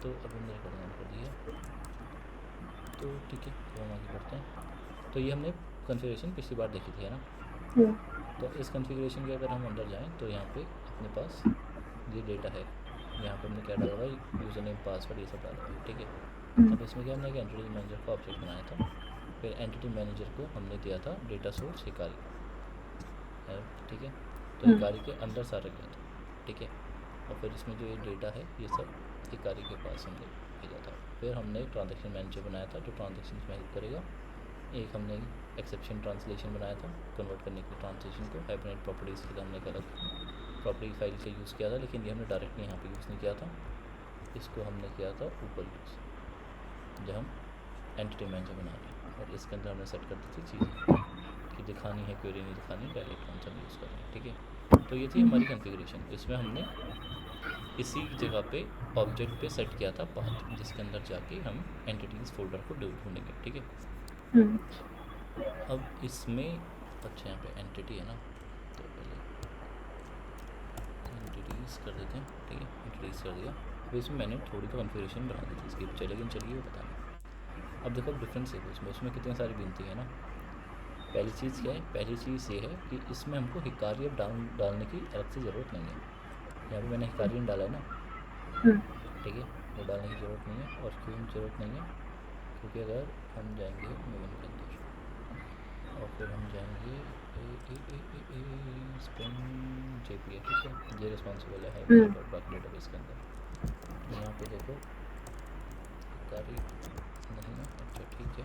तो अब हमने रिकॉर्डिंग ऑन कर दी है, तो ठीक है, तो हम आगे बढ़ते हैं। तो ये हमने कॉन्फ़िगरेशन पिछली बार देखी थी, है ना। तो इस कॉन्फ़िगरेशन के अगर हम अंदर जाएं तो यहाँ पे अपने पास ये डेटा है, यहाँ पे हमने क्या डाला हुआ है, यूज़र नेम पासवर्ड ये सब डाला हुआ है, ठीक है। अब इसमें क्या हमने एक एंटिटी मैनेजर का ऑब्जेक्ट बनाया था, फिर एंटिटी मैनेजर को हमने दिया था डेटा सोर्स हिकारी है, ठीक है। तो हिकारी के अंदर सारा गया था, ठीक है। और फिर इसमें जो ये डेटा है ये सब हिकारी के पास हमने भेजा था। फिर हमने एक ट्रांजैक्शन मैनेजर बनाया था जो ट्रांजैक्शन में हेल्प करेगा। एक हमने एक्सेप्शन ट्रांसलेशन बनाया था कन्वर्ट करने के लिए ट्रांसलेशन को। हाइबरनेट प्रॉपर्टीज़ के लिए हमने एक अलग प्रॉपर्टी फाइल का यूज़ किया था, लेकिन ये हमने डायरेक्टली यहाँ पे यूज़ नहीं किया था, इसको हमने किया था ऊपर यूज़ जब हम एंटिटी मैनेजर बना रहे हैं। और इसके अंदर हमने सेट कर दी थी चीज़ें कि दिखानी है क्वेरी, नहीं दिखानी, डायरेक्ट कौन सा हम यूज़ कर रहे हैं, ठीक है। तो ये थी हमारी कॉन्फ़िगरेशन। इसमें हमने इसी जगह पे ऑब्जेक्ट पे सेट किया था पाथ, जिसके अंदर जाके हम एंटिटीज़ फोल्डर को ढूंढेंगे, ठीक है। अब इसमें अच्छा यहाँ पे एंटिटी है ना, तो पहले एंटिटीज़ कर देते हैं, ठीक है। एंटिटीज़ कर दिया। अब इसमें मैंने थोड़ी तो कॉन्फ़िगरेशन बना दी थी इसकी, लेकिन चलिए वो बताना। अब देखो अब डिफरेंस है उसमें कितनी सारी गिनती है ना। पहली चीज़ क्या है, पहली चीज़ ये है कि इसमें हमको हिकारी अब डालने की अलग से ज़रूरत नहीं है। यहाँ पे मैंने हिकारियन डाला है ना, ठीक है, वो डालने की ज़रूरत नहीं है। और क्यों ज़रूरत नहीं है, क्योंकि अगर हम जाएंगे मेवन के अंदर और फिर हम जाएंगे स्प्रिंग JPA, ठीक है, ये रिस्पॉन्सिबल है हाइबरनेट और बाकी डेटाबेस के अंदर। तो यहाँ पे देखो हिकारी नहीं है, अच्छा ठीक है।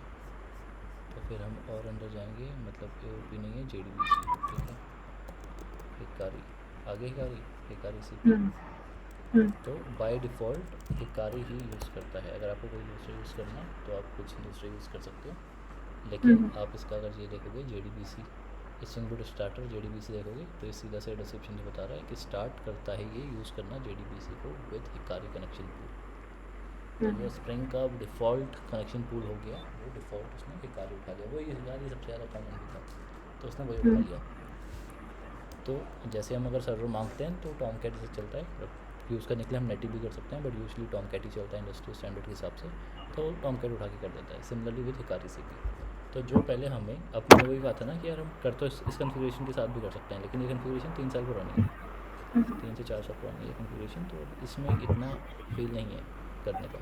तो फिर हम और अंदर जाएंगे, मतलब AOP नहीं है, JDBC, ठीक है। हिकारी आगे हिकारी CP। तो by default Hikari he use करता है। अगर आपको कोई दूसरा यूज़ करना है तो आप कुछ दूसरा यूज़ कर सकते हो, लेकिन आप इसका अगर ये देखोगे JDBC स्ट्रिंग स्टार्टर JDBC देखोगे तो ये सीधा से डिस्क्रिप्शन जो बता रहा है कि स्टार्ट करता है ये यूज़ करना JDBC को विद हिकारी कनेक्शन पूल। तो जो स्प्रिंग का डिफ़ॉल्ट कनेक्शन पूल हो गया, वो डिफ़ॉल्ट उसने हिकारी उठा लिया। वही हिकारी सबसे ज़्यादा कॉमन भी था, तो उसने वही उठा लिया। तो जैसे हम अगर सर्वर मांगते हैं तो टॉमकैट से चलता है, यूज़ करने के लिए हम नेटिव भी कर सकते हैं, बट यूजली टॉमकैट ही चलता है इंडस्ट्री स्टैंडर्ड के हिसाब से, तो टॉमकैट उठा के कर देता है। Similarly with Hikari CP। तो जो पहले हमें, अब मैंने वही कहा था ना कि यार हम कर तो इस कॉन्फ़िगरेशन के साथ भी कर सकते हैं, लेकिन ये कॉन्फ़िगरेशन 3 साल पुरानी है, 3 से 4 साल पुरानी है कॉन्फ़िगरेशन, तो इसमें इतना फील नहीं है करने का।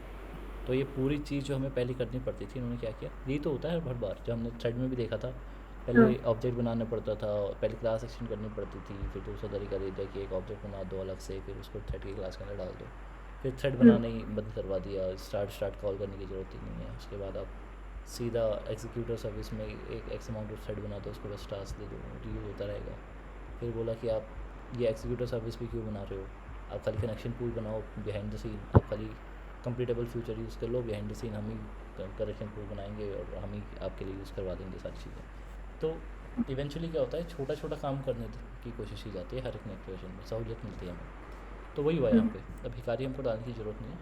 तो ये पूरी चीज़ जो हमें पहले करनी पड़ती थी, इन्होंने क्या किया, यही तो होता है हर बार जो हमने थ्रेड में भी देखा था। पहले ऑब्जेक्ट बनाना पड़ता था, पहले क्लास एक्सटेंड करनी पड़ती थी, फिर दूसरा तरीका दे दिया कि एक ऑब्जेक्ट बना दो अलग से, फिर उसको थ्रेड की क्लास के अंदर डाल दो। फिर थ्रेड बनाना ही बंद करवा दिया, स्टार्ट कॉल करने की ज़रूरत ही नहीं है। उसके बाद आप सीधा एग्जीक्यूटर सर्विस में एक एक्स अमाउंट ऑफ थ्रेड बना दो, उसको बस टास्क दे दो, यूज़ होता रहेगा। फिर बोला कि आप ये एग्जीक्यूटर सर्विस भी क्यों बना रहे हो, आप खाली कनेक्शन पूल बनाओ बिहाइंड द सीन, आप खाली कंप्लीटेबल फ्यूचर यूज़ कर लो, बिहाइंड द सीन हम ही कनेक्शन पूल बनाएंगे और हम ही आपके लिए यूज़ करवा देंगे सारी चीज़ें। तो इवेंचुअली क्या होता है, छोटा छोटा काम करने की कोशिश की जाती है, हर एक नेटवर्क में सहूलियत मिलती है हमें। तो वही हुआ यहाँ पे, अब हिकारी हमको डालने की ज़रूरत नहीं है।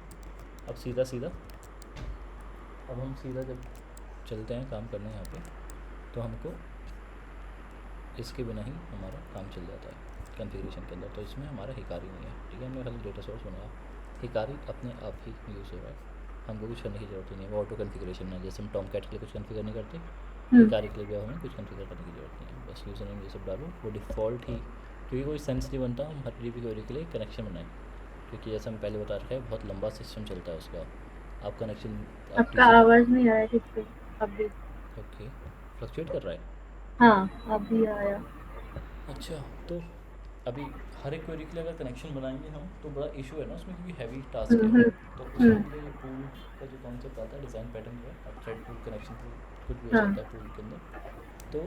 अब सीधा अब हम सीधा जब चलते हैं काम करने यहाँ पे, तो हमको इसके बिना ही हमारा काम चल जाता है कॉन्फ़िगरेशन के अंदर। तो इसमें हमारा हिकारी नहीं है, ठीक है, हमने खाली डेटा सोर्स बनाया, हिकारी अपने आप ही यूज़ हो रहा है, हमको कुछ करने की ज़रूरत ही नहीं है। वो ऑटो कॉन्फ़िगरेशन है, जैसे हम टॉमकैट के लिए कुछ कॉन्फ़िगर नहीं करते, हिकारी के लिए भी हमें कुछ कॉन्फ़िगर करने की ज़रूरत नहीं है। बस यूज़र नेम ये सब डालो, वो डिफ़ॉल्ट ही, क्योंकि कोई सेंस नहीं बनता हम हर DB क्वेरी के लिए कनेक्शन बनाएं, क्योंकि जैसे हम पहले बता रखा है बहुत लंबा सिस्टम चलता है उसका। आप कनेक्शन आप आपका आवाज़ नहीं आ रहा है ठीक से अभी। ओके, फ्लक्चुएट कर रहा है। हाँ, अभी आया। अच्छा, तो अभी हर एक क्वेरी के लिए अगर कनेक्शन बनाएंगे हम तो बड़ा इशू है ना उसमें, क्योंकि हैवी टास्क है। तो उसके लिए ये पूल का जो कॉन्सेप्ट आता है, डिज़ाइन पैटर्न जो है, अब थ्रेड पूल, कनेक्शन पूल, कुछ भी हो सकता है पूल के अंदर। तो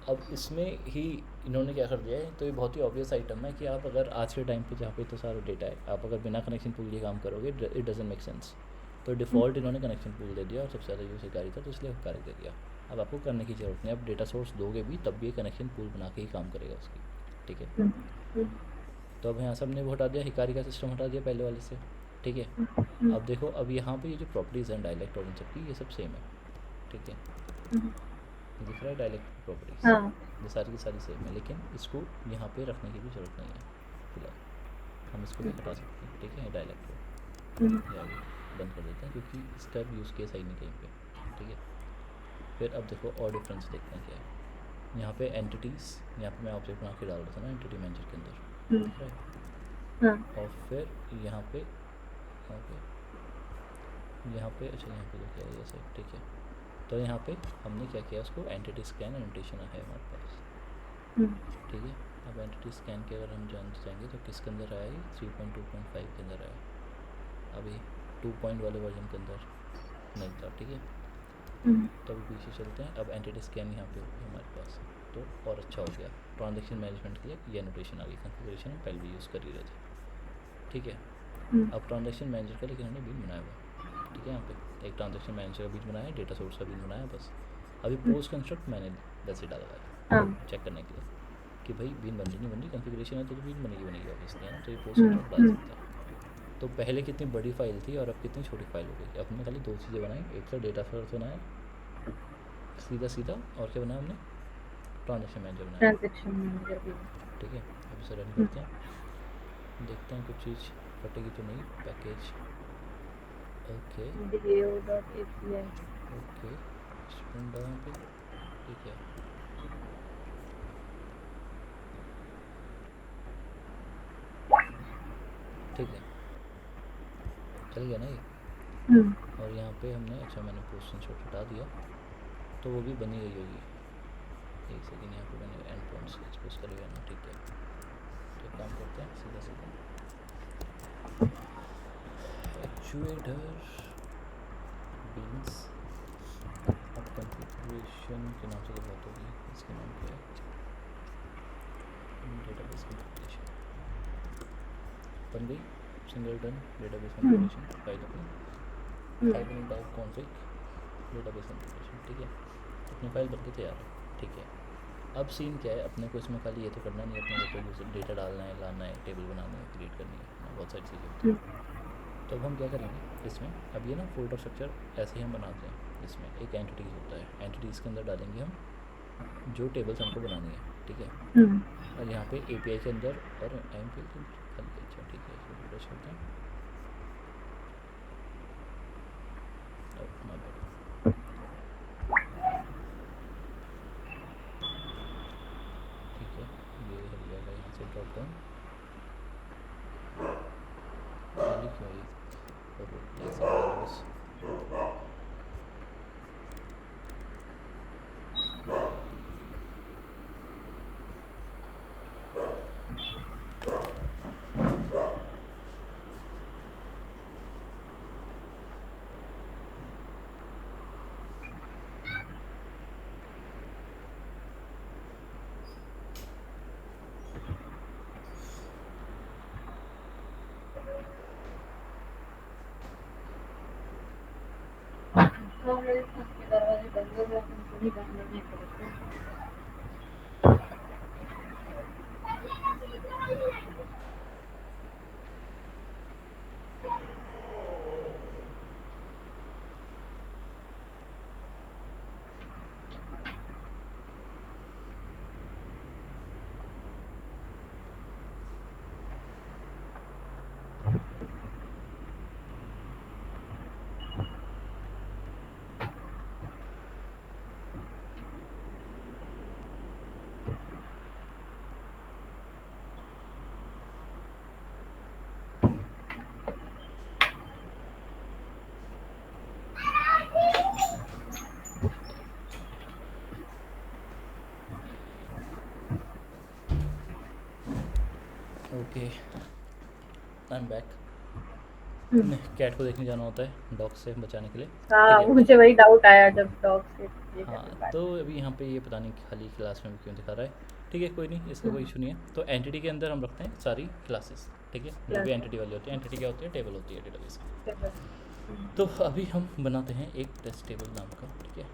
अब इसमें ही इन्होंने क्या कर दिया है, तो ये बहुत ही ऑब्वियस आइटम है कि आप अगर आज के टाइम पे जहाँ पे तो सारा डेटा है, आप अगर बिना कनेक्शन पूल ये काम करोगे, इट डजंट मेक सेंस। तो डिफ़ॉल्ट इन्होंने कनेक्शन पूल दे दिया और सबसे ज़्यादा यूज़ हिकारी था, तो इसलिए हिकारी दे दिया। अब आपको करने की ज़रूरत नहीं, अब डेटा सोर्स दोगे भी तब भी ये कनेक्शन पूल बना के ही काम करेगा उसकी, ठीक है। तो अब यहाँ से हमने वो हटा दिया, हिकारी का सिस्टम हटा दिया पहले वाले से, ठीक है। अब देखो, अब यहाँ पे ये जो प्रॉपर्टीज़ हैं डायलेक्ट और इन सब की, ये सब सेम है, ठीक है, दिख रहा है डायलेक्ट की प्रॉपर्टीज़, ये सारी की सारी सेम है, लेकिन इसको यहाँ पे रखने की भी ज़रूरत नहीं है फिलहाल, हम इसको भी हटा सकते हैं, ठीक है, डायलेक्ट को। या भी बंद कर देते हैं क्योंकि इसका यूज़ केस है ही नहीं कहीं पे, ठीक है। फिर अब देखो और डिफरेंस देखते हैं क्या है। यहाँ पे एंटिटीज़, यहाँ पे मैं ऑब्जेक्ट बना के डाल रहा था ना एंटिटी मैनेजर के अंदर, दिख रहा है। हाँ और फिर यहाँ पे अच्छा यहाँ पे तो क्या है ऐसे, ठीक है। तो यहाँ पे हमने क्या किया, उसको एंटिटी स्कैन एनोटेशन है हमारे पास, ठीक है। अब एंटिटी स्कैन के अगर हम जानते जाएंगे तो किसके अंदर आया, ये 3.2.5 के अंदर आया, अभी 2 वाले वर्जन के अंदर नहीं था, ठीक है। तो अभी पीछे चलते हैं। अब एंटिटी स्कैन यहाँ पे होगी हमारे पास, तो और अच्छा हो गया। ट्रांजेक्शन मैनेजमेंट के लिए ये एनोटेशन आ गई, कॉन्फ़िगरेशन हम पहले भी यूज़ कर ही रहे थे, ठीक है। अब ट्रांजेक्शन मैनेजर का लेकिन हमने बीन बनाया हुआ, ठीक है। यहाँ पे एक ट्रांजेक्शन मैनेजर का बीन बनाया, डेटा सोर्स का बीन बनाया, बस। अभी पोस्ट कंस्ट्रक्ट मैंने वैसे डाला हुआ है चेक करने के लिए कि भाई बीन बन रही नहीं बन रही, कॉन्फ़िगरेशन है तो बीन बनेगी ऑब्वियसली, है ना। तो ये पोस्ट कंस्ट्रक्ट डाल सकता है। तो पहले कितनी बड़ी फाइल थी और अब कितनी छोटी फाइल हो गई। अब हमने खाली 2 चीज़ें बनाई, एक तो डेटा सोर्स बनाया सीधा, और क्या बनाया हमने, ट्रांजेक्शन मैनेजर बनाया, ट्रांजैक्शन मैनेजर भी। ठीक है। अब इसे रन करते हैं, देखते हैं कुछ चीज़ फटेगी तो नहीं। Package okay DAO.API। Okay student यहाँ पे, ठीक है। ठीक है, चल गया ना ये। और यहाँ पे हमने, अच्छा मैंने पोस्ट कंस्ट्रक्ट हटा दिया तो वो भी बनी गई होगी। एक सेकेंड, यहाँ पे मैंने एंड पॉइंट्स एक्सपोज कर लिया ना, ठीक है। तो काम करते हैं सीधा एक्चुएटर बीन्स। अब कॉन्फ़िगरेशन के नाम से तो बात होगी, इसका नाम क्या है, डेटाबेस कॉन्फ़िगरेशन बन गई। सिंगलटन डेटाबेस कॉन्फ़िगरेशन फाइल अपनी, फाइल में टाइप कॉन्फ़िग डेटाबेस कॉन्फ़िगरेशन, ठीक है। अपनी फाइल बन के तैयार है, ठीक है। अब सीन क्या है, अपने को इसमें खाली ये तो करना नहीं है, अपने को तो यूज़र डेटा डालना है, लाना है, टेबल बनाना है, क्रिएट करनी है ना, बहुत सारी चीज़ें होती हैं। तो अब हम क्या करेंगे इसमें, अब ये ना फोल्डर स्ट्रक्चर ऐसे ही हम बनाते हैं। इसमें एक एंटिटीज़ होता है, एंटिटीज़ के अंदर डालेंगे हम जो टेबल्स हमको बनानी है, ठीक है। और यहाँ पे API के अंदर और MPL के अंदर खाली, अच्छा ठीक है, इसको रिफ्रेश करते हैं। माय बैड, ठीक है। ये हट जाएगा यहाँ से ड्रॉप डाउन, खाली क्यों है और प्लेस बस। तो मेरे फोन के दरवाजे बंद हो गए, उनको ही बंद करने पड़ते हैं। Okay I am back. CAT को देखने जाना होता है डॉग से बचाने के लिए, हाँ, ठीक है। मुझे वही डाउट आया जब डॉग से ये हाँ करने बात। तो अभी यहाँ पे ये पता नहीं खाली क्लास में भी क्यों दिखा रहा है, ठीक है। कोई नहीं, इसका कोई इशू नहीं है। तो एंटिटी के अंदर हम रखते हैं सारी क्लासेस, ठीक है, जो भी एंटिटी वाली होती है। एंटिटी क्या होती है, टेबल होती है डेटाबेस की। तो अभी हम बनाते हैं एक टेस्ट टेबल नाम का, ठीक है,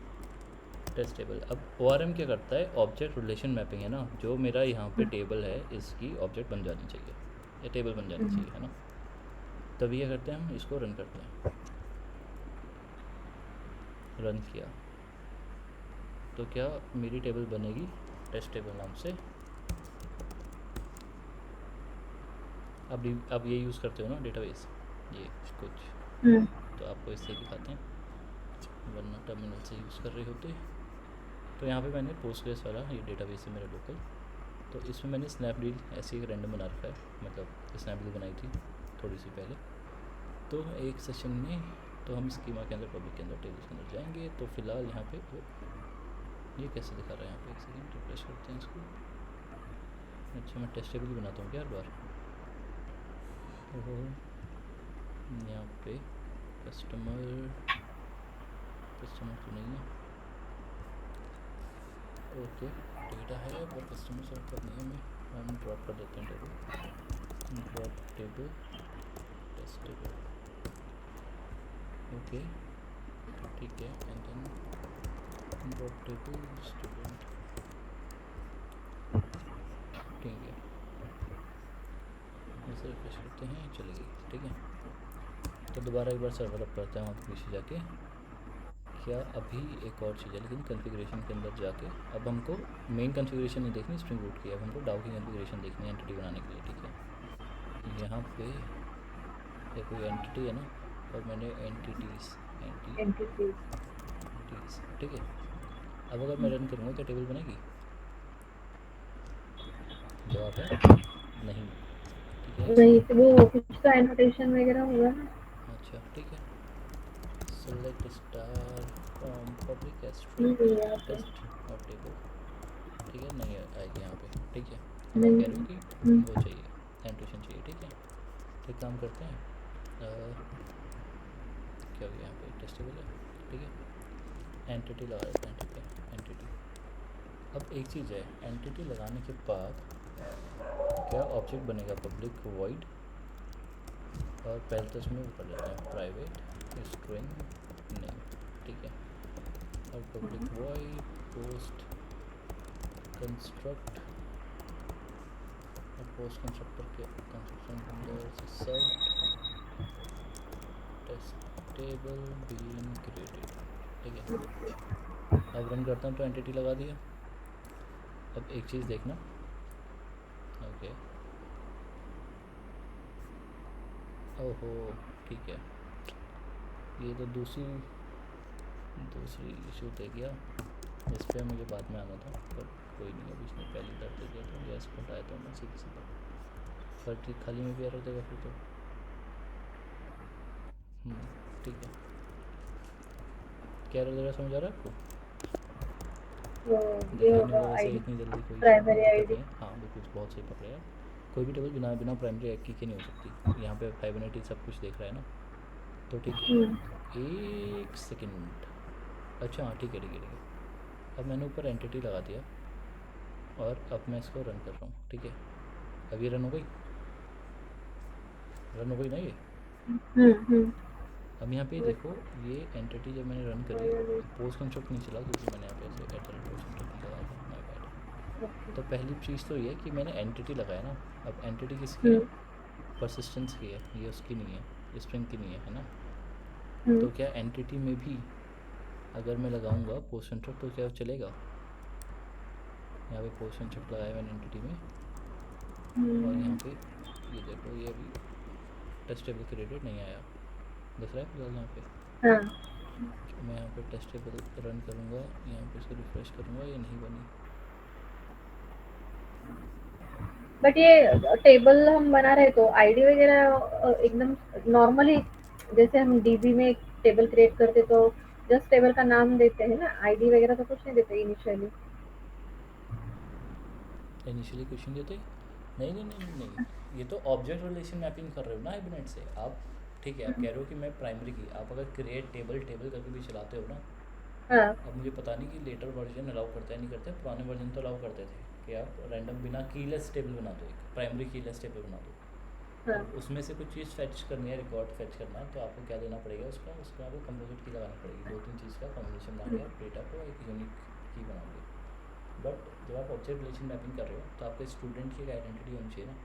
टेस्ट टेबल। अब ORM क्या करता है, ऑब्जेक्ट रिलेशन मैपिंग है ना, जो मेरा यहाँ पे टेबल है इसकी ऑब्जेक्ट बन जानी चाहिए, या टेबल बन जानी चाहिए, है ना। तभी क्या करते हैं, हम इसको रन करते हैं। रन किया तो क्या मेरी टेबल बनेगी टेस्ट टेबल नाम से। अब ये यूज़ करते हो ना डेटाबेस, ये कुछ, हम्म तो आपको इससे ही दिखाते हैं, वरना टर्मिनल से यूज़ कर रहे होते। तो यहाँ पे मैंने पोस्टग्रेस वाला ये डेटाबेस है मेरा लोकल, तो इसमें मैंने स्नैपडील ऐसे एक रैंडम बना रखा है, मतलब स्नैपडील बनाई थी थोड़ी सी पहले। तो एक सेशन में तो हम स्कीमा के अंदर, पब्लिक के अंदर, टेबल्स के अंदर जाएंगे। तो फिलहाल यहाँ पे ये कैसे दिखा रहा है, यहाँ पे एक सेकेंड रिफ्रेश करते हैं इसको। अच्छा, मैं टेस्ट टेबल ही बनाता हूँ क्या हर बार? ओहो, यहाँ पे कस्टमर तो नहीं है, ओके डेटा है पर कस्टमर सर्व करनी है हमें, हम ड्रॉप कर देते हैं table, drop table test table, okay ठीक है। And then drop table student, ठीक है, ऐसे रिफ्रेश करते हैं, चलेगी, ठीक है। तो दोबारा एक बार सर्वर अप करते हैं वहाँ पे पीछे जाके। क्या अभी एक और चीज़ है, लेकिन कॉन्फ़िगरेशन के अंदर जाके अब हमको मेन कॉन्फ़िगरेशन नहीं देखनी स्प्रिंग बूट की, अब हमको डाउ की कॉन्फ़िगरेशन देखनी है एंटिटी बनाने के लिए, ठीक है। यहाँ पे ये कोई एंटिटी है ना, और मैंने एंटिटीज़, एंटिटी। ठीक है। अब अगर मैं रन करूँगा क्या टेबल बनेगी? जवाब है नहीं, ठीक है। नहीं तो वो कुछ तो एनोटेशन वगैरह होगा ना। अच्छा ठीक है, select star from public asterisk यहाँ पे टेस्ट और टेबल, ठीक है, नहीं आएगी यहाँ पे, ठीक है। अब आप नहीं। कह रहे हो कि वो चाहिए, एंटोशन चाहिए, ठीक है। तो एक काम करते हैं, क्या हो गया, यहाँ पे टेस्ट टेबल है, ठीक है, एंटिटी लगा देते हैं, ठीक है, एंटिटी। अब एक चीज़ है, एंटिटी लगाने के बाद क्या ऑब्जेक्ट बनेगा, पब्लिक वॉइड, और पहले तो इसमें वो कर लेते हैं प्राइवेट स्ट्रिंग नेम, ठीक है, और पब्लिक वॉइड पोस्ट कंस्ट्रक्ट, और पोस्ट कंस्ट्रक्टर के कंस्ट्रक्शन के अंदर से set test table being created, ठीक है। अब रन करता हूँ तो एंटिटी लगा दिया। अब एक चीज़ देखना, ओके, ओहो ठीक है, ये तो दूसरी इशू दे गया, इस पर मुझे बाद में आना था, पर कोई नहीं, अभी इसने पहली दर्द दे दिया था, गैस पर आया था मैं सीधा, पर ठीक खाली में भी एरर देगा फिर तो, ठीक है। क्या एरर दे रहा समझ आ रहा है आपको? वो ये दिखाने में होगा तो वैसे आईडी, इतनी जल्दी कोई प्राइमरी दिक्कत आईडी। नहीं है, हाँ बिल्कुल बहुत सही पकड़े आप। कोई भी टेबल बिना प्राइमरी की नहीं हो सकती, यहाँ पे फाइबोनेटी सब कुछ देख रहा है ना, तो ठीक है। एक सेकंड, अच्छा हाँ ठीक है ठीक है ठीक है। अब मैंने ऊपर एंटिटी लगा दिया, और अब मैं इसको रन कर रहा हूँ, ठीक है। अब ये रन हो गई ना ये। अब यहाँ पे देखो, ये एंटिटी जब मैंने रन करी, पोस्ट कंस्ट्रक्ट नहीं चला क्योंकि मैंने यहाँ पे ऐसे पोस्ट कंस्ट्रक्ट लगाया था, माय बैड। तो पहली चीज़ तो ये है कि मैंने एंटिटी लगाया ना, अब एंटिटी किसकी है, परसिस्टेंस की है, ये उसकी नहीं है, स्ट्रिंग की नहीं है ना। तो क्या एंटिटी में भी अगर मैं लगाऊंगा पोस्ट कंस्ट्रक्ट तो क्या चलेगा? यहाँ पे पोस्ट कंस्ट्रक्ट लगाया मैंने एंटिटी में, और यहाँ पे ये देखो, ये अभी टेस्ट टेबल क्रिएटेड नहीं आया, दिख रहा है फिलहाल यहाँ पे। मैं यहाँ पे टेस्ट टेबल रन करूँगा, यहाँ पे इसको रिफ्रेश करूँगा, ये नहीं बनी। बट ये टेबल हम बना रहे तो आईडी वगैरह एकदम नॉर्मली, जैसे हम डीबी में एक टेबल क्रिएट करते तो जस्ट टेबल का नाम देते हैं ना, आईडी वगैरह तो कुछ नहीं देते इनिशियली। इनिशियली क्वेश्चन देते नहीं नहीं नहीं नहीं नहीं, ये तो ऑब्जेक्ट रिलेशन मैपिंग कर रहे हो ना हाइबरनेट से आप, ठीक है। आप कह रहे हो कि मैं प्राइमरी की, आप अगर क्रिएट टेबल करके भी चलाते हो ना, हाँ अब मुझे पता नहीं कि लेटर वर्जन अलाउ करता है नहीं करता है, पुराने वर्जन तो अलाउ करते थे कि आप रैंडम बिना कीलेस टेबल बना दो, एक प्राइमरी कीलेस टेबल बना दो। हाँ अब उसमें से कुछ चीज़ फेच करनी है, रिकॉर्ड फेच करना है, तो आपको क्या देना पड़ेगा उसका आपको कंपोजिट की लगानी पड़ेगी, दो तीन चीज़ का कॉम्बिनेशन बना के आप डेटा को एक यूनिक की बनाओगे। बट जब आप ऑब्जेक्ट रिलेशन मैपिंग कर रहे हो तो आपके स्टूडेंट की एक आइडेंटिटी होनी चाहिए ना,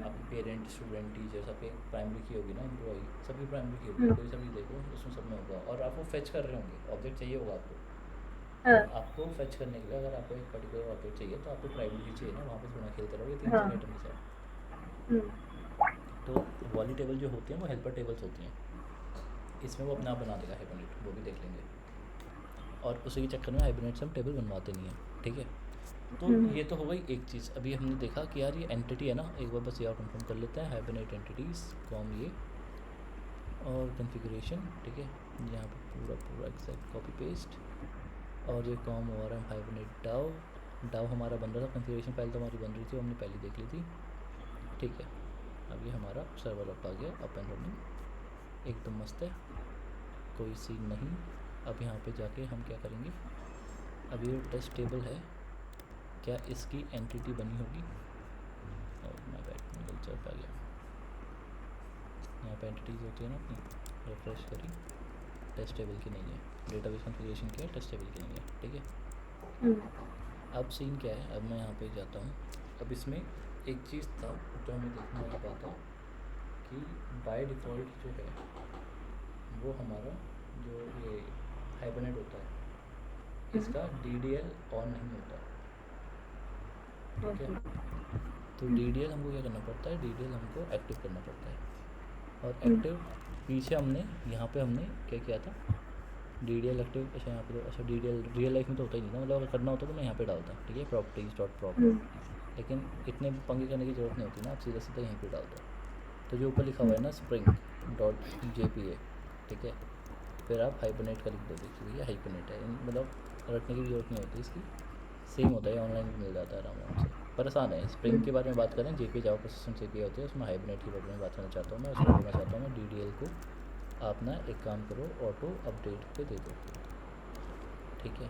आपकी पेरेंट स्टूडेंट टीचर सबकी प्राइमरी की होगी ना, एम्प्लॉई सबकी प्राइमरी की होगी, कोई सा भी देखो उसमें सब में होगा, और आपको फेच कर रहे होंगे, ऑब्जेक्ट चाहिए होगा आपको। तो आपको फेच करने के लिए अगर आपको एक पर्टिकुलर ऑब्जेक्ट चाहिए तो आपको प्राइमरी की चाहिए ना, वहाँ पे थोड़ा खेलते रहोगे तीन हाँ तीन आइटम के साथ। तो वाली टेबल जो होती हैं वो हेल्पर टेबल्स होती हैं, इसमें वो अपने आप बना देगा हाइबरनेट, वो भी देख लेंगे। और उसी के चक्कर में हाइबरनेट से हम टेबल बनवाते नहीं हैं, ठीक है। तो ये तो हो गई एक चीज़। अभी हमने देखा कि यार ये एंटिटी है ना, एक बार बस ये और कंफर्म कर लेते हैं, हाइबरनेट एंटिटीज़ कॉम ये और कॉन्फ़िगरेशन, ठीक है। यहाँ पे पूरा पूरा एग्जैक्ट कॉपी पेस्ट, और ये com O R M Hibernate DAO, DAO हमारा बन रहा था, कॉन्फ़िगरेशन फाइल तो हमारी बन रही थी, हमने पहले देख ली थी, ठीक है। अब ये हमारा सर्वर अप आ गया, अप एंड रनिंग, एकदम मस्त है, कोई सीन नहीं। अब यहाँ पे जाके हम क्या करेंगे, अब ये टेस्ट टेबल है, क्या इसकी एंटिटी बनी होगी, और मैं बैठ में गलत आ गया, यहाँ पे एंटिटीज़ होती है ना अपनी, रिफ्रेश करी, टेस्ट टेबल की नहीं है, डेटाबेस कॉन्फ़िगरेशन की है, टेस्ट टेबल की नहीं है, ठीक है। अब सीन क्या है, अब मैं यहाँ पे जाता हूँ, अब इसमें एक चीज़ था जो हमें देखना लगा पाता कि बाय डिफ़ॉल्ट जो है वो हमारा जो ये हाइबरनेट होता है इसका DDL ऑन नहीं होता, ठीक है। तो DDL हमको क्या करना पड़ता है, DDL हमको एक्टिव करना पड़ता है, और एक्टिव पीछे हमने यहाँ पे हमने क्या किया था, DDL एक्टिव, अच्छा यहाँ पे तो, अच्छा DDL रियल लाइफ में तो होता ही नहीं ना, मतलब अगर करना होता तो मैं यहाँ पे डालता, ठीक है, प्रॉपर्टीज डॉट प्रॉप, लेकिन इतने पंगे करने की ज़रूरत नहीं होती ना, आप सीधा सीधा यहीं पे डालते हो। तो जो ऊपर लिखा हुआ है ना स्प्रिंग डॉट JPA, ठीक है, फिर आप हाइबरनेट का लिख दो, देखिए भैया हाइबरनेट है, मतलब रटने की भी ज़रूरत नहीं होती इसकी, सेम होता है, ऑनलाइन भी मिल जाता है आराम से, पर आसान है। स्प्रिंग के बारे में बात करें, JPA जावा प्रोसेसिंग CPA होती है, उसमें हाइबरनेट के बारे में बात करना चाहता हूँ मैं, उसमें बोलना चाहता हूँ मैं DDL को आप ना एक काम करो, ऑटो अपडेट पे दे दो, ठीक है,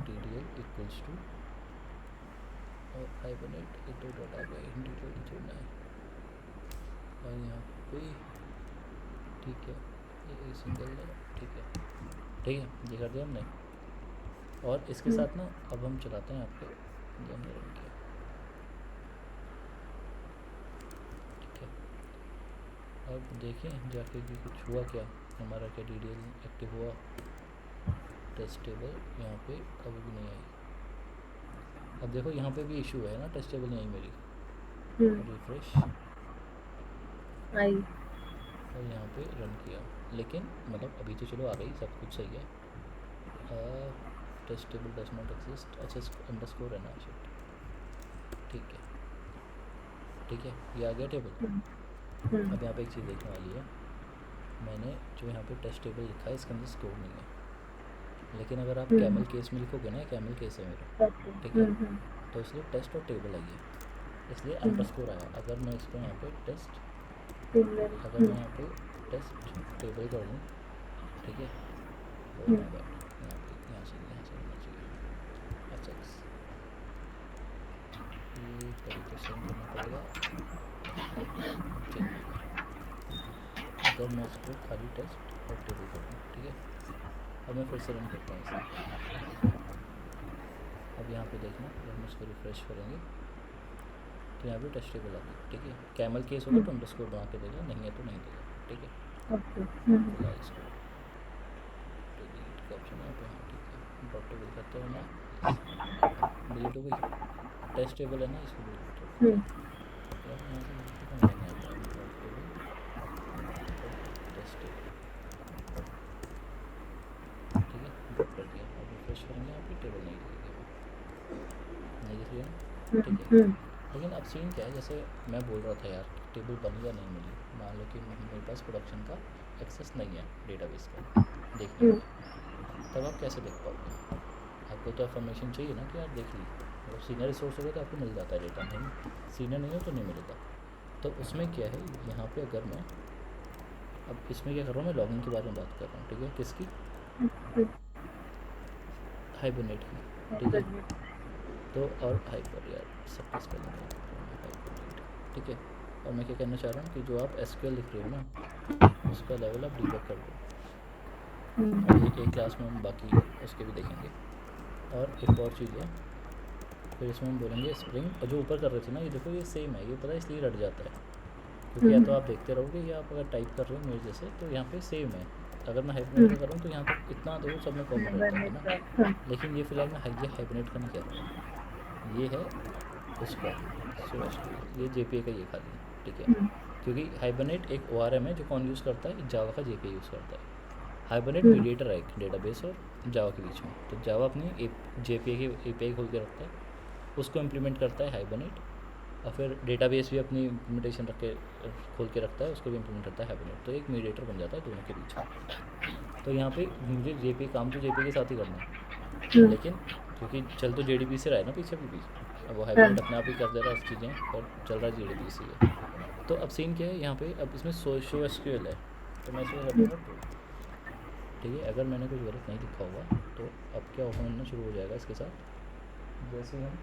DDL इक्वल्स टू, और हाइबरनेट एक दो डॉट आ गया, DDL जोड़ना है, और यहाँ पे ठीक है, ये सिंगल है, ठीक है, ठीक है, ये कर दिया हमने। और इसके साथ ना अब हम चलाते हैं आपको, जो हमने रन किया, ठीक है। अब देखें जाके कि कुछ हुआ क्या, हमारा क्या DDL एक्टिव हुआ, टेस्ट टेबल यहाँ पे कभी भी नहीं आई। अब देखो यहाँ पे भी इशू है ना, टेस्ट टेबल नहीं आई मेरी, रिफ्रेश आई, और यहाँ पे रन किया, लेकिन मतलब अभी तो चलो आ गई, सब कुछ सही है। Test table does not exist, अच्छा अंडरस्कोर है ना, ठीक है, ठीक है, ये आ गया टेबल। अब यहाँ पे एक चीज़ देखने वाली है, मैंने जो यहाँ पे टेस्ट टेबल लिखा है इसके अंदर स्कोर नहीं है, लेकिन अगर आप कैमल केस में लिखोगे ना, कैमल केस है मेरा, ठीक है, तो इसलिए टेस्ट और टेबल आई है, इसलिए अंडरस्कोर आया। अगर मैं इसको यहाँ पे टेस्ट, अगर मैं यहाँ पे टेस्ट टेबल कर दूँ, ठीक है, और मैं बैठ यहाँ से होना चाहिए, अच्छा ये तरीके से करना पड़ेगा, अगर मैं इसको खाली टेस्ट और टेबल कर दूँ, ठीक है। अब मैं फिर से रन करता हूँ इसे, अब यहाँ पे देखना, जब हम इसको रिफ्रेश करेंगे तो यहाँ पे टेस्ट टेबल आ गई, ठीक है। कैमल केस होगा तो अंडरस्कोर बना के देगा, नहीं है तो नहीं देगा, ठीक है। फिलहाल इसको डिलीट का ऑप्शन है पे, हाँ ठीक है, डॉट टेबल करते हो ना, डिलीट हो गई, टेस्ट टेबल है ना, इसको डिलीट कर दो, टेस्ट टेबल, ठीक है, ड्रॉप कर दिया। अब रिफ्रेश करेंगे, आपकी टेबल नहीं दिखेगी, नहीं दिख रही है ना, ठीक है। लेकिन अब सीन क्या है, जैसे मैं बोल रहा था यार टेबल बनी या नहीं मिली, मान लो कि मेरे पास प्रोडक्शन का एक्सेस नहीं है डेटाबेस का देखने के, तब आप कैसे देख पाओगे, आपको तो इन्फॉर्मेशन चाहिए ना कि आप देख लीजिए, अगर सीनियर रिसोर्स होगा तो आपको मिल जाता है डेटा, नहीं सीनियर नहीं हो तो नहीं मिलेगा। तो उसमें क्या है, यहाँ पे अगर मैं अब इसमें क्या कर रहा हूँ, मैं लॉगिन के बारे में बात कर रहा हूँ, ठीक है, किसकी, हाइबरनेट की, ठीक है। तो और हाइपर यार सबके स्पेलिंग, ठीक है। और मैं क्या कहना चाह रहा हूँ कि जो आप SQL लिख रहे हो ना, उसका लेवल आप डीबग कर दो, और एक क्लास में हम बाकी उसके भी देखेंगे। और एक और चीज़ है, फिर इसमें हम बोलेंगे स्प्रिंग, और जो ऊपर कर रहे थे ना, ये देखो ये सेम है, ये पता है इसलिए रट जाता है, क्योंकि या तो आप देखते रहोगे या आप अगर टाइप कर रहे हो मेरे जैसे, तो यहाँ पे सेम है। अगर मैं हाइबरनेट का कर रहा हूँ तो यहाँ पर इतना तो सब में कॉमन रहता है ना, लेकिन ये फिलहाल मैं ये हाइबरनेट का नहीं कह रहा हूँ, ये है उसका सोर्स, ये JPA का ये खाली है, ठीक है, हम्म, क्योंकि हाइबरनेट एक ओ है जो कौन यूज़ करता है, जावा का जेपीई यूज़ करता है। हाइबरनेट हम्म, मीडिएटर है एक डेटाबेस और जावा के बीच में। तो जावा अपनी जेपीई की एपीआई खोल के रखता है, उसको इम्प्लीमेंट करता है हाइबरनेट, और फिर डेटाबेस भी अपनी इम्प्लीमेंटेशन रख के खोल के रखता है, उसको भी इम्प्लीमेंट करता है हाइबरनेट। तो एक मीडिएटर बन जाता है दोनों के बीच में। तो यहाँ पे मुझे जेपीई काम तो जेपीई के साथ ही करना है, हम्म, लेकिन क्योंकि चल तो जेडीपी से रहा है ना पीछे भी, अब वो हाँ, हाइबरनेट अपने आप ही कर दे रहा है चीज़ें, पर चल रहा है जेडीपी से है। तो अब सीन क्या है यहाँ पे, अब इसमें शो एसक्यूएल है, तो मैं इसको कर हम्म, दूँगा ट्रू। ठीक है, अगर मैंने कुछ गलत नहीं लिखा होगा तो अब क्या होना शुरू हो जाएगा इसके साथ, जैसे हम,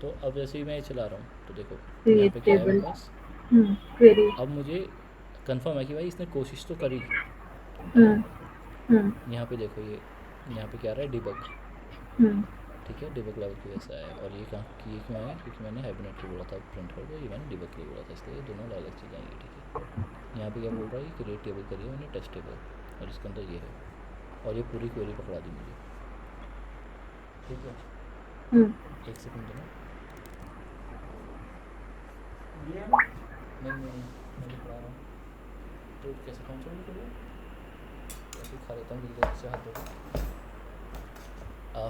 तो अब जैसे ही मैं ये चला रहा हूँ तो देखो यहाँ क्रिएट पे क्या है मेरे टेबल, पास। क्वेरी, अब मुझे कंफर्म है कि भाई इसने कोशिश तो करी है ना। हम्म, हम्म, यहाँ पे देखो ये, यहाँ पे क्या आ रहा है, डिबग। हम्म, ठीक है, डिबग लेवल की वैसा है, और ये कहाँ की, ये क्यों आया, क्योंकि मैंने हाइबरनेट के लिए बोला था प्रिंट कर दो, ये मैंने डिबग के लिए बोला था, इसलिए ये दोनों अलग अलग चीज़ें आएंगी। ठीक है, यहाँ पे क्या बोल रहा है, क्रिएट टेबल करिए मैंने टेस्ट टेबल, और इसके अंदर ये है, और ये पूरी क्वेरी पकड़ा दी मुझे। ठीक है, हम्म, एक सेकंड देना। नहीं नहीं, मैं लिख रहा हूँ। तो कैसे पहुँचोगे तो, ऐसे ही खा लेता हूँ जल्दी से हाथ धो।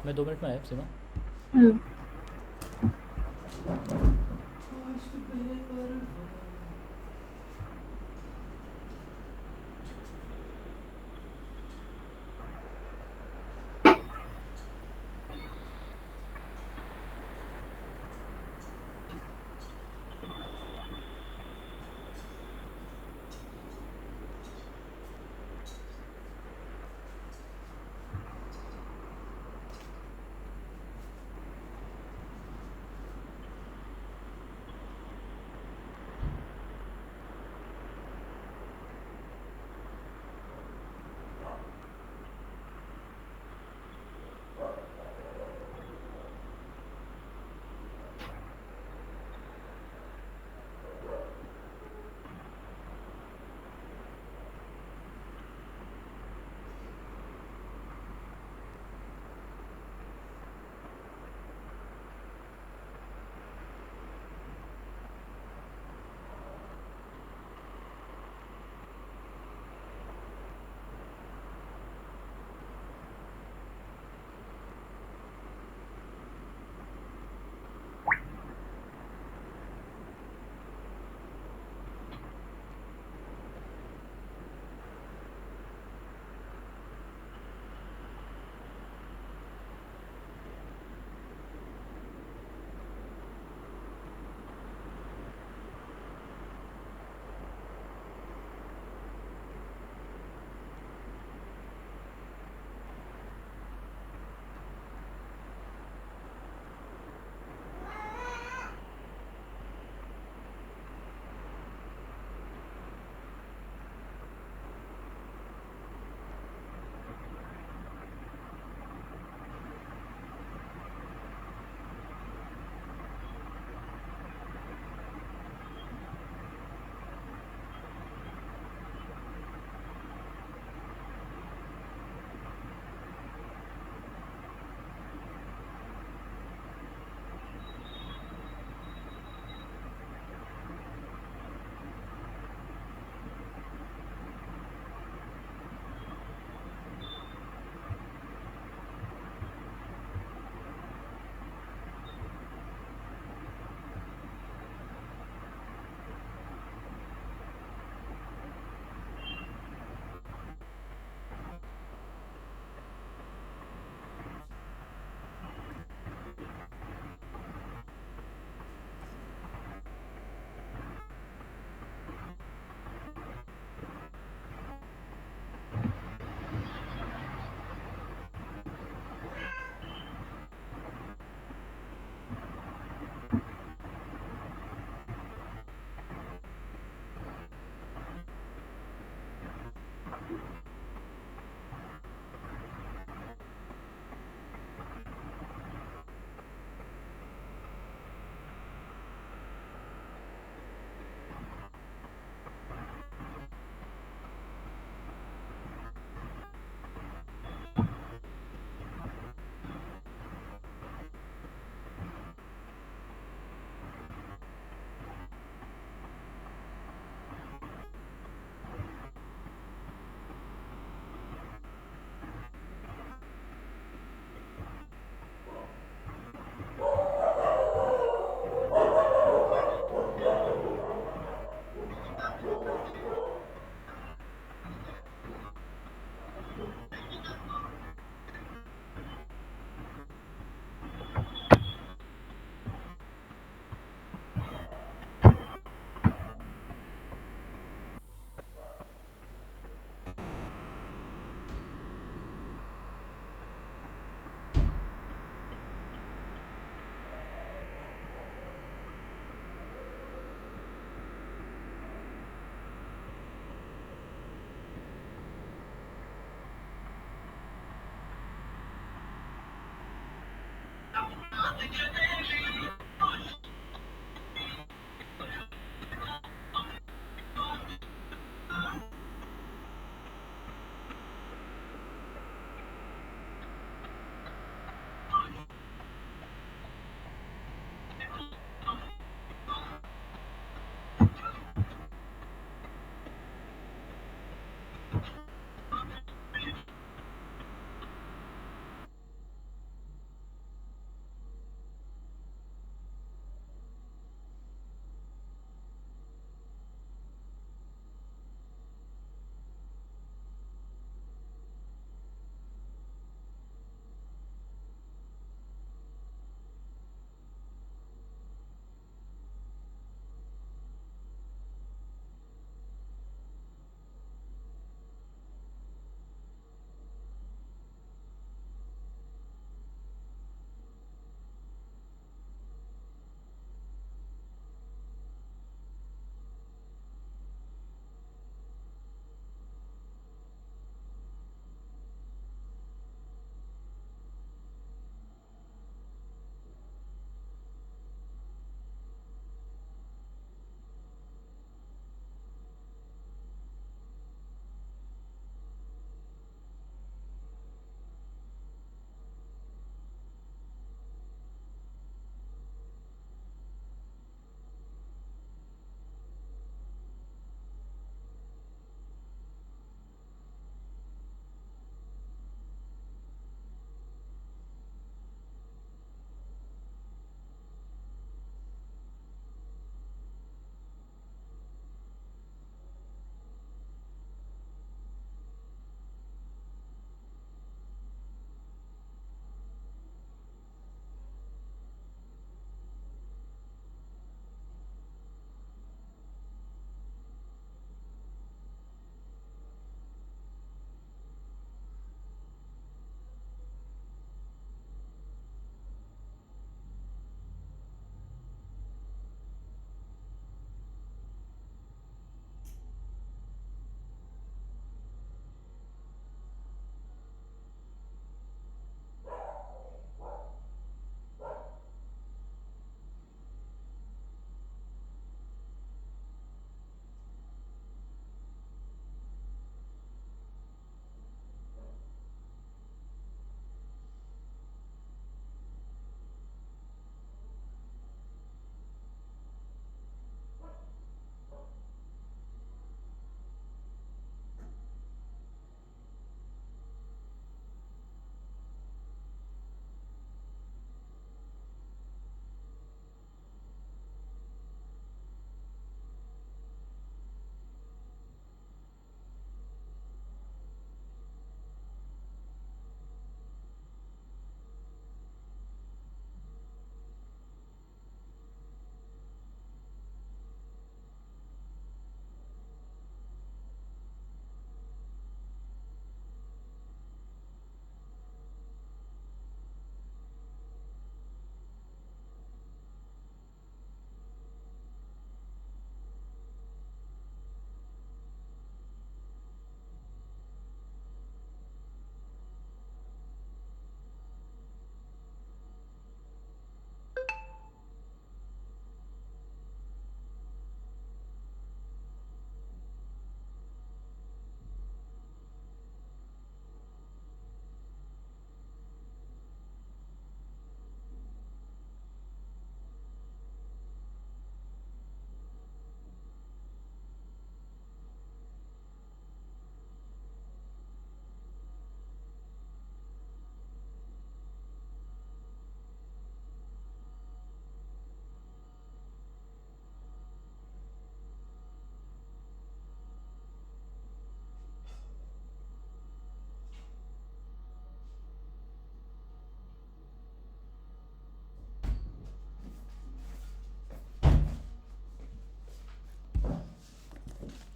मैं 2 मिनट में आया Seema. Hmm,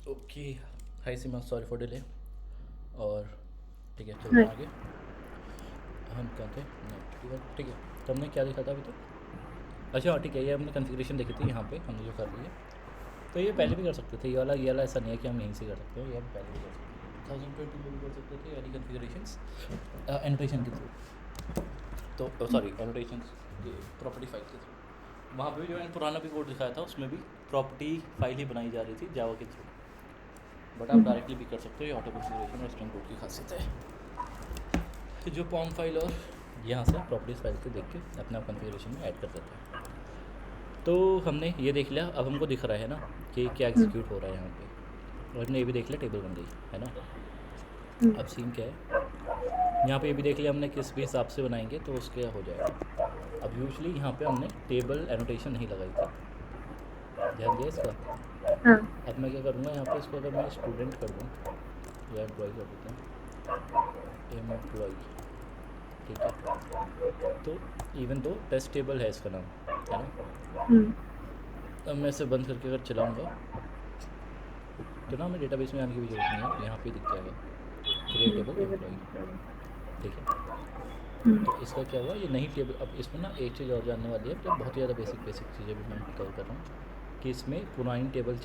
okay. Hi Seema, sorry for delay. और ठीक है, चलो हाँ। आगे। हम कहाँ थे? ठीक है, तो हमने क्या देखा था अभी तक? अच्छा हाँ, ठीक है, ये हमने कॉन्फ़िगरेशन देखी थी यहाँ पे हमने जो कर ली है। तो ये पहले भी कर सकते थे, ये वाला ऐसा नहीं है कि हम यहीं से कर सकते हैं, ये हम पहले भी कर सकते थे, 1020 में भी कर सकते थे यानी कॉन्फ़िगरेशंस एनोटेशन के थ्रू। तो सॉरी एनोटेशन की प्रॉपर्टी फाइल के थ्रू वहाँ पे भी जो मैंने पुराना भी कोड दिखाया था उसमें भी प्रॉपर्टी फाइल ही बनाई जा रही थी जावा के थ्रू, बट आप डायरेक्टली भी कर सकते हो। ये ऑटो कॉन्फ़िगरेशन और स्ट्रिंग कोड की खासियत है जो पॉम फाइल और यहाँ से प्रॉपर्टीज फाइल से देख के अपना कॉन्फ़िगरेशन में ऐड कर देते हैं। तो हमने ये देख लिया, अब हमको दिख रहा है ना कि क्या एग्जीक्यूट हो रहा है यहाँ पे, और हमने ये भी देख लिया टेबल बन गई है ना। अब सीन क्या है, यहाँ पे ये भी देख लिया हमने किस भी हिसाब से बनाएंगे तो उसके हो जाएगा। अब यूजली यहाँ पे हमने टेबल एनोटेशन नहीं लगाई थी, ध्यान दिया इसका। हाँ अब मैं क्या करूँगा यहाँ पे इसको अगर मैं स्टूडेंट कर दूँ या एम्प्लॉय कर देता हूँ एम्प्लॉय, ठीक है। तो इवन दो टेस्ट टेबल है इसका नाम, है ना। अब मैं इसे बंद करके अगर चलाऊँगा तो ना हमें डेटाबेस में आने की भी जरूरत नहीं है, यहाँ पे दिख जाएगा क्रिएट टेबल एम्प्लॉय, ठीक है। तो इसका क्या हुआ, ये नई टेबल। अब इसमें ना एक चीज़ और जानने वाली है, तो बहुत ही ज़्यादा बेसिक चीज़ें भी मैं कवर कर रहा हूँ कि इसमें पुरानी टेबल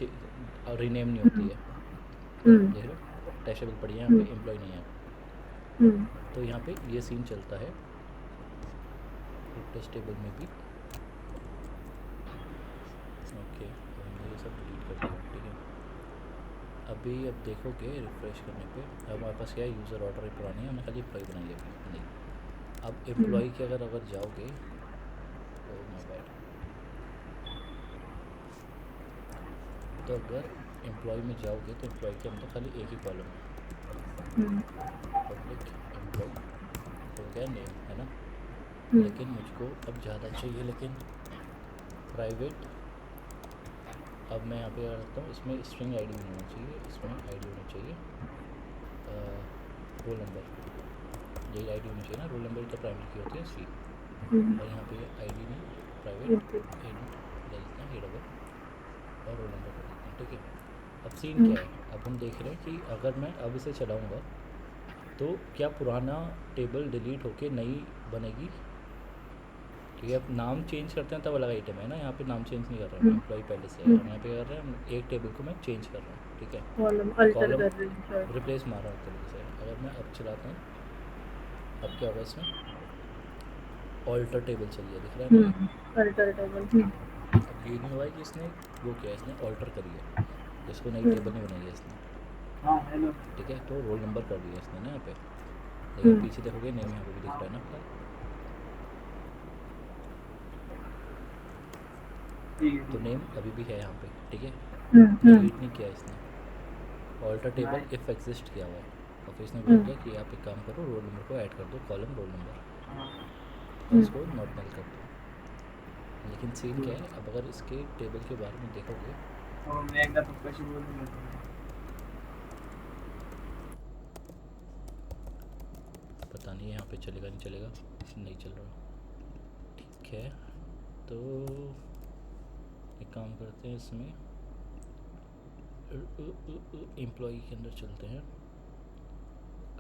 रीनेम नहीं होती है। देख लो टेस्ट टेबल पड़ी है यहाँ पे, एम्प्लॉय नहीं है। तो यहाँ पे ये सीन चलता है टेस्ट टेबल में भी। ओके ये सब डिलीट कर दिया, ठीक है। अभी अब देखोगे रिफ्रेश करने पे अब हमारे पास क्या है, यूज़र ऑर्डर पुरानी है, हमने खाली एम्प्लॉय बनाई है अभी नहीं। अब एम्प्लॉय के अगर जाओगे तो माय बैड, तो अगर एम्प्लॉय में जाओगे तो एम्प्लॉय के अंदर खाली एक ही कॉलम है, पब्लिक एम्प्लॉय हो गया नेम, है ना। लेकिन मुझको अब ज़्यादा चाहिए, लेकिन प्राइवेट। अब मैं यहाँ पे क्या करता हूँ, इसमें स्ट्रिंग आईडी नहीं होना चाहिए, इसमें आईडी होना चाहिए रोल नंबर, यही आईडी होनी चाहिए ना। रोल नंबर का प्राइमरी की होती है सी, और यहाँ पे आईडी नहीं, प्राइवेट इंट ले लेते हैं डबल और रोल नंबर कर देते हैं, ठीक है। अब सीन क्या है, अब हम देख रहे हैं कि अगर मैं अब इसे चलाऊँगा तो क्या पुराना टेबल डिलीट होके नई बनेगी, क्योंकि अब नाम चेंज करते हैं तब अलग आइटम है ना। यहाँ पे नाम चेंज नहीं कर रहा हूँ, एम्प्लॉय पहले से है, यहाँ पे कर रहे हैं हम एक टेबल को मैं चेंज कर रहा हूँ, ठीक है। कॉलम रिप्लेस मार रहा हूँ तरीके से। अगर मैं अब चलाता हूँ, अब क्या होगा, इसमें ऑल्टर टेबल चलिए दिख रहा है ना। अल्टर टेबल अब ये नहीं हुआ है कि इसने वो किया, इसने ऑल्टर करी है, जिसको नई टेबल नहीं बनाई है इसने, ठीक है। तो रोल नंबर कर दिया इसने ना यहाँ पे, लेकिन पीछे देखोगे नेम यहाँ पे भी दिख रहा है ना। तो नेम अभी भी है यहाँ पे, ठीक है, डिलीट नहीं किया इसने। ऑल्टर टेबल इफ एग्जिस्ट किया हुआ है, और फिर इसने बोल दिया कि आप एक काम करो, रोल नंबर को ऐड कर दो, कॉलम रोल नंबर, और इसको नॉट नल कर दो। लेकिन सीन क्या है, अब अगर इसके टेबल के बारे में देखोगे पता नहीं यहाँ पे चलेगा नहीं चलेगा, नहीं चल रहा, ठीक है। तो एक काम करते हैं, इसमें एम्प्लॉय के अंदर चलते हैं,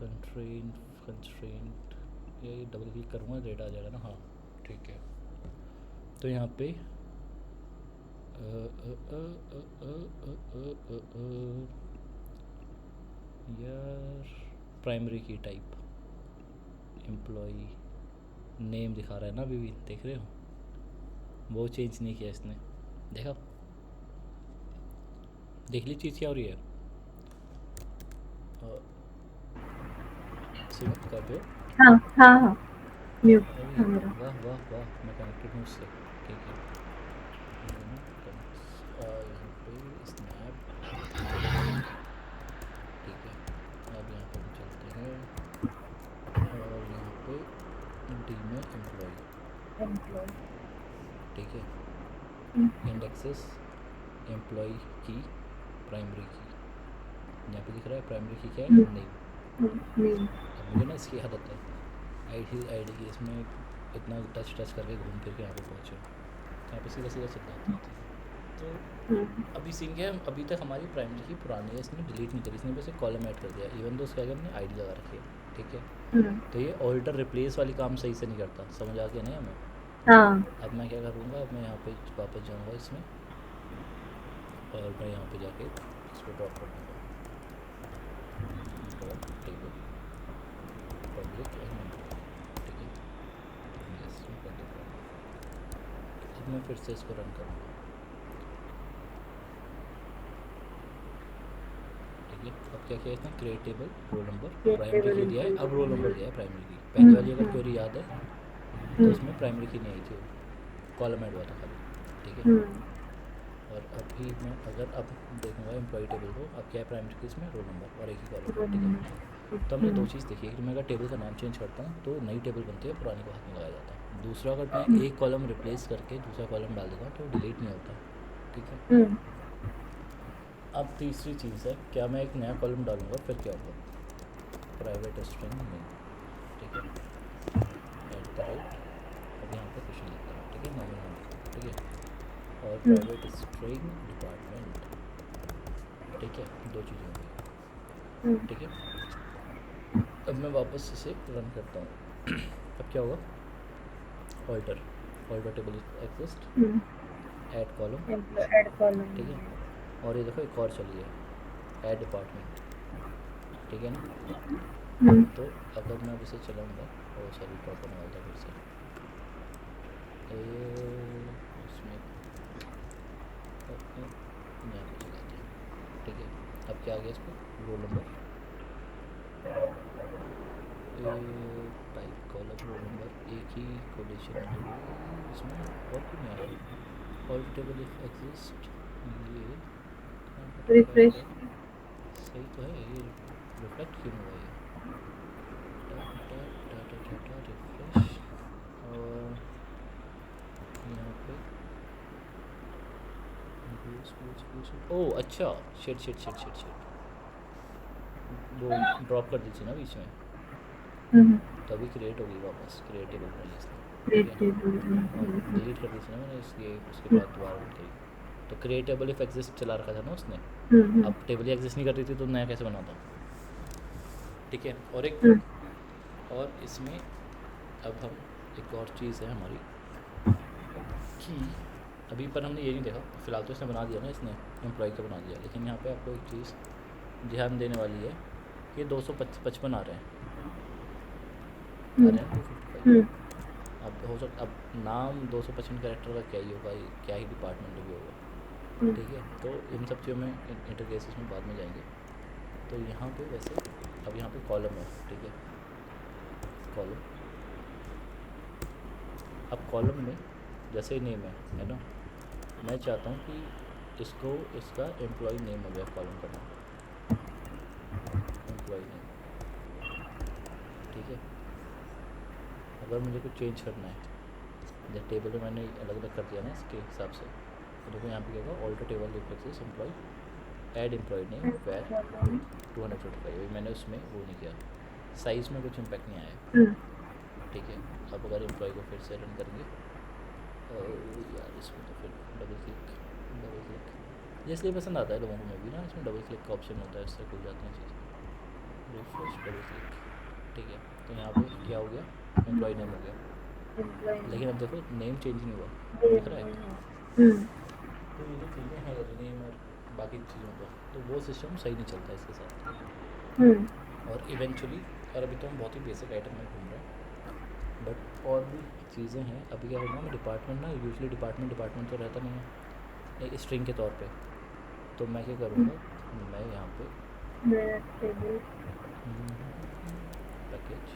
कंस्ट्रेंट ये डबल क्लिक करूँगा रेट आ जाएगा ना, हाँ ठीक है। तो यहाँ पे यार प्राइमरी की टाइप एम्प्लॉय नेम दिखा रहा है ना, अभी भी देख रहे हो, वो चेंज नहीं किया इसने, देखा, देख ली चीज़ क्या हो रही है। सिलेक्ट कर दो, हाँ हाँ हाँ म्यूट था मेरा। वाह वाह वाह, मैं कनेक्टेड हूँ उससे, ठीक है। यहाँ पे स्नैप, ठीक है। अब यहाँ पे हम चलते हैं और यहाँ पे डी में एम्प्लॉय, ठीक है। इंडेक्सेस एम्प्लॉय की प्राइमरी की, यहाँ पे दिख रहा है प्राइमरी की क्या है, नेम। अब मुझे ना इसकी आदत है आईडी की, इसमें इतना टच करके घूम फिर के यहाँ पे पहुँचे, यहाँ पे सीधा सीधा चल जाती है। तो अभी सीन क्या है, अभी तक हमारी प्राइमरी की पुरानी है, इसने डिलीट नहीं करी, इसने बस एक कॉलम ऐड कर दिया, इवन तो उसके आगे हमने आईडी लगा रखी है, ठीक है। तो ये ऑल्टर रिप्लेस वाली काम सही से नहीं करता, समझ आ गया नहीं हमें। हाँ अब मैं क्या करूँगा, अब मैं यहाँ पे वापस जाऊँगा इसमें, और मैं यहाँ पे जाके इसको ड्रॉप कर दूँगा, ड्रॉप टेबल पब्लिक, ठीक है। अब मैं फिर से इसको रन करूँगा, ठीक है। अब क्या किया इसने, create table roll number primary की दिया है, अब रोल नंबर दिया है प्राइमरी की। पहली वाली अगर क्वेरी याद है तो उसमें प्राइमरी की नहीं आई थी, कॉलम ऐड हुआ था खाली, ठीक है। और अभी मैं अगर अब देखूँगा एम्प्लॉय टेबल को, अब क्या है प्राइमरी की इसमें रोल नंबर और एक ही कॉलम, ठीक है। तो हमने दो चीज़ देखी है कि मैं अगर टेबल का नाम चेंज करता हूँ तो नई टेबल बनती है, पुरानी को हाथ में लगाया जाता है। दूसरा, अगर मैं एक कॉलम रिप्लेस करके दूसरा कॉलम डाल देता हूँ तो डिलीट नहीं होता, ठीक है। अब तीसरी चीज़ है, क्या मैं एक नया कॉलम डालूंगा फिर क्या होगा, प्राइवेट स्ट्रिंग नेम, ठीक है, @ अब यहाँ पे कुछ नहीं लिखता हूँ, ठीक है, नॉर्मल नाम लिखता हूँ, ठीक है। और प्राइवेट स्ट्रिंग डिपार्टमेंट, ठीक है, दो चीज़ें हो गई, ठीक है। अब मैं वापस इसे रन करता हूँ अब क्या होगा, alter table exist, add column, add column, ठीक है। और ये देखो एक और चली है, ऐड डिपार्टमेंट, ठीक है ना। तो अगर मैं अब इसे चलाऊँगा, और सॉरी ड्रॉप होने वाला था फिर से, उसमें यहाँ पे चलाते हैं, ठीक है। अब क्या आ गया इस पर, roll number, type column roll number, एक ही कोलेशन है इसमें और क्यों नहीं आ रहा, ऑल टेबल इफ एग्जिस्ट, ये रिफ्रेश, सही तो है, ये रिफ्लेक्ट क्यों हुआ ये, रिफ्रेश, और यहाँ पे ओह अच्छा, शिट वो ड्रॉप कर दी थी ना बीच में, तभी क्रिएट होगी वापस, क्रिएटेबल बनाई इसने, ठीक है। और डिलीट कर दी थी ना मैंने, इसलिए उसके बाद दोबारा बन गई। तो क्रिएटेबल इफ एग्जिस्ट चला रखा था ना उसने, अब टेबल ही एग्जिस्ट नहीं कर रही थी तो नया कैसे बनाता, ठीक है। और एक और इसमें अब हम एक और चीज़ है हमारी कि अभी पर हमने ये नहीं देखा, फ़िलहाल तो इसने बना दिया ना, इसने एम्प्लॉय का बना दिया, लेकिन यहाँ पे आपको एक चीज़ ध्यान देने वाली है कि 255 आ रहे हैं, 255। अब हो सकता, अब नाम 255 कैरेक्टर का क्या ही होगा, क्या ही डिपार्टमेंट भी होगा, ठीक है। तो इन सब चीज़ों में इंटरकेसेस में बाद में जाएंगे। तो यहाँ पे वैसे अब यहाँ पे कॉलम है, ठीक है, कॉलम। अब कॉलम में जैसे नेम है ना, मैं चाहता हूँ कि इसको इसका एम्प्लॉय नेम हो गया, कॉलम का नाम एम्प्लॉय नेम, ठीक है। अगर मुझे कुछ चेंज करना है, जैसे टेबल में मैंने अलग अलग कर दिया ना इसके हिसाब से, तो देखो यहाँ पे क्या होगा, alter table references employee, add employee name var 255, मैंने उसमें वो नहीं किया, साइज़ में कुछ इम्पैक्ट नहीं आया, ठीक है। अब अगर एम्प्लॉय को फिर से रन करेंगे, यार इसमें तो फिर डबल क्लिक ये इसलिए पसंद आता है लोगों को, मैं भी ना, इसमें डबल क्लिक का ऑप्शन होता है, इससे खुल जाती हैं चीज़ें, रिफ्रेश डबल क्लिक, ठीक है। तो यहाँ पे क्या हो गया, एम्प्लॉय नेम हो गया, लेकिन अब देखो नेम चेंज नहीं हुआ, दिख रहा है। तो ये जो चीज़ें हैं नेम और बाकी चीज़ों का, तो वो सिस्टम सही नहीं चलता इसके साथ। और इवेंचुअली, और अभी तो हम बहुत ही बेसिक आइटम में घूम रहे हैं, बट और भी चीज़ें हैं। अभी क्या करूँगा मैं, डिपार्टमेंट ना, यूजली डिपार्टमेंट तो रहता नहीं है एक स्ट्रिंग के तौर पे, तो मैं क्या करूँगा, मैं यहाँ पे पैकेज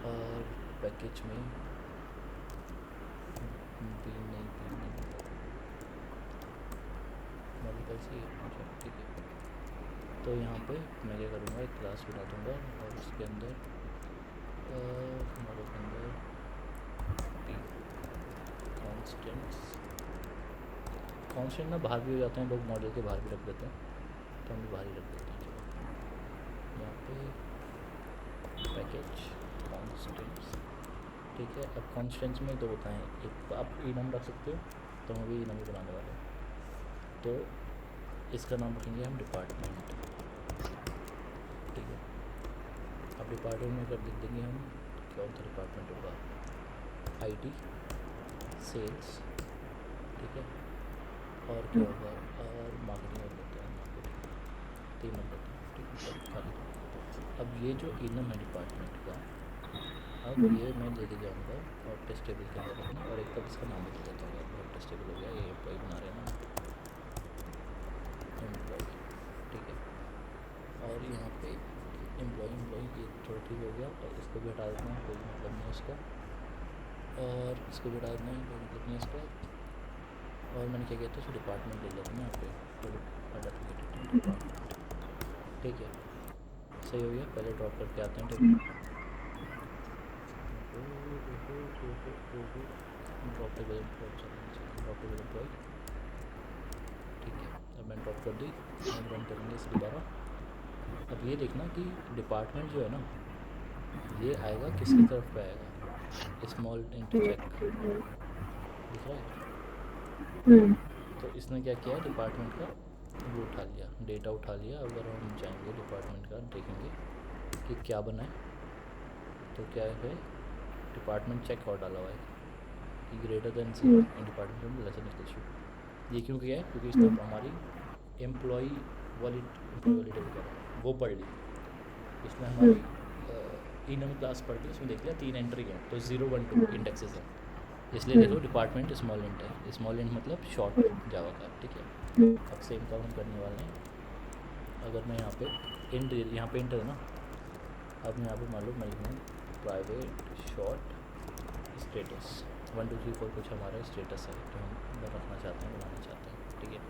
और पैकेज में मॉडिफाई से, अच्छा ठीक है। तो यहाँ पे मैं क्या करूँगा, एक क्लास बना दूँगा और उसके अंदर मॉडल के अंदर कॉन्स्टेंट ना बाहर भी हो जाते हैं लोग, मॉडल के बाहर भी रख देते हैं, तो हम भी बाहर ही रख देते हैं। चलो यहाँ पे पैकेज कॉन्स्टेंट्स, ठीक है। अब कॉन्स्टेंट्स में दो होता है, एक आप इनम रख सकते हो, तो हम अभी इनम ही बनाने वाले हैं, तो इसका नाम रखेंगे हम डिपार्टमेंट, ठीक है। अब डिपार्टमेंट में कर लिख देंगे हम, कौन सा डिपार्टमेंट होगा, IT सेल्स, ठीक है। और क्या होगा, और मार्केटिंग कर देते हैं, मार्केटिंग 3 नंबर, ठीक है, खाली। अब ये जो इनम है डिपार्टमेंट का, अब ये मैं लेके जाऊँगा हॉट टेस्ट टेबल के अंदर अपने, और एक तब इसका नाम भी दे देता हूँ यार, हॉट टेस्ट टेबल हो गया, ये एम्प्लॉय बना रहे हैं ना एम्प्लॉय, ठीक है। और यहाँ पे एम्प्लॉय ये थोड़ा ठीक हो गया, और इसको भी हटा देते हैं, कोई मतलब नहीं है इसका, और इसको भी हटा देते हैं, कोई मतलब नहीं है इसका। और मैंने क्या किया था, उसको डिपार्टमेंट ले लेते हैं यहाँ पे, डिपार्टमेंट, ठीक है, सही हो गया। पहले ड्रॉप करके आते हैं टेबल, ड्रॉप टेबल एम्प्लॉय, ठीक है। अब मैंने ड्रॉप कर दी, हम रन करेंगे इसे दोबारा। अब ये देखना कि डिपार्टमेंट जो है ना, ये आएगा किसकी तरफ पे आएगा, स्मॉल इंटू चेक, दिख रहा है। तो इसने क्या किया, डिपार्टमेंट का वो उठा लिया, डेटा उठा लिया। अगर हम जाएंगे डिपार्टमेंट का, देखेंगे कि क्या बना है, तो क्या है, डिपार्टमेंट चेक और डाला हुआ है कि greater than zero and department less than equal to. ये क्यों किया है, क्योंकि इसने हमारी एम्प्लॉय वाली टेबल कर वो पढ़ ली, इसमें हमारी इनम क्लास पढ़ ली, उसमें देख लिया 3 एंट्री हैं, तो 0 1 2 इंडेक्सेस हैं, इसलिए देखो डिपार्टमेंट स्मॉल इंट है, स्मॉल इंट मतलब शॉर्ट जावा का, ठीक है। अब सेम काम हम करने वाले हैं। अगर मैं यहाँ पे इंट, यहाँ पे इंट है ना, अब मैं यहाँ पे मान लो मैं लिखूँ प्राइवेट शॉर्ट स्टेटस 1 2 3 4 कुछ हमारा स्टेटस है, तो हम रखना चाहते हैं, बनाना चाहते हैं, ठीक है।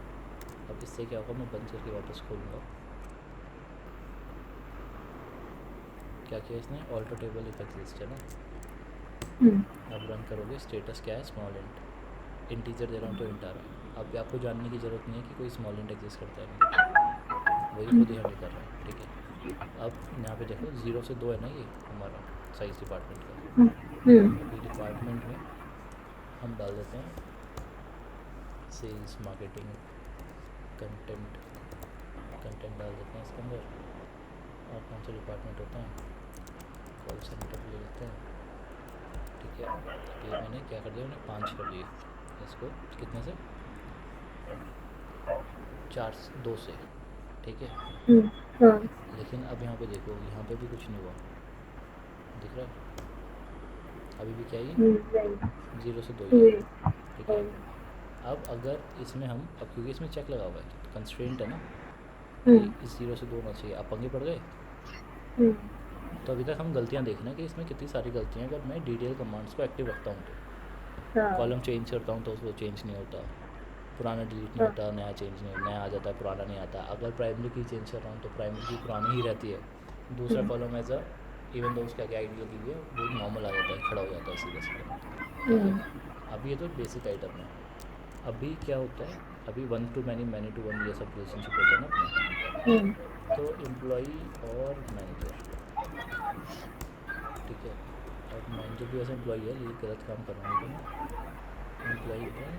अब इससे क्या होगा, मैं बंद करके वापस खोलूँगा, क्या किया इसने, ऑल्टर टेबल इफ एग्जिस्ट है ना। अब रन करोगे, स्टेटस क्या है, स्मॉल इंट, इंटीजर दे रहा हूँ तो इंट आ रहा है। अब आपको जानने की ज़रूरत नहीं है कि कोई स्मॉल इंट एग्जिस्ट करता है, वही खुद ही हमें कर रहा है, ठीक है। अब यहाँ पे देखो 0 से 2 है ना, ये हमारा साइज डिपार्टमेंट का। अभी डिपार्टमेंट में हम डाल देते हैं सेल्स, मार्केटिंग, कंटेंट डाल देते हैं इसके अंदर। और कौन सा डिपार्टमेंट होता है, कॉल सेंटर ले लेते हैं, ठीक है। ये मैंने क्या कर दिया, मैंने 5 कर लिए इसको, कितने से, 2 से, ठीक है। लेकिन अब यहाँ पे देखो, यहाँ पे भी कुछ नहीं हुआ, दिख रहा है, अभी भी क्या ही 0 से 2 ही है, ठीक है। अब अगर इसमें हम, अब क्योंकि इसमें चेक लगा हुआ है, कंस्ट्रेंट है ना, इस 0 से 2 होना चाहिए, आप पंगे पड़ गए। तो अभी तक हम गलतियाँ देख रहे हैं कि इसमें कितनी सारी गलतियाँ हैं। अगर मैं DDL कमांड्स को एक्टिव रखता हूँ तो कॉलम चेंज करता हूँ तो वो चेंज नहीं होता, पुराना डिलीट नहीं होता, नया चेंज नहीं, नया आ जाता है, पुराना नहीं आता। अगर प्राइमरी की चेंज कर रहा हूँ तो प्राइमरी की पुरानी ही रहती है, दूसरा column as a even though उसका क्या आईडी लगी हुई है वो नॉर्मल आ जाता है, खड़ा हो जाता है सीधा सीधा। अभी ये तो बेसिक आइटम है। अभी क्या होता है, अभी 1 to many, many to 1 ये सब रिलेशनशिप होता है ना अपने। तो एम्प्लॉई और मैनेजर, ठीक है। अब मैनेजर भी ऐसा एम्प्लॉई है, ये गलत काम कर रहा हूँ मैं। एम्प्लॉई होता है,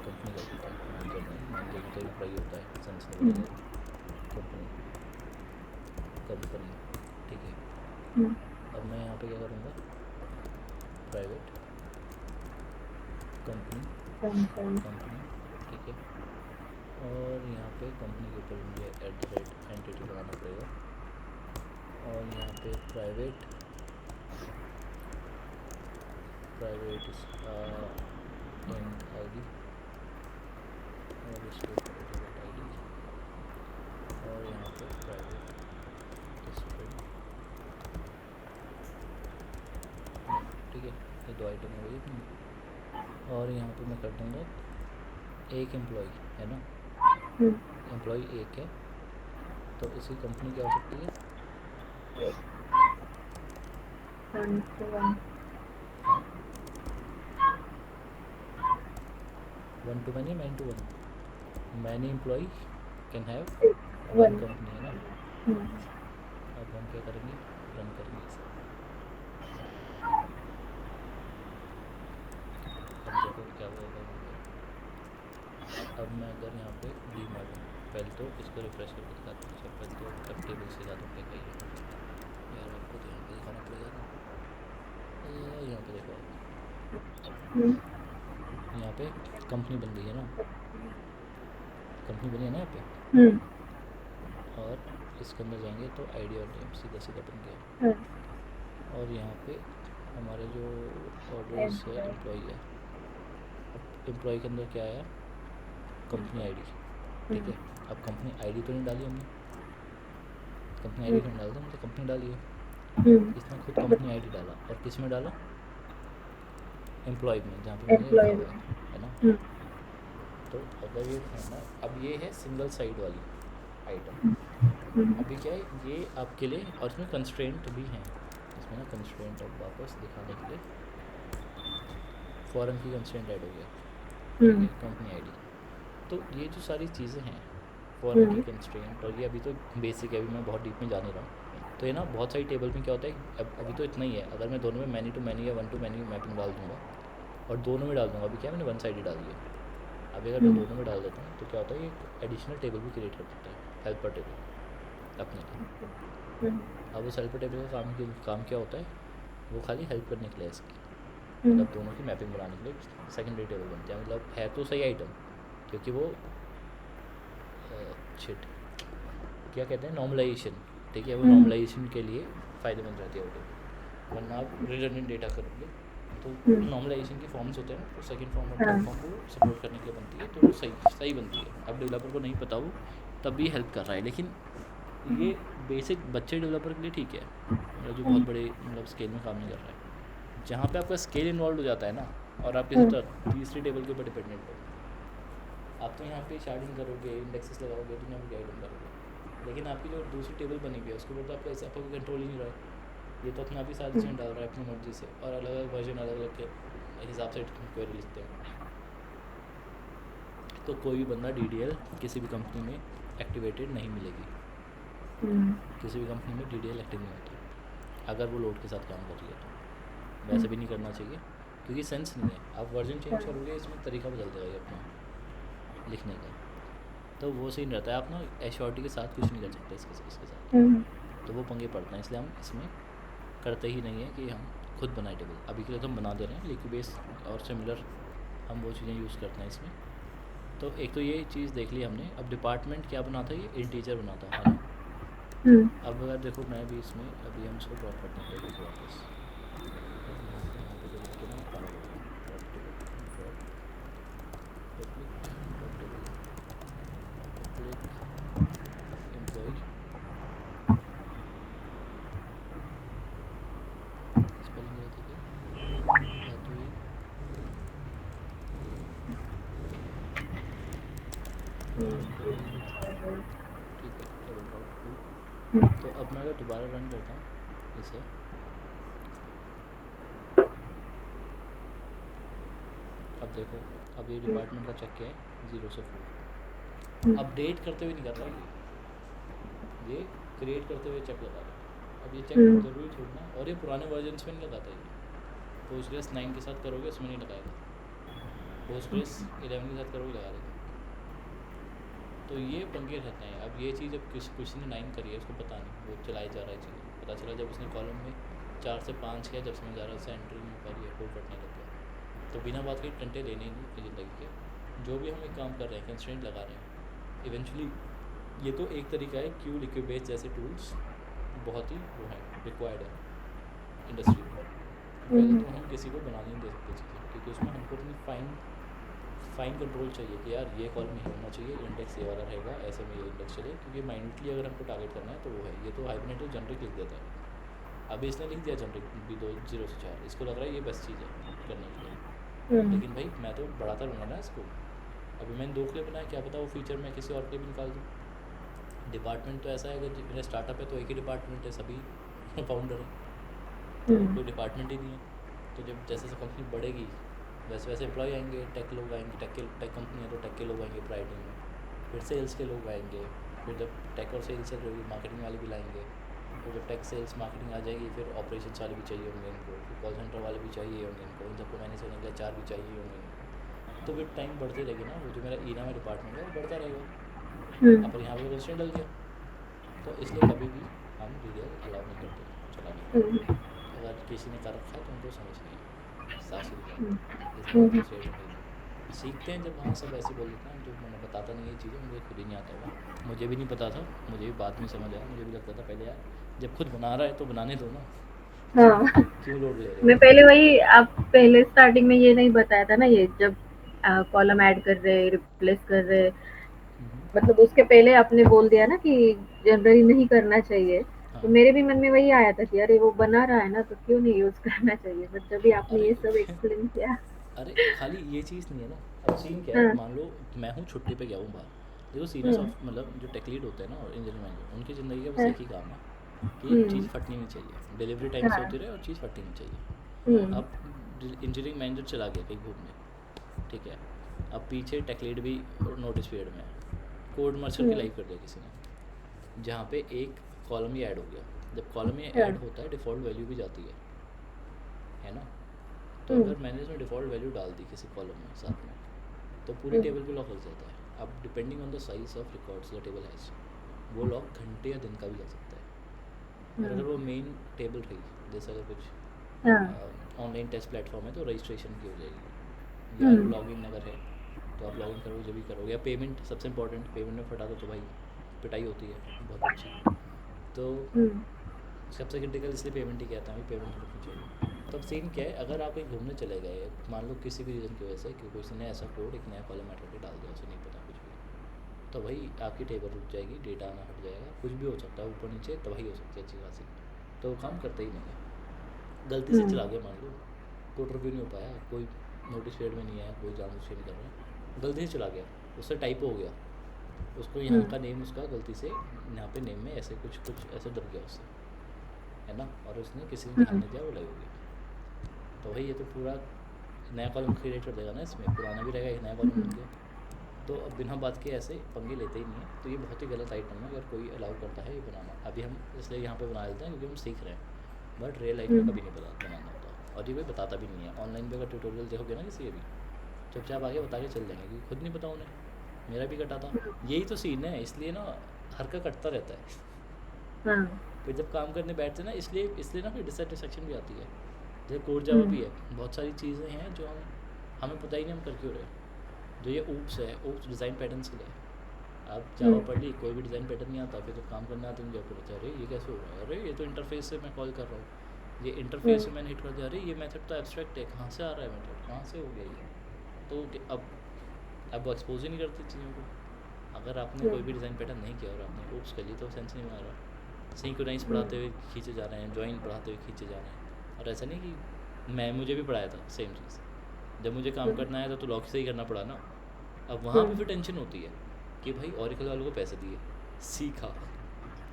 कंपनी का होता है, मैनेजर नहीं, मैनेजर भी तो एम्प्लॉई होता है, सेंस नहीं कंपनी, ठीक है। अब मैं यहाँ पे क्या करूँगा, प्राइवेट कंपनी, ठीक है। और यहाँ पे कंपनी के ऊपर मुझे एंटिटी बनाना पड़ेगा, और यहाँ पे प्राइवेट एंड आईडी, और इसके ऊपर प्राइवेट आईडी, और यहाँ पे प्राइवेट स्टूडेंट, ठीक है। ये 2 आइटम हो गई अपनी। और यहाँ पे मैं कर दूँगा एक एम्प्लॉई है ना, एम्प्लॉई एक है, तो इसकी कंपनी क्या हो सकती है, 1 to many, many to 1, many employee can have 1 company है ना। अब हम क्या करेंगे, रन करेंगे इसे। अब देखो क्या होगा। अब मैं अगर यहाँ पे डी मारूँ, पहले तो इसको रिफ्रेश करके दिखाता हूँ, पहले तो अब टेबल से ज़्यादा क्या कहिए यार, आपको ध्यान पे दिखाना पड़ेगा ना। यहाँ पे देखो आप, यहाँ पे कंपनी बन गई है ना, कंपनी बनी है ना यहाँ पे। और इसके अंदर जाएंगे तो आईडी और नेम सीधा सीधा बन गया। और यहाँ पे हमारे जो ऑर्डर्स है Employee. एम्प्लॉई है। अब एम्प्लॉई के अंदर क्या आया, कंपनी आईडी, ठीक है। अब कंपनी आईडी तो नहीं डाली हमने, कंपनी आईडी तो नहीं डालते, हमने तो कंपनी डाली है। इसने खुद कंपनी आईडी डाला, और किस में डाला, एम्प्लॉय में, जहाँ पे मैंने लिखा Employee. हुआ है ना। तो अगर ये है ना, अब ये है सिंगल साइड वाली आइटम। अभी क्या है, ये आपके लिए, और इसमें कंस्ट्रेंट भी हैं, इसमें ना कंस्ट्रेंट, अब वापस दिखाने के लिए फॉरन की कंस्ट्रेंट ऐड हो गया, ठीक है, कंपनी आईडी। तो ये जो सारी चीज़ें हैं फॉरन की कंस्ट्रेंट, और ये अभी तो बेसिक है, अभी मैं बहुत डीप में जा नहीं रहा हूँ। तो ये ना बहुत सारी टेबल में क्या होता है, अभी तो इतना ही है, अगर मैं दोनों में मैनी टू मैनी या वन टू मैनी मैपिंग डाल दूँगा और दोनों में डाल दूँगा, अभी क्या मैंने वन साइड ही डाल दिया। अभी अगर मैं दोनों में डाल देता हूँ तो क्या होता है, एक एडिशनल टेबल भी क्रिएट कर देता है, हेल्पर टेबल अपने लिए। अब उस हेल्पर टेबल का काम क्या होता है, वो खाली हेल्प करने के लिए इसकी, मतलब दोनों की मैपिंग बनाने के लिए सेकेंडरी टेबल बनती है। मतलब है तो सही आइटम, क्योंकि वो शिट क्या कहते हैं, नॉर्मलाइजेशन, ठीक है, वो नॉर्मलाइजेशन के लिए फ़ायदेमंद रहती है वो टेबल। वरना आप रिडंडेंट डेटा करोगे तो नॉर्मलाइजेशन के फॉर्म्स होते हैं ना, तो सेकंड फॉर्म और थर्ड फॉर्म को सपोर्ट करने के लिए बनती है, तो वो सही बनती है। अब डेवलपर को नहीं पता वो, तब भी हेल्प कर रहा है, लेकिन ये बेसिक बच्चे डेवलपर के लिए ठीक है, मतलब जो बहुत बड़े मतलब स्केल में काम नहीं कर रहा है। जहाँ पे आपका स्केल इन्वॉल्व हो जाता है ना, और आप किसी तीसरी टेबल के ऊपर डिपेंडेंट हो, आप तो यहाँ पे शार्डिंग करोगे, इंडेक्सेस लगाओगे, दुनिया में गाइडिंग करोगे, लेकिन आपकी जो दूसरी टेबल बनी हुई है उसके ऊपर तो आपका आपका कोई कंट्रोल ही नहीं रहा है। ये तो अपने आप ही सारी चीज़ें डाल रहा है अपनी मर्जी से, और अलग अलग वर्जन अलग अलग के हिसाब से क्वेरी लिखते हैं। तो कोई भी बंदा DDL किसी भी कंपनी में एक्टिवेटेड नहीं मिलेगी, किसी भी कंपनी में DDL एक्टिव नहीं होता अगर वो लोड के साथ काम कर रही है तो। वैसे भी नहीं करना चाहिए, क्योंकि सेंस नहीं है। आप वर्जन चेंज करोगे, इसमें तरीका बदल जाएगा ये अपना लिखने का, तो वो सही नहीं रहता है। आप ना एश्योरिटी के साथ कुछ नहीं कर सकते इसके साथ, तो वो पंगे पड़ते हैं, इसलिए हम इसमें करते ही नहीं है कि हम खुद बनाए टेबल। अभी के लिए तो हम बना दे रहे हैं, लिक्विड बेस और सिमिलर हम वो चीज़ें यूज़ करते हैं इसमें। तो एक तो ये चीज़ देख ली हमने। अब डिपार्टमेंट क्या बनाता है, ये इंटीजर बनाता है ना। अब अगर देखो मैं भी इसमें, अभी हम इसको ड्रॉप करते हैं टेबल को वापस, एम्प्लॉय स्पेलिंग गलत है क्या, या तो ये ठीक है, टेबल डॉट टू। तो अब मैं अगर दोबारा रन करता हूँ इसे, अब देखो, अब ये डिपार्टमेंट का चेक क्या है, 0 से 4। अपडेट करते हुए नहीं कर रहा ये क्रिएट करते हुए चेक लगा रहा है। अब ये चेक जरूरी छोड़ना, और ये पुराने वर्जन्स में नहीं लगाता ये। पोस्टग्रेस 9 के साथ करोगे उसमें नहीं लगाएगा, पोस्टग्रेस 11 के साथ करोगे लगा देगा। तो ये पंगे रहते हैं। अब ये चीज़ अब किसी ने 9 करी है, उसको पता नहीं, वो चलाई जा रहा है चीज़ें, पता चला जब उसने कॉलम में 4 से 5 किया, जब समझ आ रहा है उससे एंट्री नहीं कर रही है, कोड कटने लग गया। तो बिना बात के घंटे लेने ही नहीं ज़िंदगी के। जो भी हम एक काम कर रहे हैं, कंस्ट्रेंट लगा रहे हैं, इवेंचुअली ये तो एक तरीका है, क्यू लिक्विड बेस जैसे टूल्स बहुत ही वो है, रिक्वायर्ड है इंडस्ट्री में। पहले तो हम किसी को बना नहीं दे सकते चीज़ें, क्योंकि उसमें हमको अपनी फाइन कंट्रोल चाहिए कि यार ये कॉलम नहीं होना चाहिए, इंडेक्स ये वाला रहेगा, ऐसे में ये इंडेक्स चले, क्योंकि माइन्यूटली अगर हमको टारगेट करना है तो वो है। ये तो हाइबरनेट तो जनरिक लिख देता है, अभी इसने लिख दिया जनरिक भी 2 0 से 4, इसको लग रहा है ये बेस्ट चीज़ है करने के लिए। लेकिन भाई मैं तो बढ़ाता रहूँगा ना इसको। अभी मैंने 2 के लिए बनाया, क्या पता वो फीचर मैं किसी और के लिए भी निकाल दूँ। डिपार्टमेंट तो ऐसा है, अगर मेरा स्टार्टअप है तो एक ही डिपार्टमेंट है, सभी फाउंडर है, तो कोई डिपार्टमेंट ही नहीं है। तो जब जैसे जैसे कंपनी बढ़ेगी वैसे वैसे एम्प्लॉय आएंगे, टेक लोग आएंगे, टेक कंपनी है तो टेक के लोग आएंगे प्राइवेट में, फिर सेल्स के लोग आएंगे, फिर जब टेक और सेल्स चल रही मार्केटिंग वाले भी लाएंगे, फिर जब टेक सेल्स मार्केटिंग आ जाएगी फिर ऑपरेशन वाले भी चाहिए होंगे इनको, फिर कॉल सेंटर वाले भी चाहिए होंगे इनको, इन सबको मैनेज करने के लिए 4 भी चाहिए होंगे इनको। तो फिर टाइम बढ़ते रहेगी ना, वो जो मेरा ईना में डिपार्टमेंट है वो बढ़ता रहेगा। अब यहाँ पर कंस्ट्रेंट डल गया, तो इसलिए कभी भी हम DDL अलाउ नहीं करते चलाने। अगर किसी ने कर रखा है तो उनको समझ नहीं है, सासुरी बात सीखते हैं जब, हाँ सब ऐसे बोल देते हैं, जो मैंने बताता नहीं ये चीज़ें, मुझे खुद ही नहीं आता होगा, मुझे भी नहीं पता था, मुझे भी बाद में समझ आया। मुझे भी लगता था पहले यार जब खुद बना रहा है तो बनाने दो ना, हाँ। क्यों लोड ले रहे मैं हो? पहले वही आप पहले स्टार्टिंग में ये नहीं बताया था ना, ये जब कॉलम ऐड कर रहे, रिप्लेस कर रहे, हम्म, मतलब उसके पहले आपने बोल दिया ना कि जनरली नहीं करना चाहिए। तो हाँ। मेरे भी मन में वही आया था कि अरे वो बना रहा है ना, तो क्यों नहीं यूज़ करना चाहिए? बट जब भी आपने अरे ये सब एक्सप्लेन किया। अरे खाली ये चीज़ नहीं है ना। अब सीन क्या है, हाँ। मान लो मैं हूँ छुट्टी पे गया हूँ बाहर। देखो सीनियर हुँ, सॉफ्ट मतलब जो टेक लीड होते हैं ना और इंजीनियरिंग मैनेजर, उनकी ज़िंदगी का बस हाँ, एक ही काम है कि हुँ, चीज़ फटनी नहीं चाहिए, डिलीवरी टाइम से हाँ, होती रहे और चीज़ फटनी नहीं चाहिए। हुँ, अब इंजीनियरिंग मैनेजर चला गया कहीं घूमने, ठीक है। अब पीछे टेक लीड भी नोटिस पीरियड में है, कोड मर्ज करके हुँ, लाइव कर दिया किसी ने, जहाँ पे एक कॉलम ही ऐड हो गया। जब कॉलम ये हाँ, ऐड होता है डिफ़ॉल्ट वैल्यू भी जाती है ना। तो हुँ, अगर मैंने इसमें डिफ़ॉल्ट वैल्यू डाल दी किसी कॉलम में साथ में, तो पूरी हुँ, टेबल पे लॉक लग जाता है। अब depending on the size of records the table has, वो लॉक घंटे या दिन का भी लग सकता है। और हुँ, अगर वो मेन टेबल रही, जैसे अगर कुछ हाँ, ऑनलाइन टेस्ट प्लेटफॉर्म है तो रजिस्ट्रेशन की हो जाएगी, या हुँ, लॉगिन अगर है तो आप लॉगिन करोगे जब भी करोगे, या पेमेंट सबसे इंपॉर्टेंट, पेमेंट में फटा दो तो भाई पिटाई होती है बहुत अच्छी। तो हुँ, सबसे क्रिटिकल इसलिए पेमेंट ही कहता हूँ, पेमेंट रखनी चाहिए। तो अब सीन क्या है, अगर आप कहीं घूमने चले गए, मान लो किसी भी रीज़न की वजह से कि किसी ने ऐसा कोड एक नया कॉलम ऐड करके डाल दिया, उसे नहीं पता कुछ भी, तो भाई आपकी टेबल रुक जाएगी, डेटा आना हट जाएगा, कुछ भी हो सकता है ऊपर नीचे, तबाही हो सकती है अच्छी खासी। तो वो काम करता ही नहीं है। गलती से हुँ, चला गया मान लो, कोड रिव्यू नहीं हो पाया, कोई नोटिस पीरियड में नहीं आया, कोई जानबूझ के नहीं कर रहा है, गलती से चला गया, उससे टाइप हो गया, उसको हुँ, यहाँ का नेम उसका गलती से यहाँ पे नेम में ऐसे कुछ कुछ ऐसे दब गया उससे, है ना, और उसने किसी ने ध्यान हुँ, नहीं दिया, वो लाइव हो गया। तो भाई ये तो पूरा नया कॉलम क्रिएट कर देगा ना, इसमें पुराना भी रहेगा, एक नया कॉलम बन हुँ, गया। तो अब बिना बात के ऐसे पंगे लेते ही नहीं है, तो ये बहुत ही गलत आइटम है अगर कोई अलाउ करता है ये बनाना। अभी हम इसलिए यहाँ पे बना लेते हैं क्योंकि हम सीख रहे हैं, बट रियल लाइफ में हुँ, कभी नहीं बनाना होता, और ये कोई बताता भी नहीं है। ऑनलाइन भी अगर ट्यूटोरियल देखोगे ना किसी के भी, चुपचाप आगे बता के चल जाएंगे क्योंकि खुद नहीं पता उन्हें। मेरा भी कटा था, यही तो सीन है, इसलिए ना हर का कटता रहता है। हाँ, फिर जब काम करने बैठते हैं ना, इसलिए इसलिए ना फिर डिससेटिस्फेक्शन भी आती है। जैसे कोर जावा हुँ, भी है, बहुत सारी चीज़ें हैं जो हमें पता ही नहीं हम कर क्यों रहे हैं। जो ये ऊप्स है, ऊप्स डिज़ाइन पैटर्न्स के लिए है। आप हुँ, जावा पढ़ ली, कोई भी डिज़ाइन पैटर्न नहीं आता, फिर जब काम करने आते हैं जब पता अरे ये कैसे हो रहा है, अरे ये तो इंटरफेस से मैं कॉल कर रहा हूँ, ये हुँ, इंटरफेस से मैंने हिट कर दिया, अरे ये मेथड तो एब्स्ट्रैक्ट है, कहाँ से आ रहा है मेथड, कहाँ से हो गया ये। तो अब वो एक्सपोज ही नहीं करते चीज़ों को। अगर आपने हुँ, कोई भी डिज़ाइन पैटर्न नहीं किया और आपने ऊप्स कर ली तो सेंस नहीं बना रहा। सिंक्रोनाइज हुँ, पढ़ाते हुए खींचे जा रहे हैं, जॉइन पढ़ाते हुए खींचे जा रहे हैं, और ऐसा नहीं कि मैं मुझे भी पढ़ाया था सेम चीज़। जब मुझे काम हुँ, करना है तो लॉक से ही करना पड़ा ना। अब वहाँ हुँ, पे फिर टेंशन होती है कि भाई ओरेकल वालों को पैसे दिए, सीखा,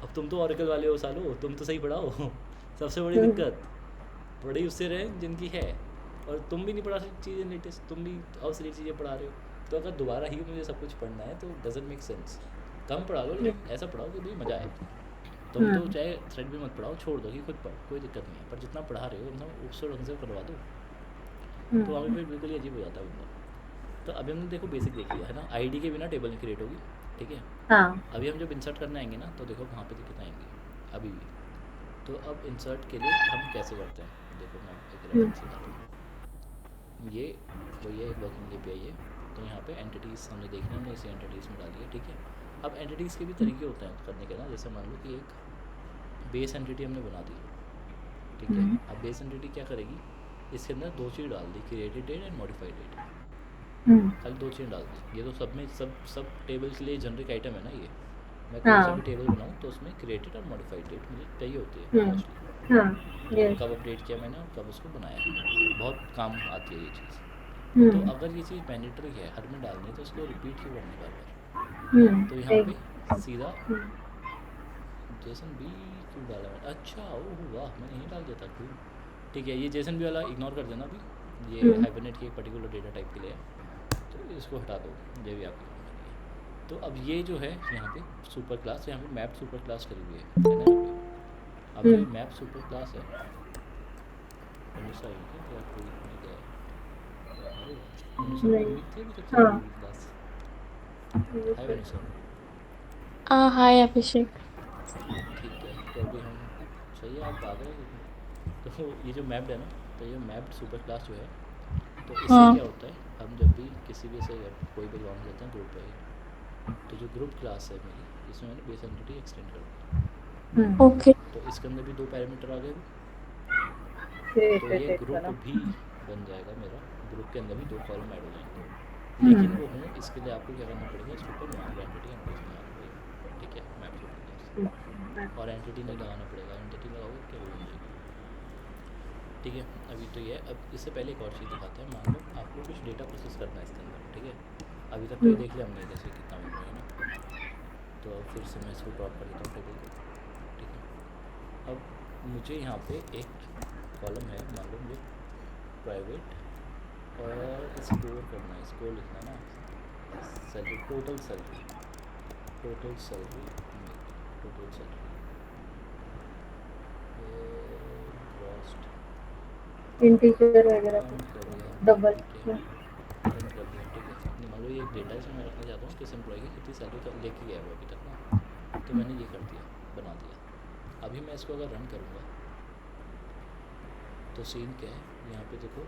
अब तुम तो ओरेकल वाले हो सालो, तुम तो सही पढ़ाओ। सबसे बड़ी हुँ, दिक्कत, पढ़ाई उससे रहे जिनकी है, और तुम भी नहीं पढ़ा सकती चीज़ें लेटेस्ट, तुम भी ऑब्सोलीट चीज़ें पढ़ा रहे हो। तो अगर दोबारा ही मुझे सब कुछ पढ़ना है तो डजेंट मेक सेंस। कम पढ़ा लो लेकिन ऐसा पढ़ाओ कि भाई मज़ा आए। तुम हुँ, तो चाहे थ्रेड भी मत पढ़ाओ, छोड़ दो कि खुद पढ़, कोई दिक्कत नहीं है, पर जितना पढ़ा रहे हो उतना उस ढंग से करवा दो। हुँ, तो वहाँ पे फिर बिल्कुल ही अजीब हो जाता है बंदा। तो अभी हमने देखो बेसिक देख लिया है ना, आईडी के बिना टेबल नहीं क्रिएट होगी, ठीक है। हाँ, अभी हम जब इंसर्ट करने आएंगे ना तो देखो कहाँ पे दिक्कत आएंगी अभी भी। तो अब इंसर्ट के लिए हम कैसे करते हैं, देखो मैं एक हुँ, रेफरेंस दिखाता हूँ। ये वही है, एक वर्किंग एपीआई है। तो यहाँ पे एंटिटीज़ हमने देखनी है, हमने इसे एंटिटीज़ में डाली है, ठीक है। अब एंटिटीज़ के भी तरीके होते हैं करने के ना, जैसे मान लो कि एक बेस एंटिटी हमने बना दी, ठीक है। हुँ, अब बेस एंटिटी क्या करेगी, इसके अंदर दो चीज़ डाल दी, created date and modified date. हुँ, खाली दो चीज़ डाल दी, ये तो सब में सब टेबल के लिए जनरिक आइटम है ना ये। मैं कोई सा हाँ, भी टेबल बनाऊँ तो उसमें क्रिएटेड और मॉडिफाइड डेट मुझे चाहिए होती है हुँ, मोस्टली, हाँ, कि यस, कब अपडेट किया मैंने और कब उसको बनाया है। बहुत काम आती है ये चीज़। हुँ, तो अगर ये चीज़ मैंडेटरी है, हर में डालनी है, तो इसको रिपीट क्यों करनी बार बार। हुँ, तो यहाँ एक पे सीधा हुँ, जेसन भी क्यों डाला मैंने, अच्छा ओह वाह, मैंने यही डाल दिया था क्यों। ठीक है, ये जेसन भी वाला इग्नोर कर देना अभी, ये हुँ, हाइबरनेट की एक पर्टिकुलर डेटा टाइप के लिए है, तो इसको हटा दो, ये भी आपके काम का नहीं है। तो अब ये जो है यहाँ पे सुपर क्लास, यहाँ पे मैप सुपर क्लास करी हुई है ना यहाँ पे। अब हुँ, जो ये मैप सुपर क्लास है, वनीसा ही है क्या या कोई नहीं गया है, अरे वनीसा को नहीं, उम्मीद थी अभी तक चल रही हाँ, होगी क्लास। ये हाय फिर वनीसा। हाय अभिषेक। ठीक है, तो अभी हम, सही है आप आ गए। तो ये जो मैप्ड है ना, तो ये मैप्ड सुपर क्लास जो है, तो इससे हाँ, क्या होता है, हम जब भी किसी भी से कोई भी लॉन्च लेते हैं ग्रुप पे, तो जो ग्रुप क्लास है मेरी, इसमें मैंने बेस एंटिटी एक्सटेंड कर दी। हुँ, ओके। तो इसके अंदर भी दो पैरामीटर आ गए, फिर तो ये टेक्स्ट ग्रुप वाला। भी बन जाएगा मेरा, ग्रुप के अंदर भी 2 कॉलम ऐड हो जाएंगे। लेकिन हम्म, वो हों इसके लिए आपको क्या करना पड़ेगा, इसके ऊपर मान लो एंटिटी एनोटेशन लगा लो ये, ठीक है, मैप शो हम्म, और एंटिटी नहीं लगाना पड़ेगा, एंटिटी लगाओगे तो टेबल बन जाएगी। ठीक है, अभी तो ये, अब इससे पहले एक और चीज़ दिखाते हैं। मान लो आपको कुछ डेटा प्रोसेस करना है इसके अंदर, ठीक है। अभी तक तो ये देख लिया हमने कैसे कितना मेमोरी है ना, तो अब फिर से मैं इसको ड्रॉप कर देता हूँ टेबल को, ठीक है। अब मुझे यहाँ पे एक कॉलम है, मान लो मुझे प्राइवेट और स्कोर करना है, स्कोर लिखना है ना, salary, total salary, total salary, total salary, cost, integer वगैरह काउंट कुछ कर दिया, डबल। ठीक है, प्रिंट कर दिया, ठीक है। नहीं, मान लो ये एक डेटा है, इसमें मैं रखना चाहता हूँ किस एम्प्लॉय की कितनी सैलरी लेके गया है वो अभी तक ना, तो मैंने ये कर दिया, बना दिया। अभी मैं इसको अगर रन करूँगा तो सीन क्या है, यहाँ पे देखो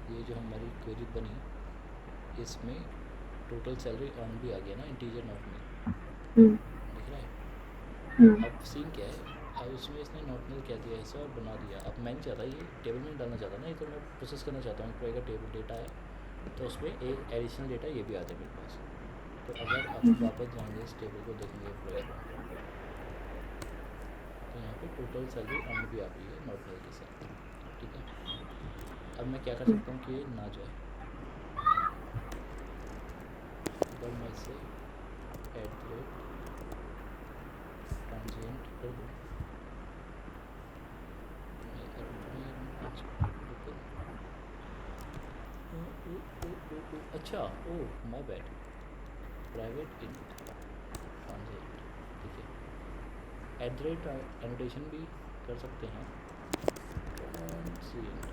ये जो हमारी क्वेरी बनी, इसमें टोटल सैलरी अर्न भी आ गया ना, इंटीजर नॉट में हम्म, दिख रहा है। हम्म, अब सीन क्या है, अब इसमें इसने नॉट नल कह दिया ऐसा और बना दिया। अब मैं नहीं चाहता ये टेबल में डालना चाहता ना, ये तो मैं प्रोसेस करना चाहता हूँ, एम्प्लॉय का टेबल डेटा है तो उसमें एक एडिशनल डेटा ये भी आता है मेरे पास। तो अगर आप वापस जाएंगे इस टेबल को देखेंगे एम्प्लॉय का, तो यहाँ पे टोटल सैलरी अर्न भी आ गई है नॉट नल के साथ, ठीक है। अब मैं क्या कर सकता हूँ कि ये ना जाए, अगर मैं इसे ट्रांजिएंट कर दूँ, मैं करूँगा यार, मैं आज ओपन, अच्छा oh my bad, private in transient, ठीक है। एट द रेट एनोटेशन भी कर सकते हैं, ट्रांजिएंट,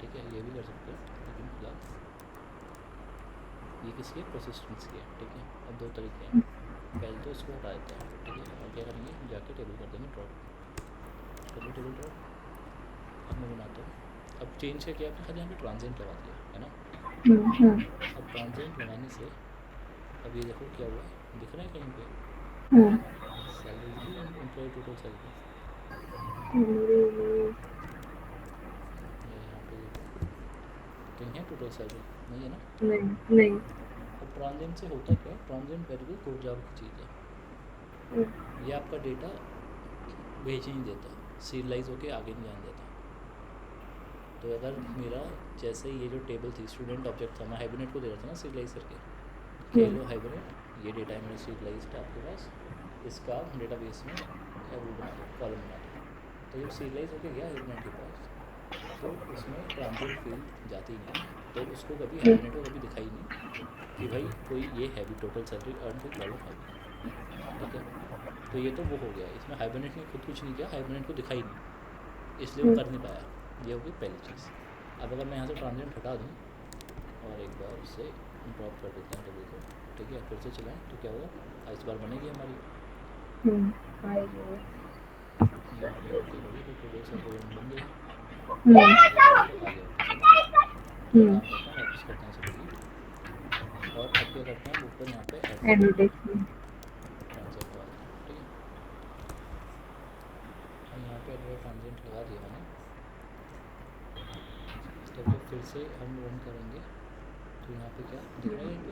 ठीक है, ये भी कर सकते हैं, लेकिन फिलहाल ये किसकी है, परसिस्टेंस की है, ठीक है। अब 2 तरीके हैं, पहले तो इसको हटा देते हैं, ठीक है, और क्या करेंगे, जाके टेबल कर देंगे ड्रॉप, चलिए टेबल ड्रॉप। अब मैं बनाता हूँ, अब चेंज क्या किया आपने, खाली यहाँ पे ट्रांजिएंट लगा दिया है ना। अब ट्रांजिएंट लगाने से अब ये देखो क्या हुआ है, दिख रहा है कहीं पे सैलरी लिखी है, एम्प्लॉय टोटल सैलरी, यहाँ पे देखो कहीं है टोटल सैलरी, नहीं है ना। नहीं नहीं। अब ट्रांजिएंट से होता क्या है, ट्रांजिएंट वेरिएबल कोड जावा की चीज़ है, ये आपका डेटा भेज ही नहीं देता, सीरियलाइज होके आगे नहीं जाने देता। तो अगर मेरा जैसे ये जो टेबल थी स्टूडेंट ऑब्जेक्ट था, मैं हाइबरनेट को दे रहा था ना सीरियलाइज करके, कि लो हाइबरनेट ये डेटा है मेरा सीरियलाइज्ड आपके पास, इसका डेटाबेस में वो बना दो, कॉलम बना दो। तो जब सीरियलाइज होके गया हाइबरनेट के पास, तो उसमें ट्रांजिएंट फील्ड जाती नहीं, तो उसको कभी हाइबरनेट को कभी दिखाई नहीं कि भाई कोई ये है भी टोटल सैलरी अर्न कोई कॉलम है भी, ठीक है। तो ये तो वो हो गया, इसमें हाइबरनेट ने खुद कुछ नहीं किया, हाइबरनेट को दिखाई नहीं, इसलिए वो कर नहीं पाया, ये होगी पहली चीज़। अब अगर मैं यहाँ से ट्रांजिएंट हटा दूँ और एक बार इसे ड्रॉप कर देते हैं टेबल को, ठीक है, फिर से चलाएं तो क्या होगा, इस बार बनेगी हमारी, यहाँ पे गलती होगी तो टोटल सैलरी बन गई, तो आ गया वापस है ना। तो एक काम करते हैं, वापस करते हैं इसे डिलीट, और अब क्या करते हैं, ऊपर यहाँ पे at the rate advertisement. Transient लगा देते हैं, ठीक है। अब यहाँ पे एट द रेट ट्रांजिएंट लगा दिया मैंने, तो जब फिर से हम रन करेंगे तो यहाँ पे क्या दिख रहा है, यहाँ पे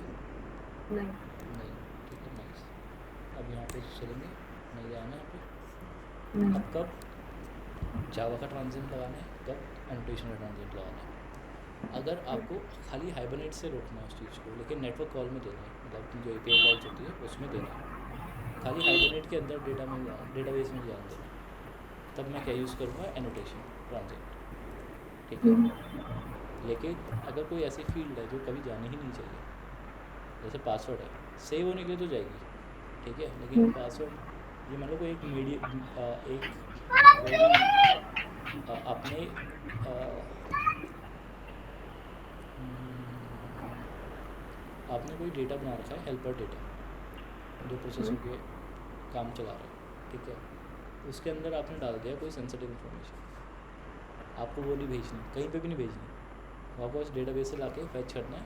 नहीं। नहीं, ठीक है, नाइस। अब यहाँ पे चलेंगे, नहीं आना यहाँ पे। नहीं। अब कब जावा का ट्रांजिएंट लगाना है, कब एनोटेशन का ट्रांजिएंट लगाना है। अगर आपको खाली हाइबरनेट से रोकना है उस चीज़ को, लेकिन नेटवर्क कॉल में देना है, मतलब जो API कॉल्स होती है उसमें देना है, खाली हाइबरनेट के अंदर डेटा में डेटाबेस में जान देना है, तब मैं क्या यूज़ करूँगा, एनोटेशन ट्रांजिएंट, ठीक है। लेकिन अगर कोई ऐसी फील्ड है जो कभी जानी ही नहीं चाहिए, जैसे पासवर्ड है, सेव होने के लिए तो जाएगी, ठीक है, लेकिन पासवर्ड ये मतलब कोई एक एक कोई अपने आपने कोई डेटा बना रखा है, हेल्पर डेटा जो प्रोसेस होके काम चला रहा है, ठीक है, उसके अंदर आपने डाल दिया कोई सेंसिटिव इन्फॉर्मेशन, आपको वो नहीं भेजनी, कहीं पे भी नहीं भेजनी, आपको उस डेटाबेस से लाके फैच करना है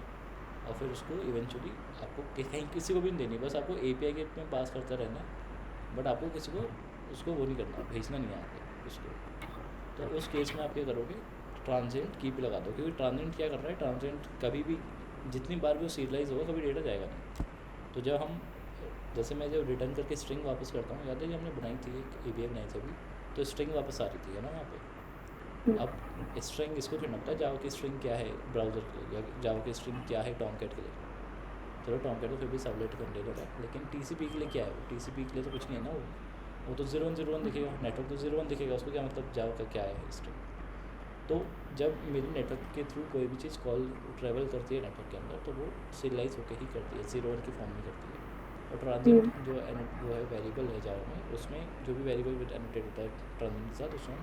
और फिर उसको इवेंचुअली आपको कहीं किसी को भी नहीं देनी, बस आपको API के में पास करता रहना है, बट आपको किसी को उसको वो नहीं करना, भेजना नहीं है आगे उसको, तो उस केस में आप क्या करोगे, ट्रांजेंट की पे लगा दो, क्योंकि ट्रांजेंट क्या कर रहा है, ट्रांजेंट कभी भी जितनी बार भी वो सीरियलाइज होगा कभी डेटा जाएगा नहीं। तो जब हम जैसे मैं जब रिटर्न करके स्ट्रिंग वापस करता हूँ, याद है कि हमने बनाई थी एक API बनाई थी अभी, तो स्ट्रिंग वापस आ रही थी है ना वहाँ पे। अब स्ट्रिंग इसको फिर पता है जावा की स्ट्रिंग क्या है ब्राउज़र के लिए, या जावा की स्ट्रिंग क्या है टॉमकैट के लिए। चलो टॉमकैट तो फिर भी सबलेट कंटेनर है, लेकिन TCP के लिए क्या है, वो TCP के लिए तो कुछ नहीं है ना, वो तो 0 1 0 1 दिखेगा, नेटवर्क तो 0 1 दिखेगा, उसको क्या मतलब जावा का क्या है स्ट्रिंग। तो जब मेरे नेटवर्क के थ्रू कोई भी चीज़ कॉल ट्रैवल करती है नेटवर्क के अंदर, तो वो सीरियलाइज होकर ही करती है, 0 1 की फॉर्म में करती है। और ट्रांजिएंट जो है वेरिएबल है जावा में, उसमें जो भी वेरिएबल विद एनोटेट होता है ट्रांजिएंट के साथ, उसमें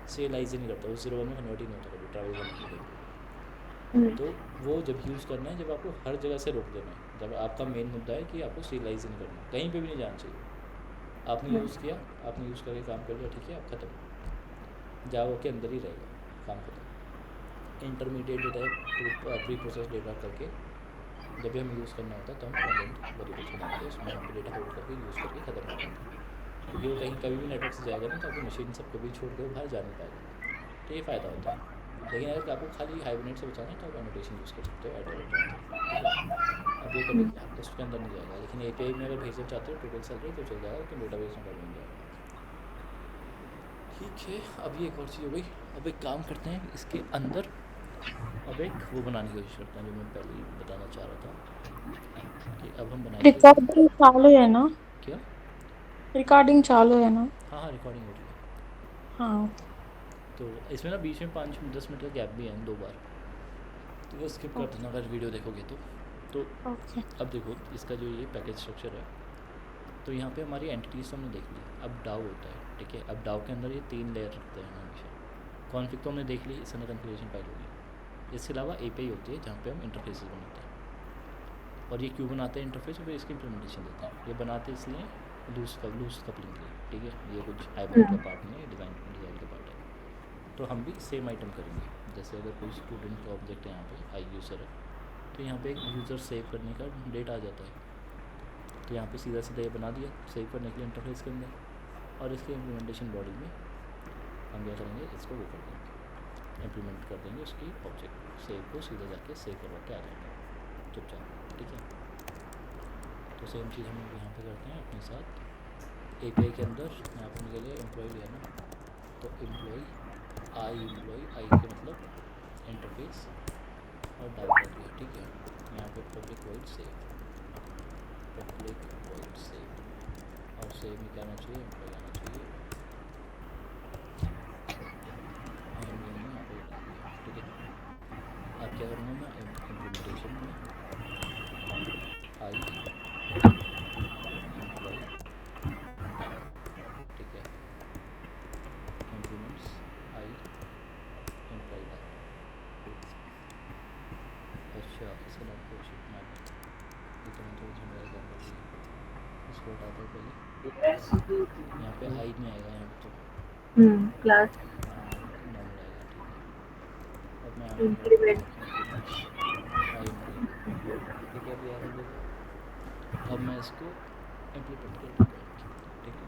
सीरियलाइज ही नहीं करता, वो 0 1 में कन्वर्ट ही नहीं होता कभी ट्रैवल करने के लिए। तो वो जब यूज़ करना है जब आपको हर जगह से रोक देना है, जब आपका मेन मुद्दा है कि आपको सीरियलाइज ही नहीं करना, कहीं पे भी नहीं जाना चाहिए। आपने यूज़ किया, आपने यूज़ करके काम कर लिया, ठीक है, आप ख़त्म, जावा के अंदर ही रहेगा, काम खत्म। Intermediate data pre process data करके जब भी हमें यूज़ करना होता है तो हम कंटेंट वेरिएबल्स बनाते हैं, उसमें हम डेटा होल्ड करके यूज़ करके ख़त्म कर देंगे, क्योंकि वो कहीं कभी भी नेटवर्क से जाएगा नहीं, तो आपकी मशीन सब कभी छोड़ के वो बाहर जा नहीं पाएगा। तो ये फ़ायदा होता है। लेकिन अगर आपको खाली हाइबरनेट से बचाना है तो आप एनोटेशन यूज़ कर सकते हो @, ठीक है। अब ये कभी उसके अंदर नहीं जाएगा, लेकिन API में अगर भेजना चाहते हो टोटल सैलरी तो चल जाएगा, लेकिन डेटाबेस में कभी नहीं जाएगा। ठीक है, अब ये एक और चीज़ हो गई। अब एक काम करते हैं इसके अंदर, अब एक वो बनाने की कोशिश करते हैं जो मैं पहले ही बताना चाह रहा था कि अब हम बनाएंगे रिकॉर्डिंग चालू है ना? क्या। रिकॉर्डिंग चालू है ना? हाँ हाँ, रिकॉर्डिंग हो रही है। हाँ। तो इसमें ना बीच में 5-10 मिनट का गैप भी है 2 बार, तो वो स्किप कर देना अगर वीडियो देखोगे तो ओके। अब देखो इसका जो ये पैकेज स्ट्रक्चर है, तो यहाँ पे हमारी एंटिटीज़ तो हमने देख ली। अब डाउ होता है, ठीक है। अब डाउ के अंदर ये 3 लेयर रखते हैं हमेशा। कॉन्फ़िग तो हमने देख ली, इस अंदर कॉन्फ़िगरेशन फाइल होगी। इसके अलावा API होती है जहाँ पे हम इंटरफेसेस बनाते हैं, और ये क्यों बनाते हैं इंटरफेस, फिर इसकी इंप्लीमेंटेशन देते हैं। ये बनाते इसलिए लूज कपलिंग के लिए, ठीक है। ये कुछ हाइब्रिड का पार्ट नहीं है, डिज़ाइन का पार्ट है। तो हम भी सेम आइटम करेंगे, जैसे अगर कोई स्टूडेंट का ऑब्जेक्ट है यहाँ पे आई यूज़र है, तो यहाँ पे एक यूज़र सेव करने का डेट आ जाता है, तो यहाँ पे सीधा सीधा ये बना दिया सेव करने के लिए इंटरफेस के अंदर। और इसके इम्प्लीमेंटेशन बॉडी में हम क्या करेंगे, इसको वो कर देंगे, इम्प्लीमेंट कर देंगे उसकी ऑब्जेक्ट सेव को, सीधा जाके सेव करवा के आ जाएगा चुपचाप, ठीक है। तो सेम चीज़ हम यहाँ पे करते हैं अपने साथ API के अंदर। यहाँ पर के लिए एम्प्लॉय लिया ना, तो एम्प्लॉय आई के मतलब इंटरफेस और डाउ कर दिया, ठीक है। यहाँ पे पब्लिक वॉइड सेव, और सेव में क्या आना चाहिए, एम्प्लॉय आना चाहिए, यहाँ पे डाल दिया, ठीक है। अब क्या करूँगा मैं इम्प्लीमेंटेशन में आई एम्प्लॉय डाउ, ठीक है। इम्प्लीमेंट्स आई एम्प्लॉय डाउ, अच्छा इसका नाम कोशिश नाम ये तो मैं थोड़ी झमेला कर रही है, इसको हटा दो पहले। यहाँ पे आई नहीं आएगा, यहाँ पे तो क्लास नॉर्मल आएगा, ठीक है। अब मैं इंप्लीमेंट आई एम्प्लॉय, ठीक है। अब यार देखो, अब मैं इसको इम्प्लीमेंट कर दूँगा, ठीक है।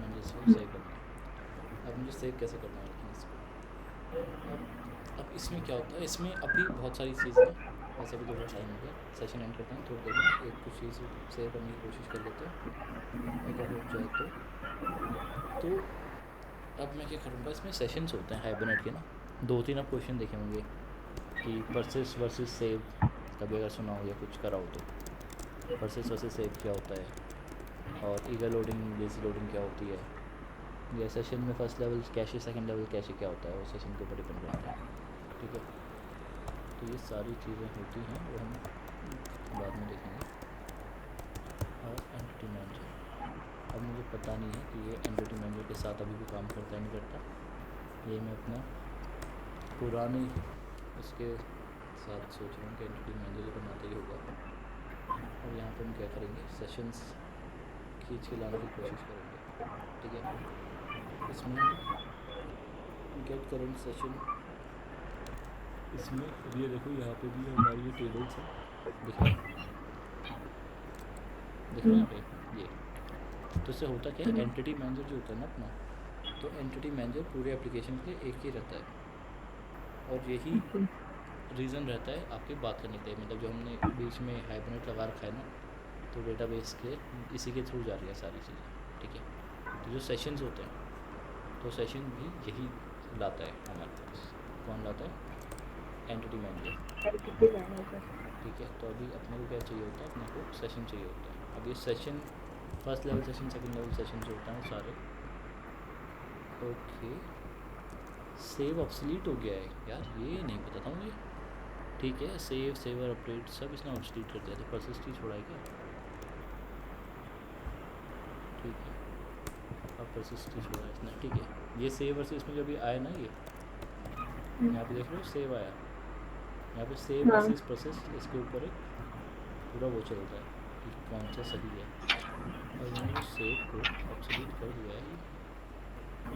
मैंने इसको सेव कर दिया। अब मुझे सेव कैसे करना है, लेकिन इसको अब इसमें क्या होता है, इसमें अभी बहुत सारी चीज़ें हैं, वैसे भी थोड़ा टाइम हो गया, सेशन एंड करते हैं थोड़ी देर में, एक कुछ चीज़ सेव करने की कोशिश कर लेते हैं अगर हो जाए तो अब मैं क्या करूँगा, इसमें सेशंस होते हैं हाइबरनेट के ना, 2-3 आप क्वेश्चन देखे होंगे कि परसिस्ट वर्सेस सेव, कभी अगर सुना हो या कुछ करा हो तो परसिस्ट वर्सेस सेव क्या होता है, और ईगर लोडिंग लेज़ी लोडिंग क्या होती है, या सेशन में first level cache second level cache क्या होता है, वो सेशन के ऊपर डिपेंड करता है, ठीक है। तो ये सारी चीज़ें होती हैं, वो हम बाद में देखेंगे। और एंटिटी मैनेजर, अब मुझे पता नहीं है कि ये एंटिटी मैनेजर के साथ अभी भी काम करता है नहीं करता, ये मैं अपना पुराने उसके साथ सोच रहा हूँ कि एंटिटी मैनेजर बनाते ही होगा। और यहाँ पर हम क्या करेंगे, सेशंस खींच के लाने की कोशिश करेंगे, ठीक है। इसमें गेट करंट सेशन, इसमें ये देखो यहाँ पे भी हमारी ये टेबल्स है, दिख रहा है यहाँ पे ये। तो इससे होता क्या है, एंटिटी मैनेजर जो होता है ना अपना, तो एंटिटी मैनेजर पूरे एप्लीकेशन के लिए एक ही रहता है और यही ओके रीज़न रहता है आपकी बात करने के लिए। मतलब जो हमने बीच में हाइबरनेट लगा रखा है ना, तो डेटाबेस के इसी के थ्रू जा रही है सारी चीज़ें, ठीक है। तो जो सेशंस होते हैं, तो सेशन भी यही लाता है हमारे पास। कौन लाता है? Entity manager, entity manager. ठीक है। तो अभी अपने को क्या चाहिए होता है? अपने को सेशन चाहिए होता है। अब ये session first level session, second level session जो होता है सारे, ओके। सेव ऑब्सलीट हो गया है यार, ये नहीं पता था मुझे। ठीक है, सेव सेवर अपडेट सब इसने ऑब्सलीट कर दिया। तो परसिस्ट ही छोड़ा है क्या? ठीक है, अब परसिस्ट ही छोड़ा है इसने, ठीक है। ये सेव वर्सेस इसमें जो भी आया ना, ये यहाँ पे देख लो सेव आया, यहाँ पे सेव हाँ वर्सेस प्रोसेस, इसके ऊपर एक पूरा वो चल रहा है कि कौन सा सही है। और इन्होंने जो सेव को ऑब्सोल्यूट कर दिया है,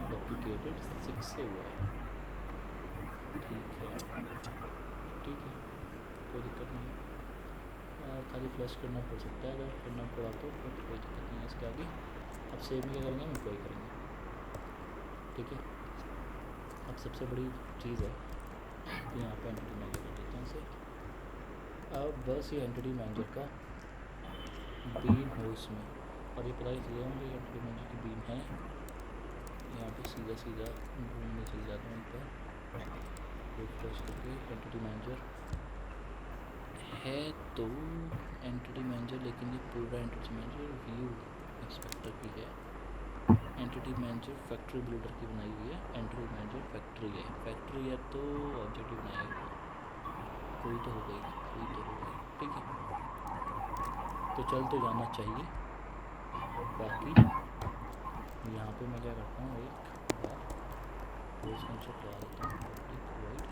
डुप्लीकेटेड 6 से हुआ है, ठीक है, ठीक है, कोई दिक्कत नहीं है। खाली फ्लश करना पड़ सकता है, अगर करना पड़ा तो फिर कोई दिक्कत नहीं है इसके आगे। अब सेव में क्या करेंगे? हम कोई करेंगे, ठीक है। अब सबसे बड़ी चीज़ है कि यहाँ पे एंटिटी मैनेजर कर देते हैं इसे। अब बस ये एंटिटी मैनेजर का बीन हो इसमें, और ये पता ही चलिए मुझे एंटिटी मैनेजर की बीन है। यहाँ पे सीधा सीधा ढूंढने चल जाता हूँ पर रिफ्रेश करके एंटिटी मैनेजर है तो एंटिटी मैनेजर, लेकिन ये पूरा एंटिटी मैनेजर व्यू एक्सपेक्टर की है। एंटिटी मैनेजर फैक्ट्री बिल्डर की बनाई हुई है। एंटिटी मैनेजर फैक्ट्री है, फैक्ट्री है तो ऑब्जेक्टिव बनाएगा, कोई तो हो गई, कोई तो हो गई, ठीक है। तो चल तो जाना चाहिए। बाकी यहाँ पे मैं क्या करता हूँ, एक बार पोस्ट कंस्ट्रक्ट लगा देता हूँ, एक वाइड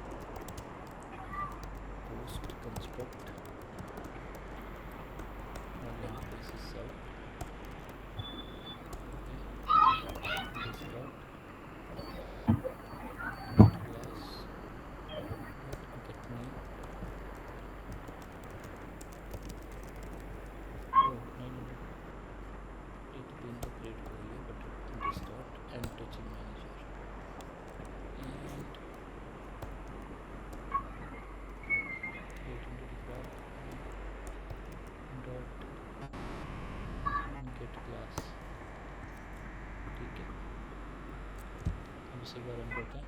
पोस्ट कंस्ट्रक्ट, और यहाँ पे इसे सब destruct class get name. Oh नहीं, ये तो पिन तो क्रिएट कर रही है, but destruct entity manager and 825 dot get class, ठीक है। अब इसे एक बार रन करते हैं।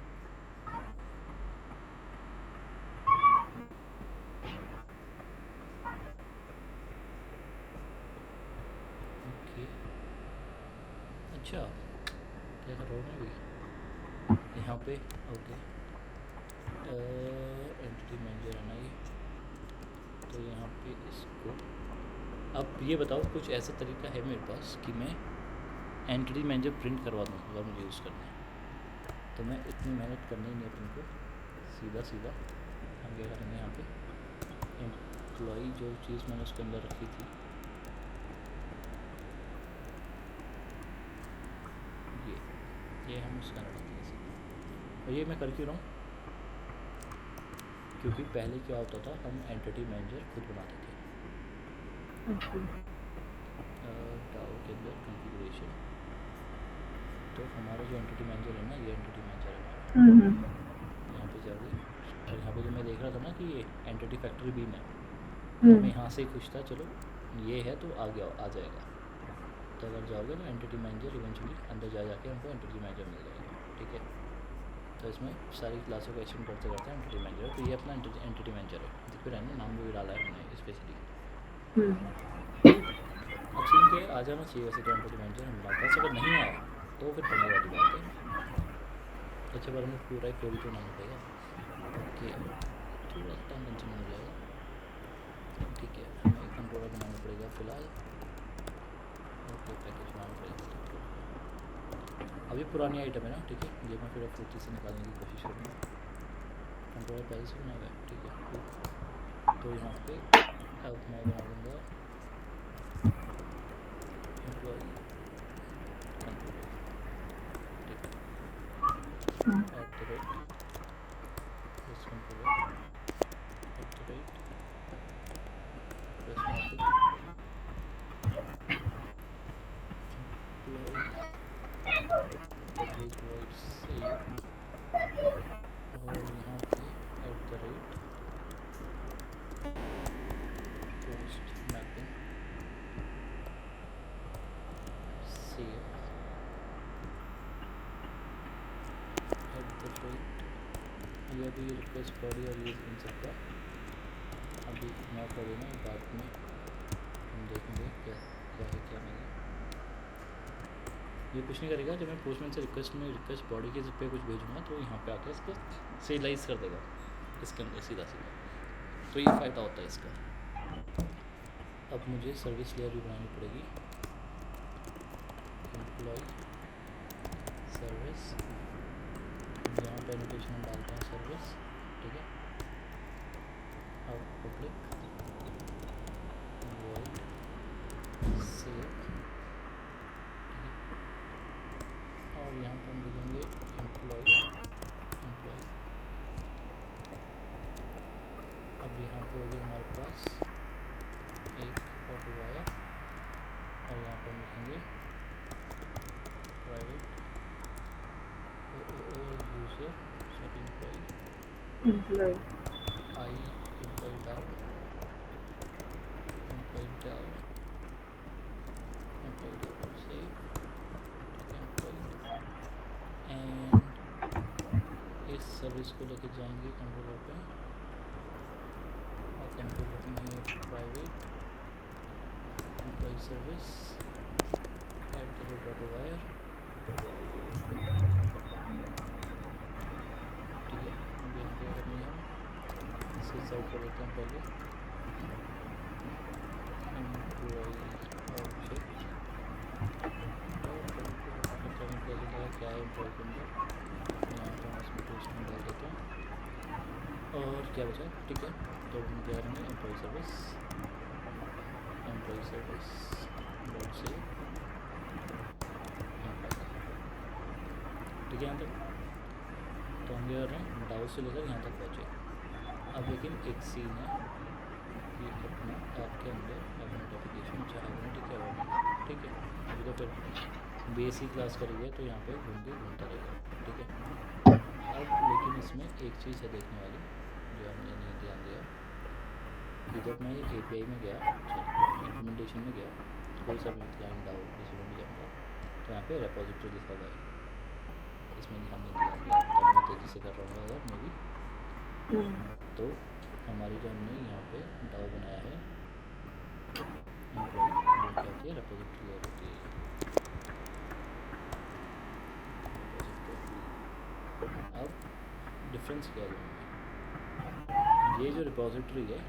ओके, अच्छा क्या कर रहा हूँ मैं भी यहाँ पे, ओके। एंटिटी मैनेजर है ना ये, तो यहाँ पे इसको, अब ये बताओ कुछ ऐसा तरीका है मेरे पास कि मैं एंटिटी मैनेजर प्रिंट करवा दूँ अगर मुझे यूज़ करना है, तो मैं इतनी मेहनत करनी ही नहीं अपने को। सीधा सीधा हम क्या करेंगे, यहाँ पे एम्प्लॉई जो चीज़ मैंने उसके अंदर रखी थी, ये हम उसका रख देंगे सीधा। और ये मैं कर क्यों रहा हूँ? क्योंकि पहले क्या होता था, हम एंटिटी मैनेजर खुद बनाते थे। डाउ के अंदर कॉन्फ़िगरेशन, तो हमारा जो एंटिटी मैनेजर है ना, ये एंटिटी मैनेजर है हमारा, यहाँ पे जाओगे और यहाँ पे जो मैं देख रहा था ना कि ये एंटिटी फैक्ट्री बीन है, तो मैं यहाँ से ही खुश था, चलो ये है तो आ गया, आ जाएगा। तो अगर जाओगे तो एंटिटी मैनेजर इवेंचुअली अंदर जाके हमको एंटिटी मैनेजर मिल जाएगा, ठीक है। तो इसमें सारी क्लासों को एक्सटेंड करते करते एंटिटी मैनेजर, तो ये अपना एंटिटी मैनेजर है, दिख रहा है ना, नाम भी डाला है हमने स्पेशली। अब सीन क्या है, आ जाना चाहिए वैसे तो एंटिटी मैनेजर हमारे पास, अगर नहीं आया तो फिर पढ़ने वाली बात है। अच्छा, पर हमें पूरा ही कोड तो बनाना पड़ेगा, ओके, थोड़ा टाइम कंज्यूम हो जाएगा, ठीक है। हमें कंट्रोलर बनाना पड़ेगा फिलहाल, ओके, पैकेज बनाना पड़ेगा। अभी पुरानी आइटम है ना, ठीक है, ये मैं फिर फुर्ती से निकालने की कोशिश करूँगा। कंट्रोलर पहले से बना हुआ है, ठीक है। तो यहाँ पे अब मैं बना दूँगा एम्प्लॉई कंट्रोलर, ठीक है, @ कंट्रोलर @ ब्रेक वॉइड सेव, और यहाँ पे @post मैपिंग सेव ये अभी रिक्वेस्ट बॉडी और यूज इन सबका अभी नॉट लगेगा, बाद में हम देखेंगे क्या क्या है क्या नहीं है। ये कुछ नहीं करेगा, जब मैं पोस्टमैन से रिक्वेस्ट बॉडी के पे कुछ भेजूँगा तो यहाँ पे आके इसको सीरियलाइज कर देगा इसके अंदर सीधा सीधा। तो ये फ़ायदा होता है इसका। अब मुझे सर्विस लेयर भी बनानी पड़ेगी, एम्प्लॉय सर्विस, यहाँ पे एनोटेशन हम डालते हैं सर्विस, ठीक है। अब पब्लिक वॉइड सेव, और यहाँ पर हम लिखेंगे एम्प्लॉय। अब यहाँ पे होगी हमारे पास एक ऑटो वायर, और यहाँ पर हम लिखेंगे प्राइवेट यूजर सॉरी एम्प्लॉय आई एम्प्लॉय डाल सेव, एंड इस सर्विस को लेके जाएंगे कंट्रोलर पे, और कंट्रोलर में प्राइवेट एम्प्लॉय सर्विस @wair, ठीक है। अभी यहाँ पे करनी है, इसे सर्व कर लेते हैं पहले, एम्प्लॉय ऑब्जेक्ट क्या है एम्प्लॉय के अंदर, यहाँ पर मैं इसमें पोस्ट में डाल देता हूँ, और क्या बचा, ठीक है। तो हम क्या करेंगे, एम्प्लॉय सर्विस डॉट से, ठीक है यहाँ तक। तो हम क्या कर रहे हैं, डाउ से लेकर यहाँ तक पहुँचे। अब लेकिन एक सीन है कि अपना आपके अंदर अब नोटिफिकेशन चाहे ठीक है, ठीक है। अभी तो फिर बेसिक क्लास करेंगे तो यहाँ पे घूमता रहेगा, ठीक है। अब लेकिन इसमें एक चीज़ है देखने वाली जो हमने नहीं ध्यान दिया कि जब मैं API में गया, इम्प्लीमेंटेशन में गया, कोई सा भी क्लाइंट डाउन किसी में जाऊँगा तो यहाँ पे रेपोजिटरी लिखा हुआ है, इसमें ध्यान नहीं दिया, मैं तेज़ी से कर रहा हूँ अगर मैं भी। तो हमारी जो हमने यहाँ पे डाउ बनाया है एम्प्लॉय, क्या होती है, रेपोजिटरी होती है। अब डिफरेंस क्या है, ये जो रिपोजिटरी है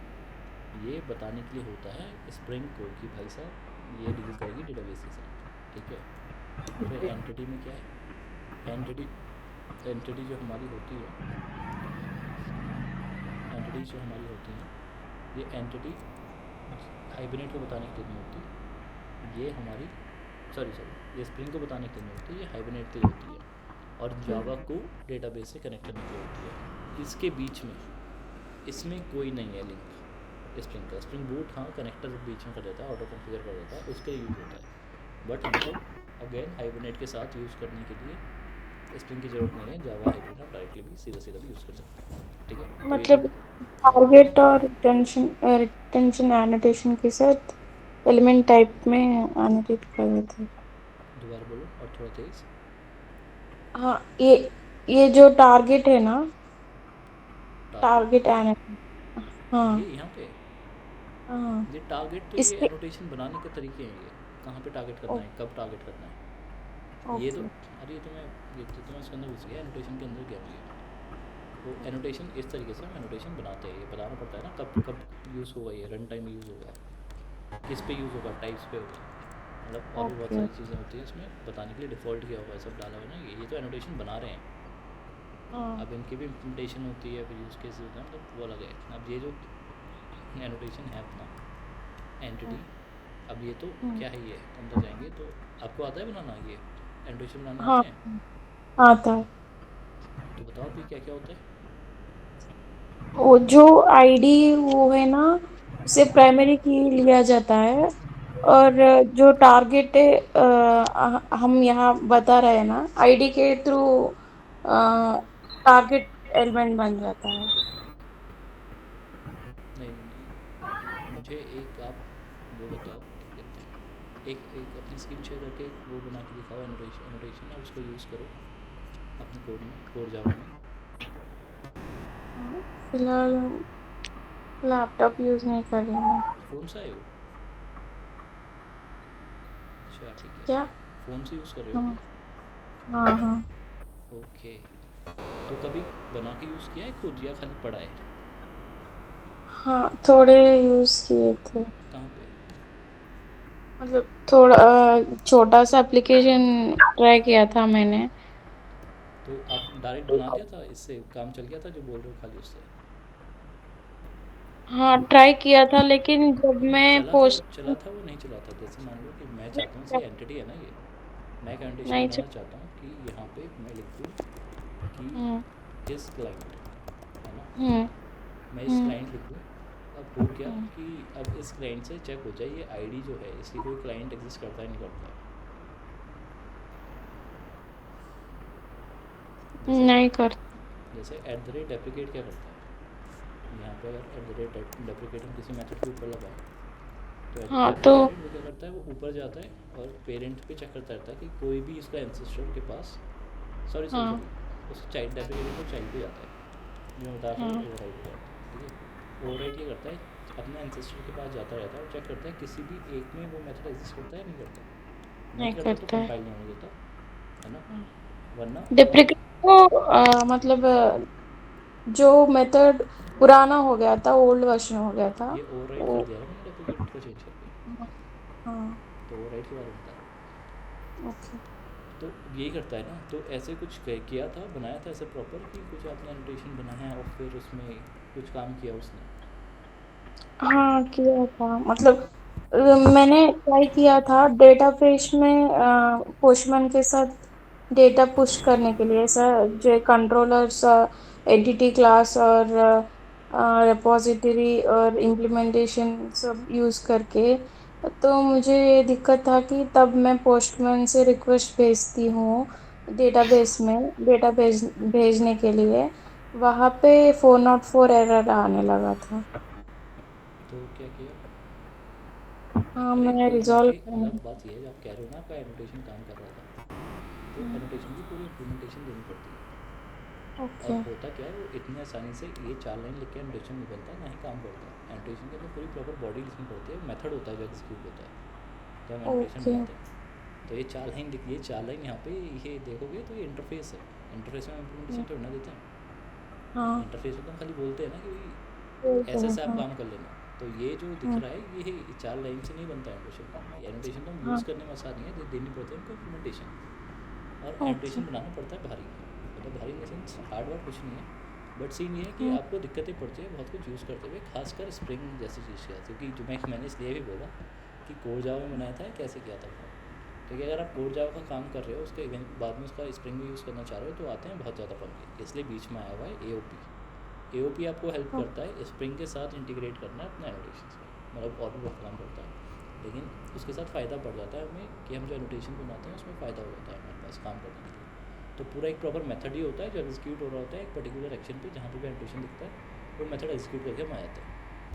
ये बताने के लिए होता है स्प्रिंग को कि भाई साहब ये डील करेगी डेटाबेस के साथ, ठीक है। फिर एंटिटी में क्या है, एंटिटी जो हमारी होती है, ये एंटिटी हाइबरनेट को बताने के लिए नहीं होती, ये हमारी ये स्प्रिंग को बताने के लिए नहीं होती, ये हाइबरनेट के लिए होती है, और जावा को डेटाबेस से कनेक्ट करने के लिए होती है। इसके बीच में इसमें कोई नहीं है लिंक स्प्रिंग का। स्प्रिंग बूट हाँ कनेक्टर बीच में कर देता है, ऑटो कॉन्फ़िगर कर देता है, उसके लिए यूज़ होता है, बट हमको अगेन हाइबरनेट के साथ यूज़ करने के लिए स्प्रिंग की ज़रूरत नहीं है। जावा हाइबरनेट आप डायरेक्टली भी सीधा भी यूज़ कर सकते हैं, ठीक है। मतलब टारगेट और रिटेंशन एनोटेशन के साथ एलिमेंट टाइप में एनोटेट कर देते हैं। दोबारा बोलो और थोड़ा तेज। हाँ, ये जो टारगेट है ना, टारगेट एनोटेशन, हाँ ये यहाँ पे हाँ, ये टारगेट तो ये एनोटेशन बनाने के तरीके हैं, ये कहाँ पे टारगेट करना है, कब टारगेट करना है, ये तो अरे ये तो मैं इसके अंदर घुस गया, एनोटेशन के अंदर गया मुझे। तो एनोटेशन इस तरीके से हम एनोटेशन बनाते हैं, ये बताना पड़ता है ना कब यूज़ होगा, ये रन टाइम में यूज़ होगा, किस पे यूज़ होगा, टाइप्स पे होगा, मतलब और भी बहुत सारी चीज़ें होती हैं इसमें बताने के लिए। डिफ़ॉल्ट क्या होगा सब डाला हुआ है ना, ये तो एनोटेशन बना रहे हैं। अब इनकी भी इम्प्लीमेंटेशन होती है, फिर यूज़ केसेस होते हैं, मतलब वो अलग है। अब ये जो एनोटेशन है अपना एंटिटी, अब ये तो क्या है, ये अंदर जाएंगे तो आपको आता है बनाना, ये एनोटेशन बनाना हाँ आते हैं, आता है। तो बताओ भी क्या क्या होता है। वो जो आईडी वो है ना, उसे प्राइमरी की लिया जाता है, और जो टारगेट है हम यहाँ बता रहे हैं ना, आईडी के थ्रू टारगेट एलिमेंट बन जाता है। नहीं नहीं, मुझे एक आप वो बताओ, क्या कहते हैं, एक एक अपनी स्क्रीन शेयर करके एक वो बना के दिखाओ, एनोटेशन एनोटेशन आप उसको यूज़ करो अपने कोड में, कोड जावा में। फिलहाल लैपटॉप यूज नहीं कर रही हूँ। फ़ोन से आए हो? अच्छा ठीक है, क्या? फ़ोन से यूज़ कर रहे हो हाँ अभी? हाँ हाँ। ओके, तो कभी बना के यूज़ किया है खुद या खाली पढ़ा है? हाँ थोड़े यूज किए थे। कहाँ पे? मतलब थोड़ा छोटा सा एप्लीकेशन ट्राई किया था मैंने। तो आप डायरेक्ट बना दिया था, इससे काम चल गया था जो बोल रहे हो खाली उससे? हाँ ट्राई किया था, लेकिन जब मैं पोस्ट चला था वो नहीं चला था? जैसे मान लो कि मैं चाहता हूँ, सी एंटिटी है ना ये, मैं एक एंटिटेशन नहीं बनाना चल। चाहता हूँ कि यहाँ पे मैं लिख दूँ हम्म कि इस क्लाइंट, है ना, हम्म मैं इस हम्म क्लाइंट लिख दूँ। अब हो क्या हम्म। कि अब इस क्लाइंट से चेक हो जाए ये आईडी जो है इसकी कोई क्लाइंट एग्जिस्ट करता है नहीं करता है। जैसे नहीं कर। जैसे एट द रेट डेप्रिकेट क्या करता है, यहाँ पे अगर एट द रेट डेप्रिकेट हम किसी मेथड के ऊपर लगाएं तो हाँ एट द तो रेट वो क्या करता है, वो ऊपर जाता है और पेरेंट पे चेक करता रहता है कि कोई भी इसका एंसेस्टर के पास, सॉरी सॉरी हाँ सॉरी, उस चाइल्ड डेप्रिकेटिंग को चाइल्ड पे जाता है, जो मैं बता रहा था हाँ वो ओवरराइट हो जाता है। ठीक है, ओवरराइट ये करता है अपने एंसेस्टर के पास जाता रहता है और चेक करता है किसी भी एक में वो मेथड एग्जिस्ट करता है या नहीं करता, नहीं नहीं करता तो करता है। कंपाइल नहीं होने देता, है ना, वरना डिप्रिकेट को मतलब जो मेथड पुराना हो गया था, ओल्ड वर्जन हो गया था ये ओवरराइट वो। कर दिया ना मैंने डेप्रिकेट को चेंज करके, हाँ तो ओवरराइट के बारे में बता रहा ओके। हूँ। तो यही करता है ना, तो ऐसे कुछ किया था, बनाया था ऐसे प्रॉपर कि कुछ आपने एनोटेशन बनाया और फिर उसमें कुछ काम किया उसने? हाँ किया था, मतलब मैंने ट्राई किया था डेटाबेस में पोस्टमैन के साथ डेटा पुश करने के लिए, सर जो कंट्रोलर्स, एंटिटी क्लास और रिपोजिटरी और इम्प्लीमेंटेशन सब यूज करके। तो मुझे ये दिक्कत था कि तब मैं पोस्टमैन से रिक्वेस्ट भेजती हूँ डेटाबेस में, डेटाबेस भेजने के लिए, वहाँ पे 404 एरर आने लगा था। तो क्या किया? हाँ अरे मैं कोई बात रिजॉल्व नहीं, करना। मतलब बात ये है, जब आप कह रहे हो ना आपका एनोटेशन काम कर रहा था, तो एनोटेशन की पूरी इम्प्लीमेंटेशन देनी पड़ती है। ओके। अब होता क्या है, वो इतने आसानी से ये 4 लाइन लिख के एनोटेशन नहीं बनता, ना ही काम करता है। एनोटेशन के अंदर पूरी प्रॉपर बॉडी लिखनी पड़ती है, मेथड होता है जो एग्जीक्यूट होता है जब हम एनोटेशन ओके। बनाते हैं। तो ये 4 लाइन लिखिए, 4 लाइन यहाँ पे ये देखोगे तो ये इंटरफेस है, इंटरफेस में इम्प्लीमेंटेशन थोड़ी ना देते हैं। हाँ इंटरफेस में तो हम खाली बोलते हैं ना कि बोलते ऐसे हैं, ऐसे आप हाँ काम कर लेना। तो ये जो दिख हाँ रहा है ये 4 लाइन से नहीं बनता एनोटेशन। एनोटेशन तो हम हाँ। यूज़ करने में आसानी है, देनी पड़ती है उनको इम्प्लीमेंटेशन। और ओके। एनोटेशन बनाना पड़ता है भारी, मतलब भारी in the sense hard work कुछ नहीं है। बट सीन ये है कि हम्म, आपको दिक्कतें पड़ती है बहुत कुछ यूज़ करते हुए, खासकर स्प्रिंग जैसी चीज़ के साथ, क्योंकि जो मैंने इसलिए भी बोला कि कोर जावा में बनाया था कैसे किया था। क्योंकि अगर आप कोर जावा का काम कर रहे हो उसके बाद में उसका स्प्रिंग में यूज़ करना चाह रहे हो तो आते हैं बहुत ज़्यादा पंगे, इसलिए बीच में आया हुआ है AOP आपको हेल्प ओ- करता है स्प्रिंग के साथ इंटीग्रेट करना है अपने एनोटेशन में, मतलब और भी बहुत काम करता है। लेकिन उसके साथ फ़ायदा पड़ जाता है हमें कि हम जो एनोटेशन बनाते हैं उसमें फ़ायदा हो जाता है हमारे पास काम करने के लिए। तो पूरा एक प्रॉपर मेथड ही होता है जो एग्जीक्यूट हो रहा होता है एक पर्टिकुलर एक्शन पे, जहाँ पे भी एनोटेशन दिखता है वो मेथड एग्जीक्यूट करके हम आ जाते हैं।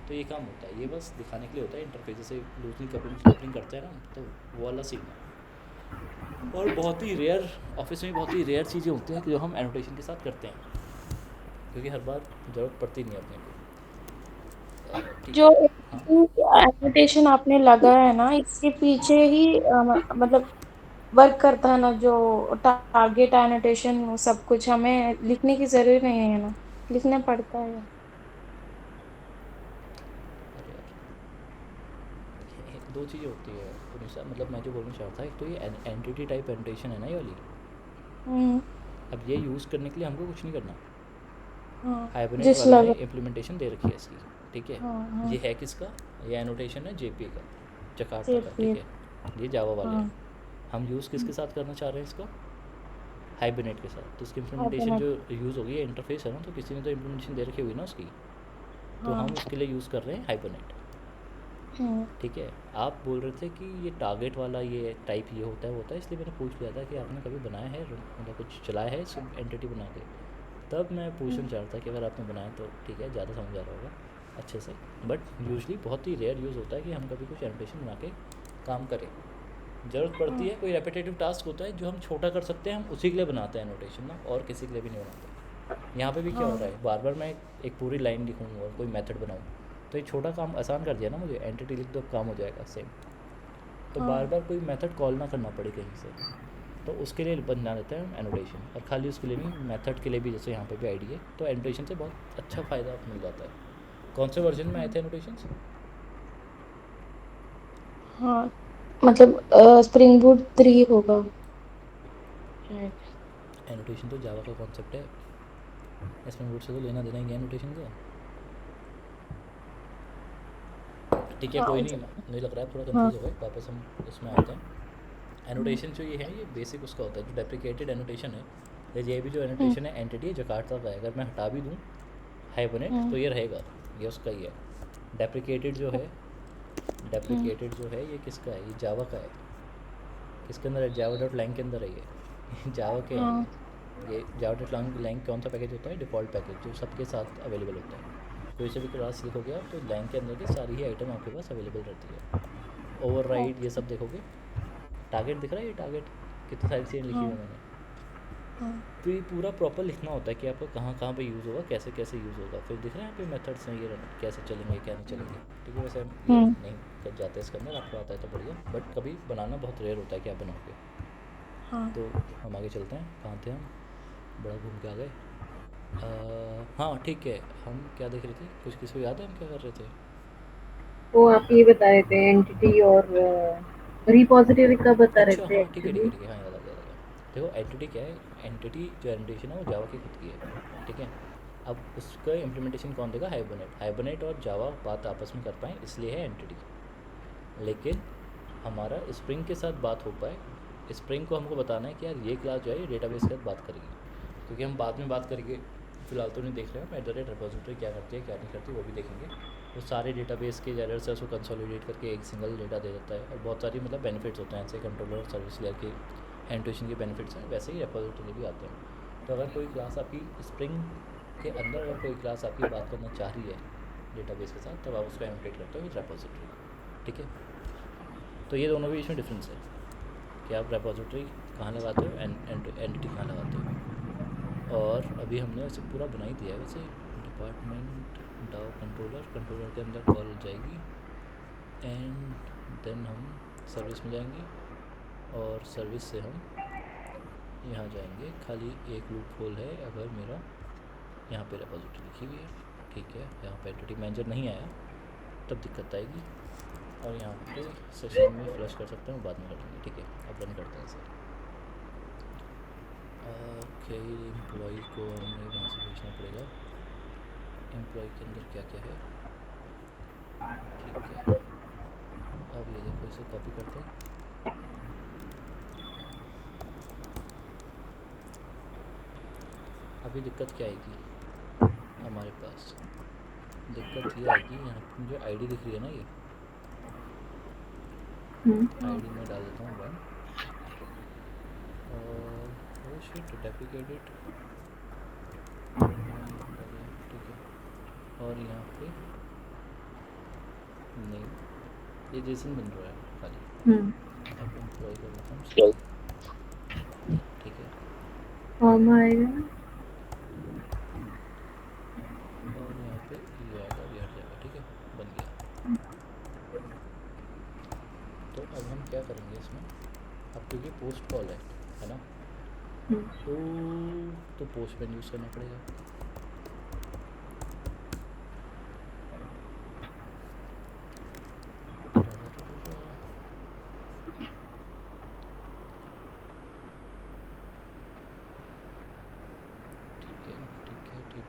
तो ये काम होता है, ये बस दिखाने के लिए होता है इंटरफेस, जैसे लूजली कपलिंग करते हैं ना, तो वो वाला सीन है। और बहुत ही रेयर, ऑफिस में बहुत ही रेयर चीज़ें होती हैं कि जो हम एनोटेशन के साथ करते हैं, क्योंकि हर बार ज़रूरत पड़ती नहीं है अपने को। ठीक जो है। हाँ, एप्लीकेशन आपने लगाया है ना, इसके पीछे ही मतलब वर्क करता है ना, जो टारगेट एनोटेशन सब कुछ हमें लिखने की जरूरत नहीं है ना, लिखना पड़ता है। अरे यार, दो चीज़ें होती है उनसे, मतलब मैं जो बोलना चाह रहा था, एक तो ये एंटिटी टाइप एनोटेशन है ना ये वाली। हम्म। अब ये यूज़ करने के लिए हमको कुछ नहीं करना, हाँ हाइबरनेट जिस वालों ने लगा। इम्प्लीमेंटेशन दे रखी है इसकी। ठीक है, हाँ हाँ। ये है किसका, ये एनोटेशन है जेपी का, जकार्ता का। ठीक JPA। है, ये जावा वाले हाँ। हैं। हम यूज़ किसके साथ करना चाह रहे हैं इसका, हाइबरनेट के साथ। तो इसकी इम्प्लीमेंटेशन हाइबरनेट। जो यूज़ होगी, ये इंटरफेस है ना, तो किसी ने तो इम्प्लीमेंटेशन दे रखी होगी ना उसकी, तो हाँ हम उसके लिए यूज़ कर रहे हैं हाइबरनेट। ठीक है। आप बोल रहे थे कि ये टारगेट वाला ये टाइप ये होता है, इसलिए मैंने पूछ लिया था कि आपने कभी बनाया है, मतलब कुछ चलाया है इस एंटिटी बना के। तब मैं पूछना चाह रहा था कि अगर आपने बनाया तो ठीक है, ज़्यादा समझ आ रहा होगा अच्छे से। बट यूजली बहुत ही रेयर यूज़ होता है कि हम कभी कुछ एनोटेशन बना के काम करें। ज़रूरत पड़ती है, कोई रेपिटेटिव टास्क होता है जो हम छोटा कर सकते हैं, हम उसी के लिए बनाते हैं एनोटेशन ना, और किसी के लिए भी नहीं बनाते। यहाँ पे भी क्या हो रहा है, बार बार मैं एक पूरी लाइन लिखूँ और कोई मेथड बनाऊँ, तो ये छोटा काम आसान कर दिया ना मुझे, एंटिटी लिख दो काम हो जाएगा सेम। तो बार बार कोई मेथड कॉल ना करना पड़े कहीं से, तो उसके लिए बना देते हैं एनोटेशन। और खाली उसके लिए नहीं, मेथड के लिए भी, जैसे यहाँ पे भी आईडी है, तो एनोटेशन से बहुत अच्छा फ़ायदा मिल जाता है। कौन से वर्जन में आए थे एनोटेशन? हाँ, मतलब स्प्रिंग बूट 3 होगा शायद। एनोटेशन तो जावा का कॉन्सेप्ट है, इसमें बूट से तो लेना देना ही है एनोटेशन का। ठीक है, हाँ कोई नहीं, मुझे लग रहा है थोड़ा हाँ कंफ्यूज हो गए, वापस हम उसमें आते हैं। एनोटेशन जो ये है, ये बेसिक उसका होता है जो डेप्रिकेटेड एनोटेशन है। ये भी जो एनोटेशन है एंटिटी है जकार्ता का है, अगर मैं हटा भी दूँ हाइबरनेट तो ये रहेगा, ये उसका ही है। डेप्रिकेटेड जो है, डेप्रिकेटेड जो है ये किसका है, ये जावा का है। किसके अंदर है, जावा डॉट लैंग के अंदर है ये जावा के हैं ये जावा डॉट लैंग कौन सा पैकेज होता है, डिफ़ॉल्ट पैकेज जो सबके साथ अवेलेबल होता है। कोई से भी क्लास लिखोगे आप तो लैंग के अंदर की सारी ही आइटम आपके पास अवेलेबल रहती है। ओवरराइड ये सब देखोगे, टारगेट दिख रहा है, ये टारगेट कितनी सारी चीज़ें लिखी हुई है मैंने। तो ये पूरा प्रॉपर लिखना होता है कि आपको कहाँ कहाँ पे यूज़ होगा, कैसे कैसे यूज़ होगा। फिर दिख रहे हैं यहाँ पे मेथड्स हैं, ये कैसे चलेंगे क्या नहीं चलेंगे। ठीक है, वैसे हम ये नहीं कर जाते इसके अंदर, आपको आता है तो बढ़िया, बट कभी बनाना बहुत रेयर होता है कि आप बनाओगे। तो हम आगे चलते हैं, कहाँ थे हम, बड़ा घूम के आ गए। हाँ ठीक है, हम क्या देख रहे थे, कुछ किसी को याद है हम क्या कर रहे थे? वो आप ये बता रहे थे एंटिटी और रिपोजिटरी का बता रहे अच्छा थे हाँ ठीक है ठीक एक्चुअली। है ठीक है, हाँ याद आ गया याद आ गया। देखो एंटिटी क्या है, एंटिटी जो एनोटेशन है वो जावा की खुद की है। ठीक है, अब उसका इम्प्लीमेंटेशन कौन देगा, हाइबरनेट। हाइबरनेट और जावा बात आपस में कर पाएँ इसलिए है एंटिटी। लेकिन हमारा स्प्रिंग के साथ बात हो पाए, स्प्रिंग को हमको बताना है कि यार ये क्लास जो है ये डेटाबेस के साथ बात करेगी, क्योंकि हम बाद में बात करेंगे, फिलहाल तो नहीं देख रहे हैं हम एट द रेट रिपोजिटरी क्या करती है क्या नहीं करती, वो भी देखेंगे। वो सारे डेटाबेस के एरर्स है उसको कंसोलिडेट करके एक सिंगल डेटा दे देता है, और बहुत सारी मतलब बेनिफिट्स होते हैं, ऐसे कंट्रोलर और सर्विस लेयर के एंटोशन के बेनिफिट्स हैं, वैसे ही रिपोजिटरी भी आते हैं। तो अगर कोई क्लास आपकी स्प्रिंग के अंदर, अगर कोई क्लास आपकी बात करना चाह रही है डेटाबेस के साथ, तब आप उसको एनोटेट करते हो विद रिपोजिटरी। ठीक है, तो ये दोनों भी इसमें डिफरेंस है कि आप रिपोजिटरी कहाँ लगाते हो, एंटिटी कहाँ लगाते हो। और अभी हमने वैसे पूरा बना ही दिया है वैसे, डिपार्टमेंट डाउ कंट्रोलर, कंट्रोलर के अंदर कॉल जाएगी, एंड देन हम सर्विस में जाएंगे, और सर्विस से हम यहाँ जाएंगे। खाली एक लूप होल है, अगर मेरा यहाँ पे रिपोजिटरी लिखी हुई है, ठीक है, यहाँ पे एंटिटी मैनेजर नहीं आया तब दिक्कत आएगी, और यहाँ पे सेशन में फ्लश कर सकते हैं, बाद में कर लेंगे। ठीक है, अब रन करते हैं इसे। ओके, एम्प्लॉय को हमें वहाँ से भेजना पड़ेगा। एम्प्लॉय के अंदर क्या क्या है, ठीक है, अब ये देखो इसे कॉपी करते हैं। अभी दिक्कत क्या आएगी हमारे पास, दिक्कत ये आएगी, यहाँ पे मुझे आईडी दिख रही है ना, ये आईडी में डाल देता हूँ 1, और वो शिट डेप्रिकेटेड, ठीक है, और यहाँ पे नेम, ये जेसन बन रहा है खाली। अब एम्प्लॉय कर लेता हूँ सही, ठीक है, फॉर्म आएगा। और यहाँ पे ये आएगा, ये हट जाएगा। ठीक है, बन गया। तो अब हम क्या करेंगे इसमें, अब क्योंकि पोस्ट कॉल है ना, तो पोस्ट मैन यूज़ करना पड़ेगा।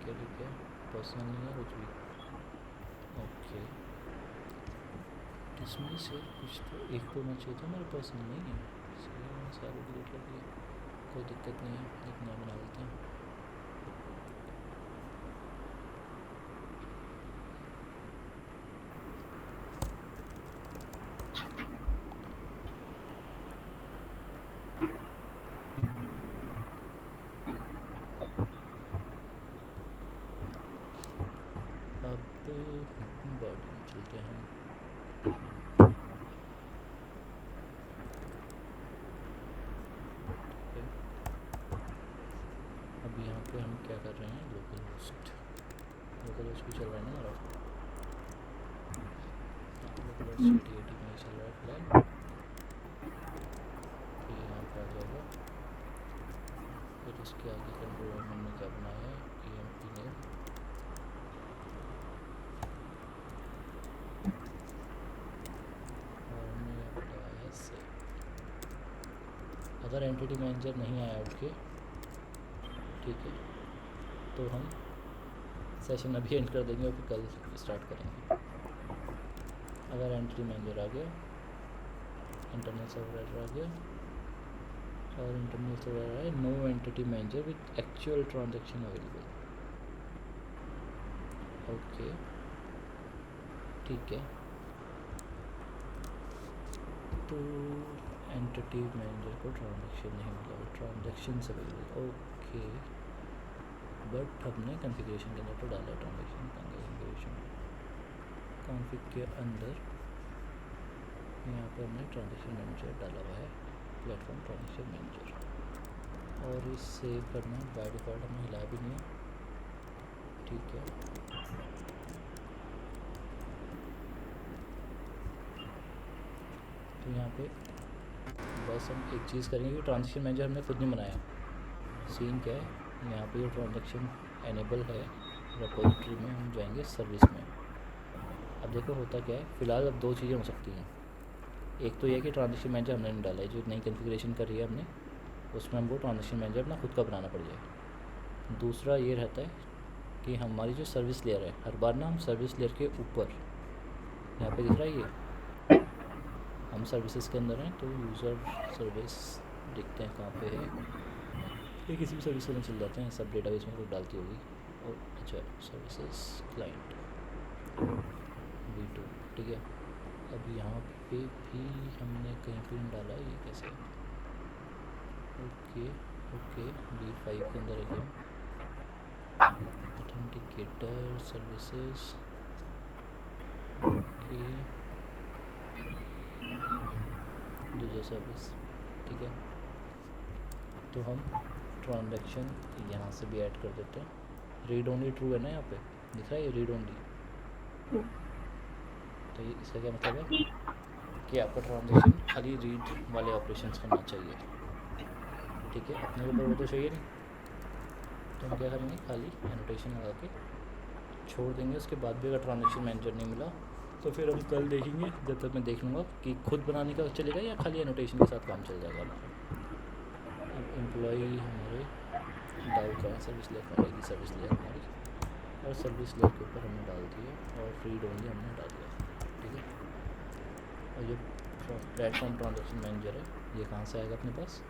ठीक है, पर्सनल नहीं है कुछ भी। ओके, इसमें से कुछ तो एक तो होना चाहिए था, मेरे पर्सनल नहीं है, इसलिए मैंने सारे डिलीट कर दिया। कोई दिक्कत नहीं है, एक नया बना लेते हैं। 80 में ही चल रहा है फिलहाल। तो ये यहाँ पर आ जाएगा। फिर इसके आगे कंट्रोल हमने क्या बनाया है, EMP नेम, और हमने यहाँ पर लगाया है सेव। अगर एंटिटी मैनेजर नहीं आया उठ के, ठीक है, तो हम सेशन अभी एंड कर देंगे और फिर कल स्टार्ट करेंगे। अगर एंटिटी मैनेजर आ गया, इंटरनल सर्वर आ गया, और इंटरनल सर्वर है no entity manager with actual transaction available. Okay, ठीक है, तो एंटिटी मैनेजर को ट्रांजैक्शन नहीं मिला, ट्रांजैक्शन अवेलेबल। ओके, बट हमने कॉन्फ़िगरेशन के अंदर तो डाला ट्रांजैक्शन कॉन्फ़िगरेशन, कॉन्फ़िग के अंदर यहाँ पर हमने ट्रांजैक्शन मैनेजर डाला हुआ है, प्लेटफॉर्म ट्रांजैक्शन मैनेजर, और इस सेव करना बाय डिफ़ॉल्ट हमने हिलाया भी नहीं है, ठीक है। तो यहाँ पे बस हम एक चीज़ करेंगे कि ट्रांजैक्शन मैनेजर हमने खुद नहीं बनाया। सीन क्या है, यहाँ पे जो ट्रांजैक्शन एनेबल है रिपोजिटरी में, हम जाएंगे सर्विस में। अब देखो होता क्या है, फ़िलहाल अब दो चीज़ें हो सकती हैं। एक तो यह कि ट्रांजैक्शन मैनेजर हमने नहीं डाला है, जो नई कॉन्फ़िगरेशन कर रही है हमने, उसमें हमको ट्रांजैक्शन मैनेजर अपना खुद का बनाना पड़ जाए। दूसरा ये रहता है कि हमारी जो सर्विस लेयर है, हर बार ना हम सर्विस लेयर के ऊपर, यहाँ पे दिख रहा है ये, हम सर्विसेज के अंदर हैं तो यूज़र सर्विस देखते हैं कहाँ पे है, ये किसी भी सर्विस में चल जाते हैं, सब डेटाबेस में कोई डालती होगी। और अच्छा, सर्विसेज क्लाइंट V2, ठीक है। अब यहाँ पे भी हमने कहीं पे नहीं डाला, ये कैसे है, ओके ओके, V5 के अंदर है, authenticator services, okay, user service, ठीक है। तो हम ट्रांजैक्शन यहाँ से भी ऐड कर देते हैं। रीड ओनली ट्रू है ना, यहाँ पे दिख रहा है ये रीड ओनली। तो ये इसका क्या मतलब है कि आपका ट्रांजैक्शन खाली रीड वाले ऑपरेशंस करना चाहिए, ठीक है। अपने ऊपर वो तो चाहिए नहीं, तो हम क्या करेंगे, खाली एनोटेशन लगा के छोड़ देंगे। उसके बाद भी अगर ट्रांजैक्शन मैनेजर नहीं मिला तो फिर हम कल देखेंगे, जब तक मैं देख लूँगा कि खुद बनाने का चलेगा या खाली एनोटेशन के साथ काम चल जाएगा हमारा। अब एम्प्लॉई हमारे डाल का सर्विस लेयर पर आएगी, सर्विस लेयर हमारी, और सर्विस लेयर के ऊपर हमने डाल दिया, और रीड ओनली हमने डाल दिया, ठीक है। और जो प्लेटफॉर्म ट्रांजैक्शन मैनेजर है, ये कहाँ से आएगा अपने पास,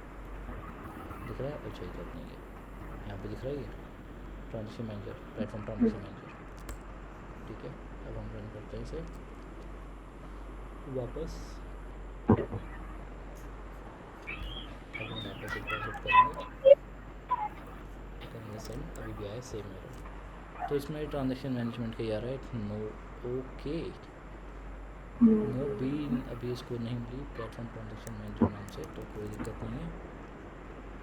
दिख रहा है, अच्छा ये नहीं है, यहाँ पे दिख रहा है ये transaction manager, platform transaction manager, ठीक है। अब हम रन करते हैं इसे वापस, अब हम यहाँ पर डिपॉजिट करेंगे सेंड, अभी भी आया सेम एरर। तो इसमें ट्रांजैक्शन मैनेजमेंट का यार है नो, ओके, नो बी अभी इसको नहीं मिली प्लेटफॉर्म ट्रांजैक्शन मैनेजर नाम से, तो कोई दिक्कत नहीं है।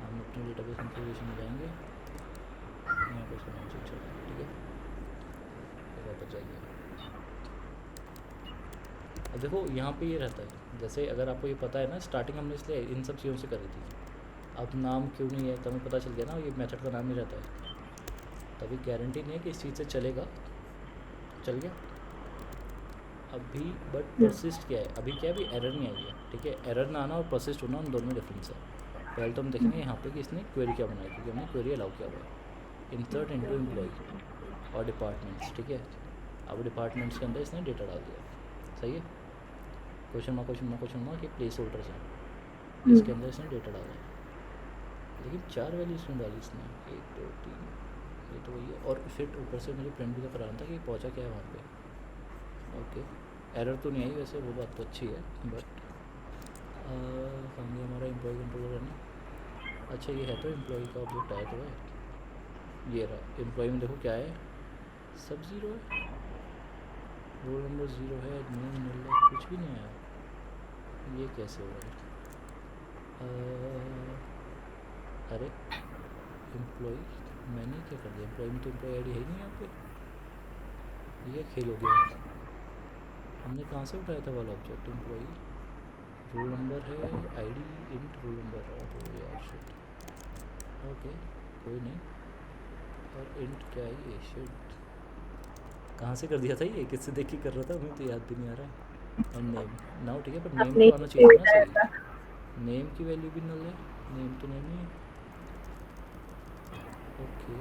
हम अपने डेटाबेस कॉन्फ़िगरेशन में जाएंगे, यहाँ पर इसका नाम चेंज करेंगे, ठीक है, फिर वापस जाइए। अब देखो यहाँ पे ये रहता है, जैसे अगर आपको ये पता है ना, स्टार्टिंग हमने इसलिए इन सब चीज़ों से करी थी, अब नाम क्यों नहीं है, तो हमें पता चल गया ना, ये मेथड का नाम ही रहता है, तभी गारंटी नहीं है कि इस चीज़ से चलेगा, चल गया अभी। बट परसिस्ट क्या है, अभी क्या है, अभी एरर नहीं आई है, ठीक है। एरर ना आना और परसिस्ट होना, उन दोनों में डिफरेंस है। पहले तो हम देखेंगे यहाँ पे कि इसने क्वेरी क्या बनाई, क्योंकि हमने क्वेरी अलाउ किया हुआ है, इंसर्ट इनटू एम्प्लॉय और डिपार्टमेंट्स, ठीक है। अब डिपार्टमेंट्स के अंदर इसने डेटा डाल दिया, सही है। क्वेश्चन मार्क कि प्लेस होल्डर्स हैं, इसके अंदर इसने डेटा डाला है, लेकिन 4 वैल्यूज में डाली इसने, 1 2 3, ये तो वही है। और फिर ऊपर से मुझे प्रिंट भी तो कराना था कि पहुंचा क्या है वहाँ पे, ओके। एरर तो नहीं आई वैसे, वो बात तो अच्छी है, बट कहाँ हमारा एम्प्लॉय कंट्रोलर है ना, अच्छा ये है तो एम्प्लॉय का ऑब्जेक्ट आया तो है, ये रहा एम्प्लॉय में, देखो क्या है, सब 0 है, रोल नंबर 0 है, नेम नल है, कुछ भी नहीं आया, ये कैसे हो रहा है। अरे एम्प्लॉय मैंने क्या कर दिया, एम्प्लॉय में तो एम्प्लॉय आईडी है नहीं यहाँ पे, ये खेल हो गया। हमने कहाँ से उठाया था वाला ऑब्जेक्ट? एम्प्लॉई रोल नंबर है, आईडी इंट रोल नंबर है। तो यार शिट, ओके कोई नहीं। और इंट क्या है ये? शिट, कहाँ से कर दिया था ये? किससे देख के कर रहा था? हमें तो याद भी नहीं आ रहा है। और नेम नाउ ठीक है, पर नेम अपने तो आना चाहिए था ना बताया था। सही। नेम की वैल्यू भी नल है, नेम तो नेम ही है। ओके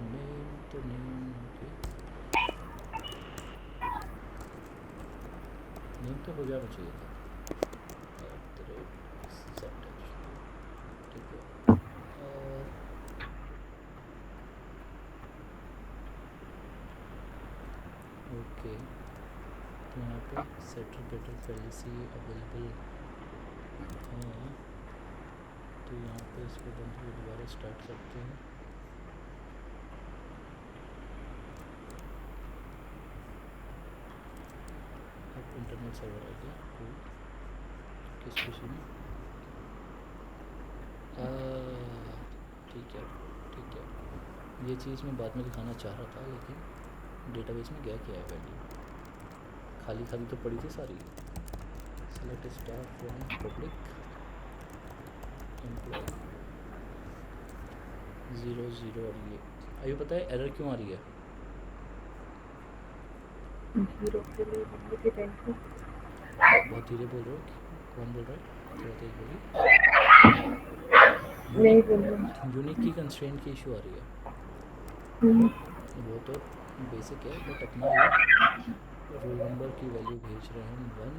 नेम तो नेम, ओके नेम तो हो जाना चाहिए था। ठीक है। और ओके, तो यहाँ पे सेटर गेटर पॉलिसी अवेलेबल है, तो यहाँ पे इसको बंद करके दोबारा स्टार्ट करते हैं। अब इंटरनेट सर्वर आ गया। कोई किस खुशी में? ठीक है ठीक है, ये चीज़ मैं बाद में दिखाना चाह रहा था, लेकिन डेटाबेस में गया क्या है वैल्यू? खाली खाली तो पड़ी थी सारी। Select staff from public employee 0 और ये अभी पता है एरर क्यों आ रही है? 0 के लिए बहुत ही टेंशन। बहुत धीरे बोल रहे हो? कौन बोल रहा है? थोड़ा तेज बोलिए। नहीं बोल रही। यूनिक की कंस्ट्रेंट की इशू आ रही है। वो तो बेसिक है, बट अपना ये रोल नंबर की वैल्यू भेज रहे हैं हम 1,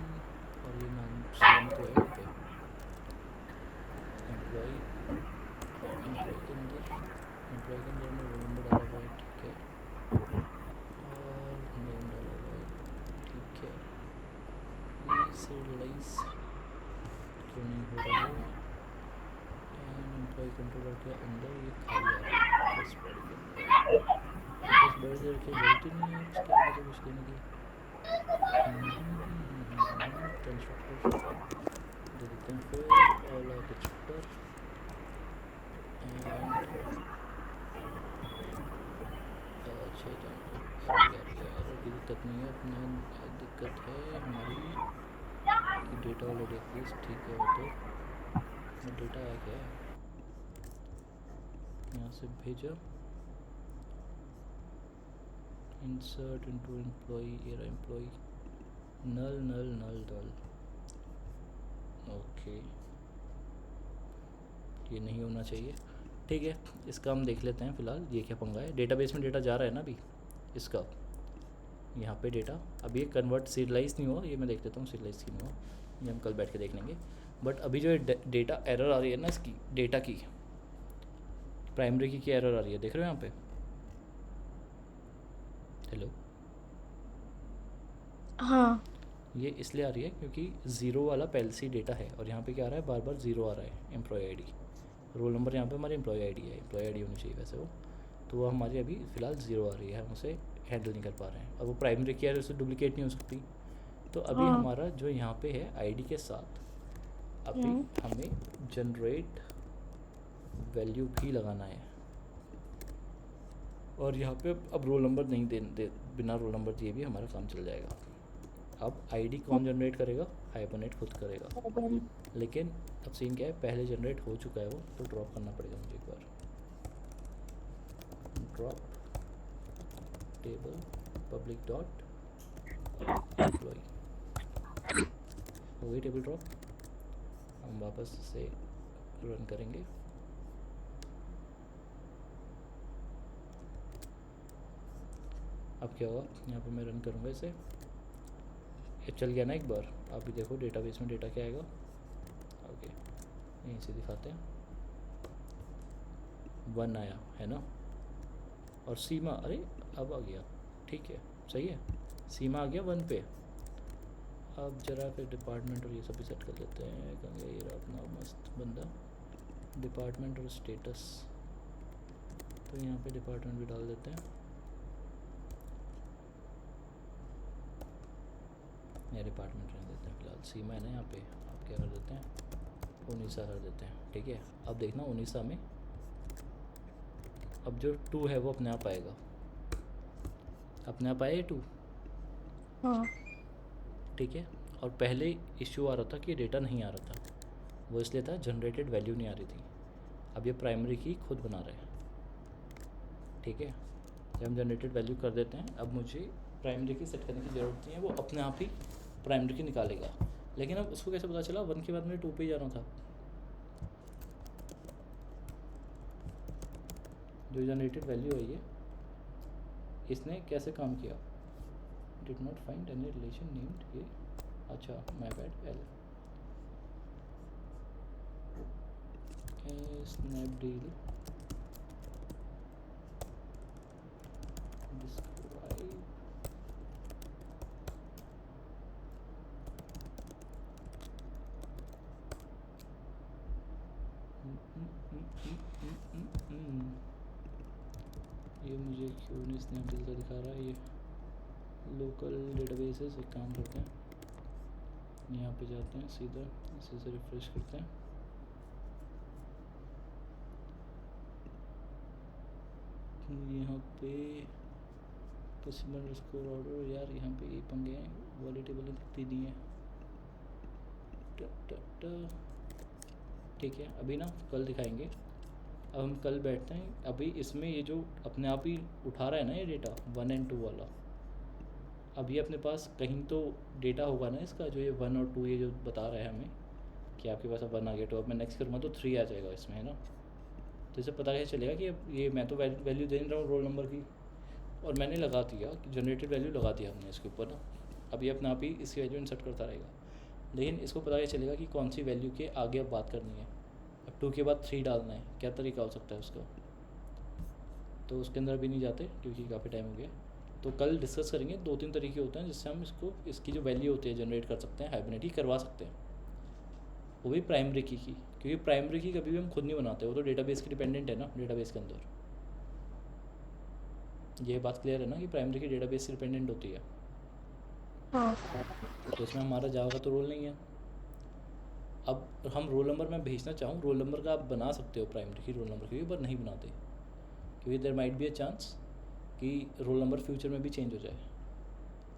और ये नाम सेम तो है यहाँ पे। एम्प्लॉय एम्प्लॉय के अंदर हमने रोल नंबर डाला हुआ है, ठीक है, और नेम डाला हुआ है, ठीक है। ये सीरियलाइज क्यों नहीं हो रहा है? एंड एम्प्लॉय कंट्रोलर के अंदर ये खाली आ रहा है प्लस बॉडी के अंदर। प्लस बॉडी से रखिए, जरूरत ही नहीं है उसके आगे तो कुछ देने की। कंस्ट्रक्टर दे देते हैं फिर, ऑल आर कंस्ट्रक्टर एंड अच्छा एरर की दिक्कत नहीं है। अपने दिक्कत है हमारी कि डेटा ऑलरेडी एग्जिस्ट, ठीक है। वो तो डेटा आया क्या है? यहाँ से भेजा, insert into employee, era employee null null null null, okay ये नहीं होना चाहिए, ठीक है। इसका हम देख लेते हैं फ़िलहाल ये क्या पंगा है। डेटाबेस में डेटा जा रहा है ना अभी इसका, यहाँ पे डेटा अभी ये कन्वर्ट सीरियलाइज नहीं हुआ, ये मैं देख लेता हूँ सीरियलाइज क्यों नहीं हुआ, ये हम कल बैठ के देख लेंगे। बट अभी जो डेटा एरर आ रही है ना इसकी, डेटा की प्राइमरी की एरर आ रही है, देख रहे हो यहाँ पे? हेलो, हाँ ये इसलिए आ रही है क्योंकि 0 वाला पहले से डेटा है, और यहाँ पे क्या आ रहा है, बार बार 0 आ रहा है। एम्प्लॉय आईडी, रोल नंबर यहाँ पे हमारी एम्प्लॉय आईडी है, एम्प्लॉय आईडी होनी चाहिए वैसे वो, तो वो हमारी अभी फ़िलहाल 0 आ रही है, हम उसे हैंडल नहीं कर पा रहे हैं। अब वो प्राइमरी की है, उससे डुप्लीकेट नहीं हो सकती, तो अभी हाँ हमारा जो यहाँ पे है आईडी के साथ अभी हमें जनरेट वैल्यू भी लगाना है, और यहाँ पे अब रोल नंबर नहीं दे बिना रोल नंबर दिए भी हमारा काम चल जाएगा। अब आईडी कौन जनरेट करेगा? हाइबरनेट खुद करेगा, लेकिन अब सीन क्या है, पहले जनरेट हो चुका है वो, तो ड्रॉप करना पड़ेगा मुझे एक बार। Drop table public dot employee, हो गई टेबल ड्रॉप। हम वापस से रन करेंगे, अब क्या होगा, यहाँ पे मैं रन करूँगा इसे, ये चल गया ना एक बार। अभी देखो डेटाबेस में डेटा क्या आएगा, ओके यहीं से दिखाते हैं, 1 आया है ना, और सीमा, अरे अब आ गया, ठीक है सही है, सीमा आ गया 1 पे। अब जरा फिर डिपार्टमेंट और ये सब भी सेट कर लेते हैं, कहेंगे ये अपना मस्त बंदा डिपार्टमेंट और स्टेटस, तो यहाँ पे डिपार्टमेंट भी डाल देते हैं, या डिपार्टमेंट रहने देते हैं फिलहाल। सीमा है ना यहाँ पे, आप क्या कर देते हैं, 19 कर देते हैं, ठीक है। अब देखना 19 में अब जो 2 है वो अपने आप आएगा, अपने आप आए 2, हाँ ठीक है। और पहले इश्यू आ रहा था कि डेटा नहीं आ रहा था, वो इसलिए था जनरेटेड वैल्यू नहीं आ रही थी। अब ये प्राइमरी की खुद बना रहे हैं। ठीक है, जब हम जनरेटेड वैल्यू कर देते हैं, अब मुझे प्राइमरी की सेट करने की ज़रूरत नहीं है, वो अपने आप ही प्राइमरी की निकालेगा। लेकिन अब उसको कैसे पता चला 1 के बाद मुझे 2 पे ही जाना था। जो जनरेटेड वैल्यू है ये, इसने कैसे काम किया, did not find any relation named ये, अच्छा my bad L Snapdeal describe ये मुझे क्यों नहीं स्नैपडील का दिखा रहा है। ये लोकल डेटाबेसेस, एक काम करते हैं, यहाँ पे जाते हैं सीधा, इसे से रिफ्रेश करते हैं। यहाँ पे कस्टमर स्कोर ऑर्डर, यार यहाँ पे ये पंगे हैं, वाली टेबल दिखती नहीं है। ठीक है, अभी ना कल दिखाएंगे। अब हम कल बैठते हैं। अभी इसमें ये जो अपने आप ही उठा रहा है ना ये डेटा 1 और 2 वाला, अब ये अपने पास कहीं तो डेटा होगा ना इसका, जो ये 1 और 2 ये जो बता रहा है हमें कि आपके पास अब 1 आ गया, तो अब मैं नेक्स्ट करूँगा तो 3 आ जाएगा इसमें, है ना। तो इसे पता कैसे चलेगा कि अब ये मैं तो वैल्यू दे रहा हूँ रोल नंबर की, और मैंने लगा दिया कि जनरेटेड वैल्यू लगा दिया हमने इसके ऊपर ना। अब ये अपने आप ही इसकी वैल्यू इंसर्ट करता रहेगा, लेकिन इसको पता कैसे चलेगा कि कौन सी वैल्यू के आगे अब बात करनी है। अब 2 के बाद 3 डालना है, क्या तरीका हो सकता है उसका, तो उसके अंदर भी नहीं जाते क्योंकि काफ़ी टाइम हो गया। तो कल डिस्कस करेंगे। 2-3 तरीके होते हैं जिससे हम इसकी जो वैल्यू होती है जनरेट कर सकते हैं, हाइब्रिड ही करवा सकते हैं, वो भी प्राइमरी की, क्योंकि प्राइमरी की कभी भी हम खुद नहीं बनाते, वो तो डेटाबेस की डिपेंडेंट है ना, डेटाबेस के अंदर। ये बात क्लियर है ना कि प्राइमरी की डेटाबेस से डिपेंडेंट होती है, हाँ तो इसमें हमारा जावा का तो रोल नहीं है। अब हम रोल नंबर में भेजना चाहूँ, रोल नंबर का आप बना सकते हो प्राइमरी की रोल नंबर की, पर नहीं बनाते, क्योंकि there might be a chance कि रोल नंबर फ्यूचर में भी चेंज हो जाए।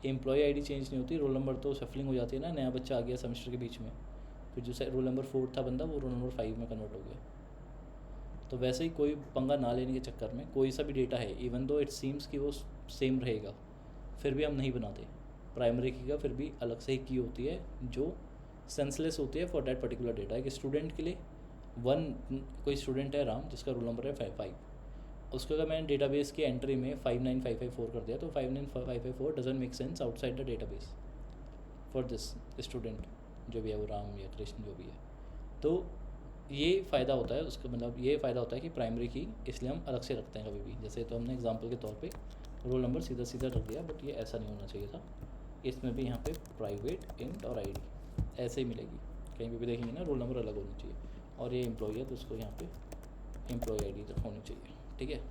एम्प्लॉय आईडी चेंज नहीं होती, रोल नंबर तो शफलिंग हो जाती है ना, नया बच्चा आ गया सेमेस्टर के बीच में, फिर जो रोल नंबर 4 था बंदा, वो रोल नंबर 5 में कन्वर्ट हो गया। तो वैसे ही कोई पंगा ना लेने के चक्कर में कोई सा भी डेटा है, इवन दो इट सीम्स कि वो सेम रहेगा, फिर भी हम नहीं बनाते। प्राइमरी की का फिर भी अलग से ही की होती है जो सेंसलेस होती है फॉर दैट पर्टिकुलर डेटा। एक स्टूडेंट के लिए कोई स्टूडेंट है राम जिसका रोल नंबर है 5, उसको अगर मैंने डेटाबेस की एंट्री में 59554 कर दिया, तो 59554 doesn't make sense outside the database for this student, जो भी है वो राम या कृष्ण जो भी है। तो ये फ़ायदा होता है उसका, मतलब ये फ़ायदा होता है कि प्राइमरी की इसलिए हम अलग से रखते हैं कभी भी। जैसे तो हमने एग्जांपल के तौर पे रोल नंबर सीधा सीधा रख दिया, बट ये ऐसा नहीं होना चाहिए था। इसमें भी यहाँ पे प्राइवेट इंट और आईडी ऐसे ही मिलेगी, कहीं पे भी देखेंगे ना रोल नंबर अलग होना चाहिए। और ये एम्प्लॉय है तो उसको यहाँ पे एम्प्लॉय आईडी तक होनी चाहिए, ठीक है।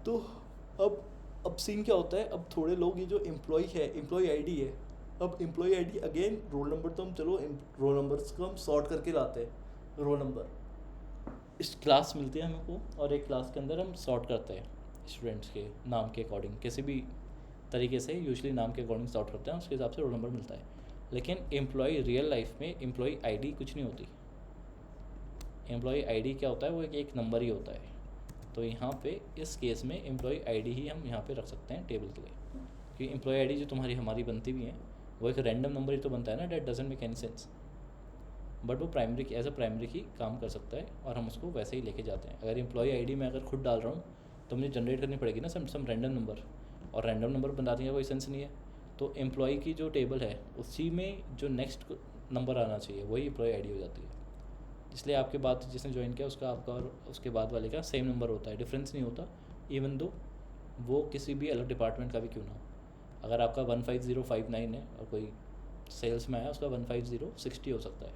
तो अब सीन क्या होता है, अब थोड़े लोग ये जो एम्प्लॉय है, एम्प्लॉय आईडी है, अब employee ID again roll number, तो हम चलो रोल नंबर्स को हम सॉर्ट करके लाते हैं। रोल नंबर इस क्लास मिलती है हमको, और एक क्लास के अंदर हम सॉर्ट करते हैं स्टूडेंट्स के नाम के अकॉर्डिंग, किसी भी तरीके से यूजुअली नाम के अकॉर्डिंग सॉर्ट करते हैं, उसके हिसाब से रोल नंबर मिलता है। लेकिन एम्प्लॉय रियल लाइफ में एम्प्लॉय आईडी कुछ नहीं होती। एम्प्लॉय आईडी क्या होता है, वो एक नंबर ही होता है। तो यहाँ पे इस केस में एम्प्लॉय आईडी ही हम यहाँ पे रख सकते हैं टेबल के लिए, क्योंकि एम्प्लॉय आईडी जो तुम्हारी हमारी बनती भी है वो एक रैंडम नंबर ही तो बनता है ना, that doesn't make any sense, but वो primary key as a primary key काम कर सकता है, और हम उसको वैसे ही लेके जाते हैं। अगर एम्प्लॉय आईडी मैं अगर खुद डाल रहा हूँ तो मुझे जनरेट करनी पड़ेगी ना सम रैंडम नंबर, और रैंडम नंबर बनाने का कोई सेंस नहीं है। तो एम्प्लॉय की जो टेबल है उसी में जो नेक्स्ट नंबर आना चाहिए वही एम्प्लॉय आईडी हो जाती है। इसलिए आपके बाद जिसने ज्वाइन किया उसका आपका और उसके बाद वाले का सेम नंबर होता है, डिफरेंस नहीं होता, इवन दो वो किसी भी अलग डिपार्टमेंट का भी क्यों ना हो। अगर आपका 15059 है और कोई सेल्स में आया, उसका 15060 हो सकता है,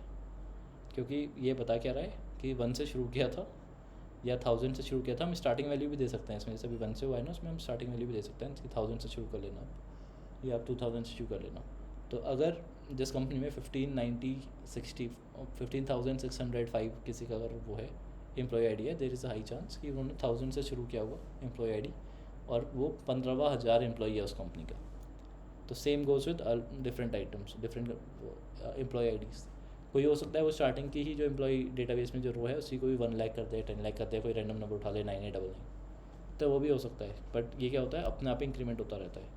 क्योंकि ये बता क्या रहा है कि 1 से शुरू किया था या 1000 से शुरू किया था। हम स्टार्टिंग वैल्यू भी दे सकते हैं इसमें, जैसे अभी 1 से हुआ है ना, उसमें हम स्टार्टिंग वैल्यू भी दे सकते हैं कि 1000 से शुरू कर लेना आप, या आप 2000 से शुरू कर लेना। तो अगर जिस कंपनी में 15,605 किसी का अगर वो है एम्प्लॉय आईडी है, there is a high chance कि उन्होंने 1000 से शुरू किया हुआ एम्प्लॉय आईडी, और वो 15,000 एम्प्लॉई है उस कंपनी का। तो same goes with different items, different employee IDs. कोई हो सकता है वो स्टार्टिंग की ही जो एम्प्लॉय डेटाबेस में जो रो है उसी को भी 1 लाख कर दे, 10 लाख कर दे, कोई रैंडम नंबर उठा ले 9899, तो वो भी हो सकता है। बट ये क्या होता है, अपने आप इंक्रीमेंट होता रहता है।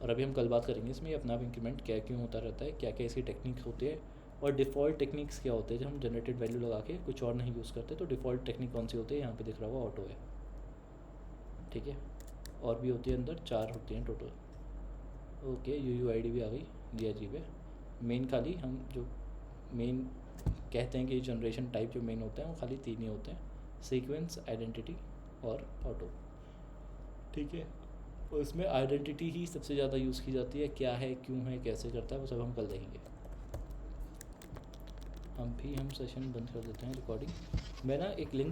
और अभी हम कल बात करेंगे इसमें अपने आप इंक्रीमेंट क्या क्यों होता रहता है, क्या क्या इसकी टेक्निक्स होती है, और डिफ़ॉल्ट टेक्निक्स क्या होते हैं जब हम जनरेटेड वैल्यू लगा के कुछ और नहीं यूज़ करते। तो डिफ़ॉल्ट टेक्निक कौन सी होती है, यहाँ पे दिख रहा हुआ ऑटो है, ठीक है। और भी होती है अंदर 4 होती हैं टोटल। ओके, UUID भी आ गई, ये अजीब है। मेन खाली हम जो मेन कहते हैं कि जनरेशन टाइप जो मेन होते हैं वो खाली 3 ही होते हैं, सीक्वेंस, आइडेंटिटी और ऑटो, ठीक है। और इसमें आइडेंटिटी ही सबसे ज़्यादा यूज़ की जाती है, क्या है, क्यों है, कैसे करता है, वो सब हम कल देखेंगे। हम सेशन बंद कर देते हैं रिकॉर्डिंग। मैं ना एक लिंक